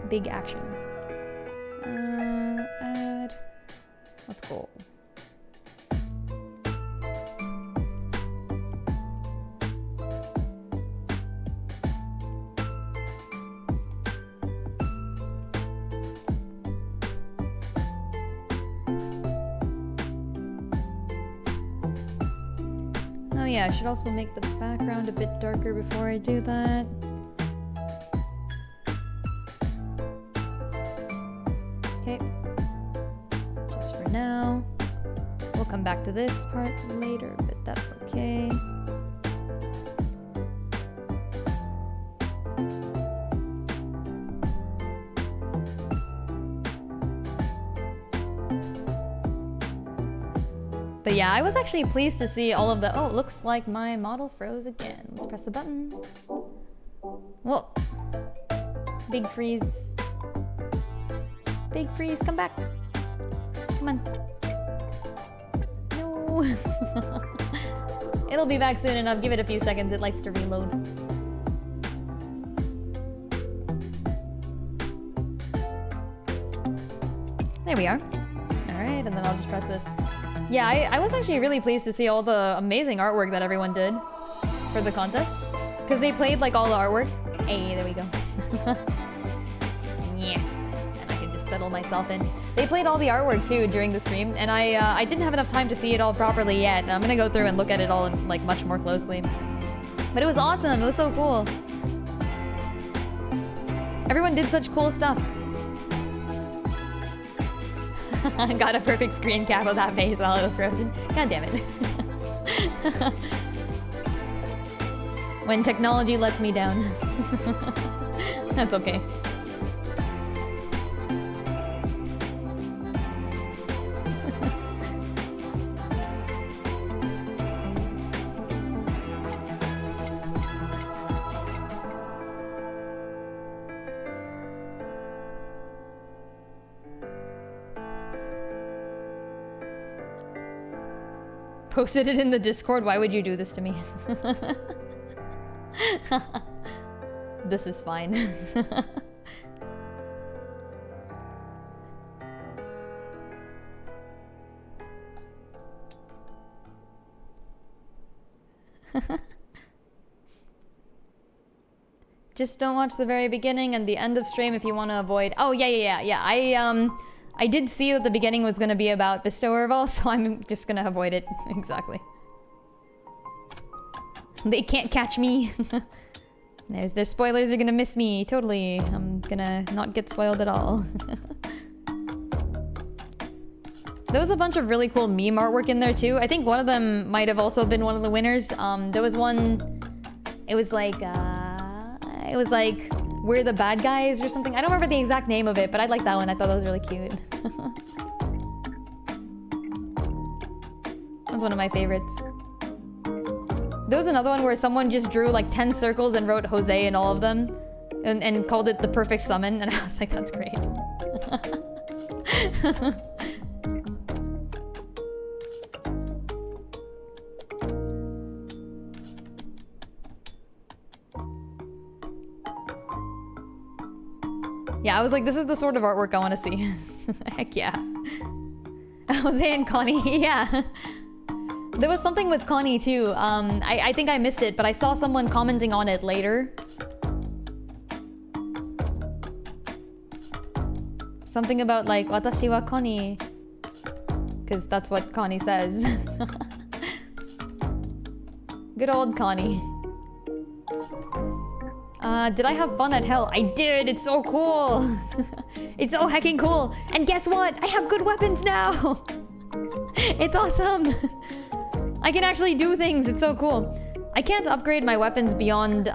Big action. Add. Let's go. Oh yeah, I should also make the background a bit darker before I do that. Okay. back to this part later, but that's okay. But yeah, I was actually pleased to see all of the... Oh, it looks like my model froze again. Let's press the button. Whoa. Big freeze. Big freeze, come back. Come on. No. It'll be back soon enough. Give it a few seconds. It likes to reload. There we are. All right, and then I'll just press this. Yeah, I was actually really pleased to see all the amazing artwork that everyone did for the contest. Because they played like all the artwork. Hey, there we go. Yeah. And I can just settle myself in. They played all the artwork too during the stream. And I didn't have enough time to see it all properly yet. And I'm gonna go through and look at it all like much more closely. But it was awesome. It was so cool. Everyone did such cool stuff. Got a perfect screen cap of that face while it was frozen. God damn it. When technology lets me down. That's okay. Posted it in the Discord. Why would you do this to me? This is fine. Just don't watch the very beginning and the end of stream if you want to avoid... Oh, yeah. I did see that the beginning was going to be about Bestower of All, so I'm just going to avoid it. Exactly. They can't catch me. Their spoilers are going to miss me. Totally. I'm going to not get spoiled at all. There was a bunch of really cool meme artwork in there, too. I think one of them might have also been one of the winners. There was one... It was like, We're the Bad Guys or something. I don't remember the exact name of it, but I liked that one. I thought that was really cute. That's one of my favorites. There was another one where someone just drew like 10 circles and wrote Jose in all of them and called it the perfect summon, and I was like, that's great. Yeah, I was like, this is the sort of artwork I want to see. Heck yeah. Jose and Connie, yeah. There was something with Connie too. I think I missed it, but I saw someone commenting on it later. Something about like, watashi wa Connie. Because that's what Connie says. Good old Connie. Did I have fun at Hell? I did! It's so cool! It's so hecking cool! And guess what? I have good weapons now! It's awesome! I can actually do things, it's so cool. I can't upgrade my weapons beyond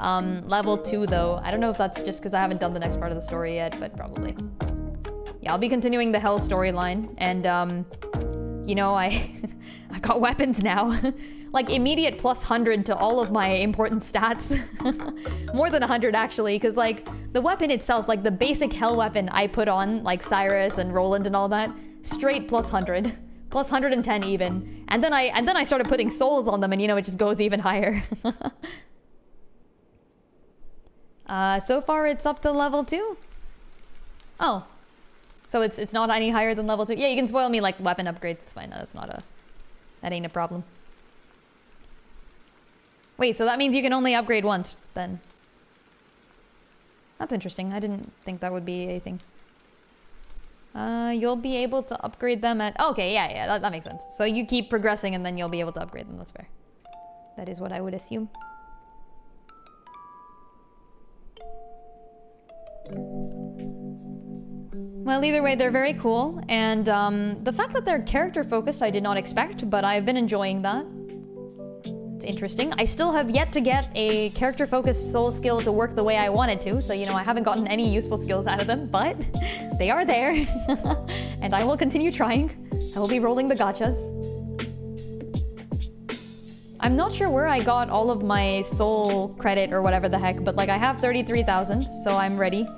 level 2 though. I don't know if that's just because I haven't done the next part of the story yet, but probably. Yeah, I'll be continuing the Hell storyline, and you know, I got weapons now. Like immediate plus 100 to all of my important stats. More than 100 actually, because like the weapon itself, like the basic Hell weapon I put on, like Cyrus and Roland and all that, straight plus 100. Plus 110 even. And then I started putting souls on them and you know, it just goes even higher. So far it's up to level 2. Oh. So it's not any higher than level 2. Yeah, you can spoil me like weapon upgrade. That's fine. That ain't a problem. Wait, so that means you can only upgrade once, then. That's interesting. I didn't think that would be a thing. You'll be able to upgrade them at... Okay, yeah, that makes sense. So you keep progressing and then you'll be able to upgrade them. That's fair. That is what I would assume. Well, either way, they're very cool, and the fact that they're character-focused I did not expect, but I've been enjoying that. It's interesting. I still have yet to get a character-focused soul skill to work the way I wanted to, so, you know, I haven't gotten any useful skills out of them, but they are there, and I will continue trying. I will be rolling the gachas. I'm not sure where I got all of my soul credit or whatever the heck, but, like, I have 33,000, so I'm ready.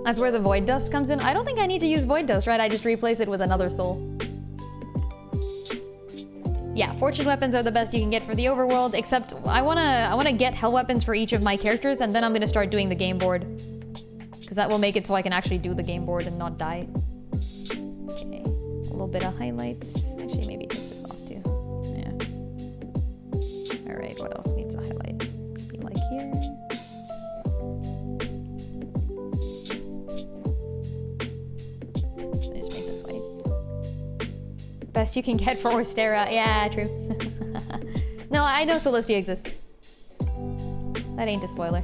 That's where the Void Dust comes in. I don't think I need to use Void Dust, right? I just replace it with another soul. Yeah, fortune weapons are the best you can get for the overworld, except I wanna get hell weapons for each of my characters, and then I'm gonna start doing the game board. Because that will make it so I can actually do the game board and not die. Okay, a little bit of highlights. Actually, maybe take this off too. Yeah. Alright, what else needs a highlight? Be like here. Best you can get for Orstera. Yeah, true. No, I know Celestia exists. That ain't a spoiler.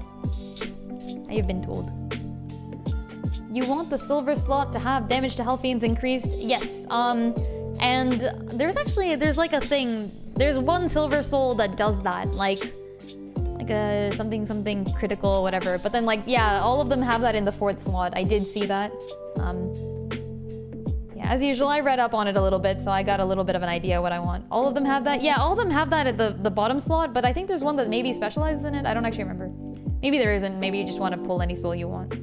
I have been told. You want the silver slot to have damage to hell fiends increased? Yes. And there's like a thing. There's one silver soul that does that. Like a something critical, whatever. But then, like, yeah, all of them have that in the 4th slot. I did see that. As usual, I read up on it a little bit, so I got a little bit of an idea what I want. All of them have that? Yeah, all of them have that at the bottom slot, but I think there's one that maybe specializes in it. I don't actually remember. Maybe there isn't. Maybe you just want to pull any soul you want.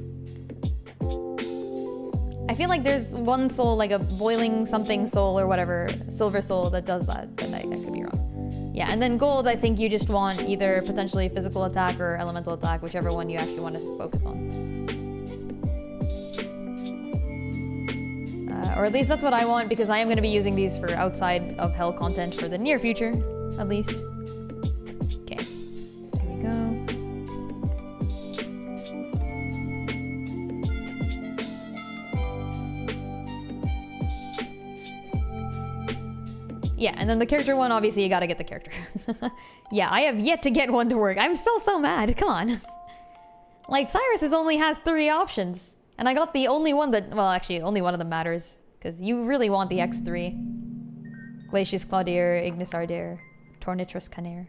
I feel like there's one soul, like a boiling something soul or whatever, silver soul that does that, but I could be wrong. Yeah, and then gold, I think you just want either potentially physical attack or elemental attack, whichever one you actually want to focus on. Or at least that's what I want, because I am going to be using these for outside of hell content for the near future, at least. Okay, there we go. Yeah, and then the character one, obviously you gotta get the character. Yeah, I have yet to get one to work. I'm still so mad, come on. Like, Cyrus only has 3 options. And I got the only one that, well, actually, only one of them matters. Because you really want the X3. Glacius Claudier, Ignis Ardair, Tornitrus Canair.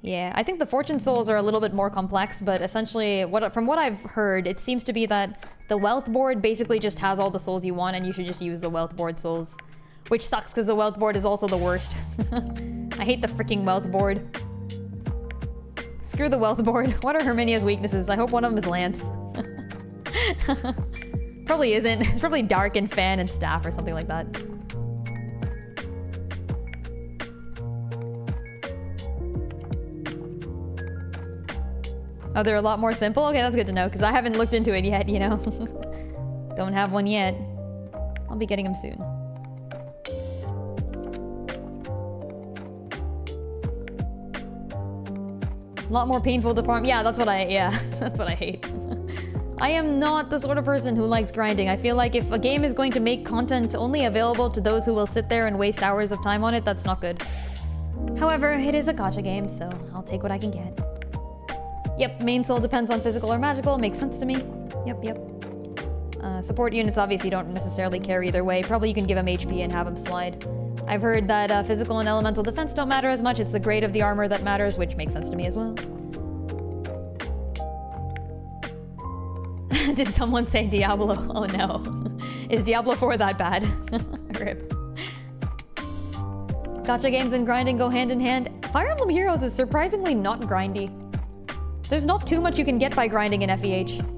Yeah, I think the Fortune Souls are a little bit more complex, but essentially, from what I've heard, it seems to be that the Wealth Board basically just has all the souls you want, and you should just use the Wealth Board souls. Which sucks, because the Wealth Board is also the worst. I hate the freaking Wealth Board. Screw the Wealth Board. What are Herminia's weaknesses? I hope one of them is Lance. Probably isn't. It's probably Dark and Fan and Staff or something like that. Oh, they're a lot more simple? Okay, that's good to know, because I haven't looked into it yet, you know? Don't have one yet. I'll be getting them soon. A lot more painful to farm. Yeah, that's what I hate. I am not the sort of person who likes grinding. I feel like if a game is going to make content only available to those who will sit there and waste hours of time on it, that's not good. However, it is a gacha game, so I'll take what I can get. Yep, main soul depends on physical or magical. Makes sense to me. Yep. Support units obviously don't necessarily care either way. Probably you can give them HP and have them slide. I've heard that physical and elemental defense don't matter as much. It's the grade of the armor that matters, which makes sense to me as well. Did someone say Diablo? Oh no. Is Diablo 4 that bad? Rip. Gacha games and grinding go hand in hand. Fire Emblem Heroes is surprisingly not grindy. There's not too much you can get by grinding in FEH.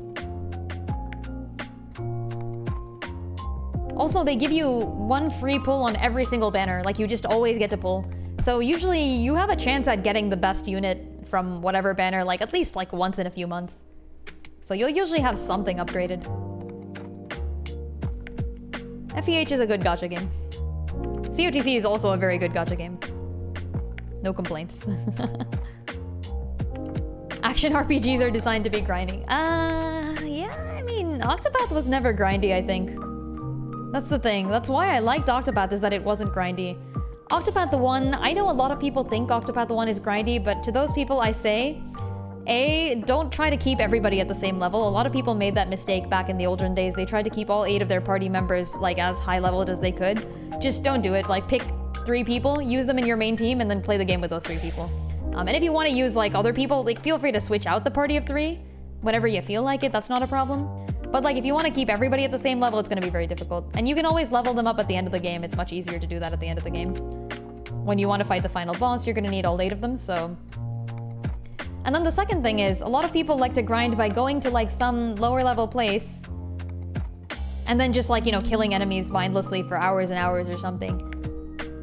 Also, they give you 1 free pull on every single banner. Like, you just always get to pull. So usually you have a chance at getting the best unit from whatever banner, like at least like once in a few months. So you'll usually have something upgraded. FEH is a good gacha game. COTC is also a very good gacha game. No complaints. Action RPGs are designed to be grinding. Yeah, I mean, Octopath was never grindy, I think. That's the thing. That's why I liked Octopath, is that it wasn't grindy. Octopath the One, I know a lot of people think Octopath the One is grindy, but to those people I say, A, don't try to keep everybody at the same level. A lot of people made that mistake back in the olden days. They tried to keep all 8 of their party members like as high leveled as they could. Just don't do it. Like pick 3 people, use them in your main team, and then play the game with those 3 people. And if you want to use like other people, like feel free to switch out the party of 3 whenever you feel like it. That's not a problem. But like if you want to keep everybody at the same level, it's going to be very difficult. And you can always level them up at the end of the game. It's much easier to do that at the end of the game. When you want to fight the final boss, you're going to need all 8 of them, so... And then the second thing is, a lot of people like to grind by going to like some lower level place and then just like, you know, killing enemies mindlessly for hours and hours or something.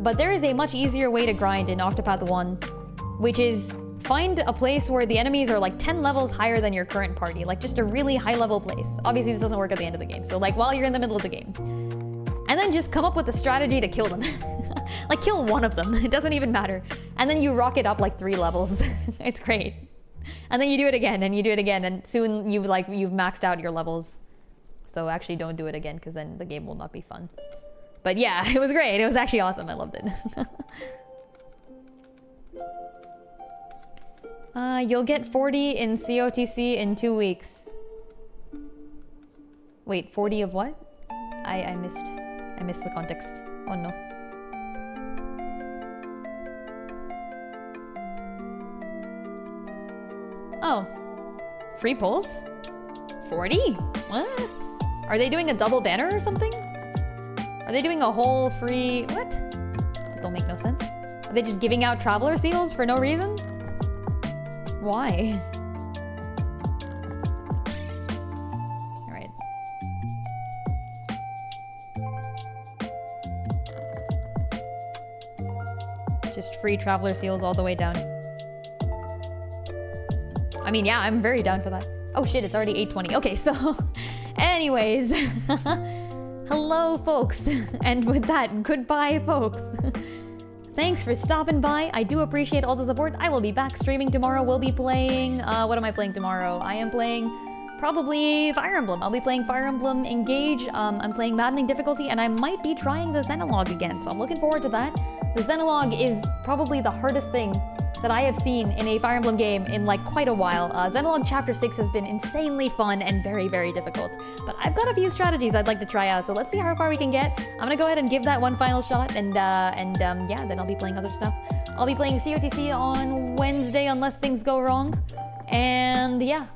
But there is a much easier way to grind in Octopath 1, which is find a place where the enemies are like 10 levels higher than your current party, like just a really high level place. Obviously this doesn't work at the end of the game, so like while you're in the middle of the game. And then just come up with a strategy to kill them. Like kill one of them, it doesn't even matter. And then you rocket up like 3 levels. It's great. And then you do it again and you do it again, and soon you've maxed out your levels. So actually don't do it again, because then the game will not be fun. But yeah, it was great. It was actually awesome. I loved it. You'll get 40 in COTC in 2 weeks. Wait, 40 of what? I missed the context. Oh no. Oh. Free pulls? 40? What? Are they doing a double banner or something? Are they doing a whole free... What? That don't make no sense. Are they just giving out traveler seals for no reason? Why? Alright. Just free traveler seals all the way down. I mean, yeah, I'm very down for that. Oh shit, it's already 8:20. Okay, so... Anyways. Hello, folks. And with that, goodbye, folks. Thanks for stopping by. I do appreciate all the support. I will be back streaming tomorrow. We'll be playing... what am I playing tomorrow? I am playing... probably Fire Emblem. I'll be playing Fire Emblem Engage. I'm playing Maddening Difficulty, and I might be trying the Xenologue again, so I'm looking forward to that. The Xenologue is probably the hardest thing that I have seen in a Fire Emblem game in like quite a while. Xenologue Chapter 6 has been insanely fun and very, very difficult. But I've got a few strategies I'd like to try out, so let's see how far we can get. I'm gonna go ahead and give that one final shot, and yeah, then I'll be playing other stuff. I'll be playing COTC on Wednesday unless things go wrong. And yeah.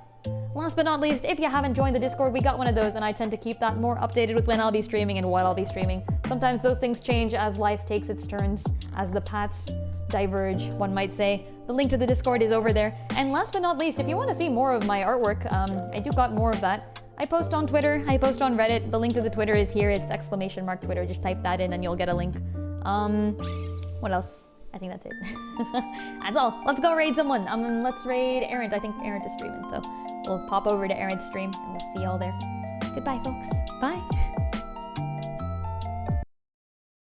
Last but not least, if you haven't joined the Discord, we got one of those, and I tend to keep that more updated with when I'll be streaming and what I'll be streaming. Sometimes those things change as life takes its turns, as the paths diverge, one might say. The link to the Discord is over there. And last but not least, if you want to see more of my artwork, I do got more of that. I post on Twitter, I post on Reddit. The link to the Twitter is here. It's !Twitter. Just type that in and you'll get a link. What else? I think that's it. That's all. Let's go raid someone. Let's raid Errant. I think Errant is streaming, so we'll pop over to Errant's stream and we'll see y'all there. Goodbye, folks. Bye.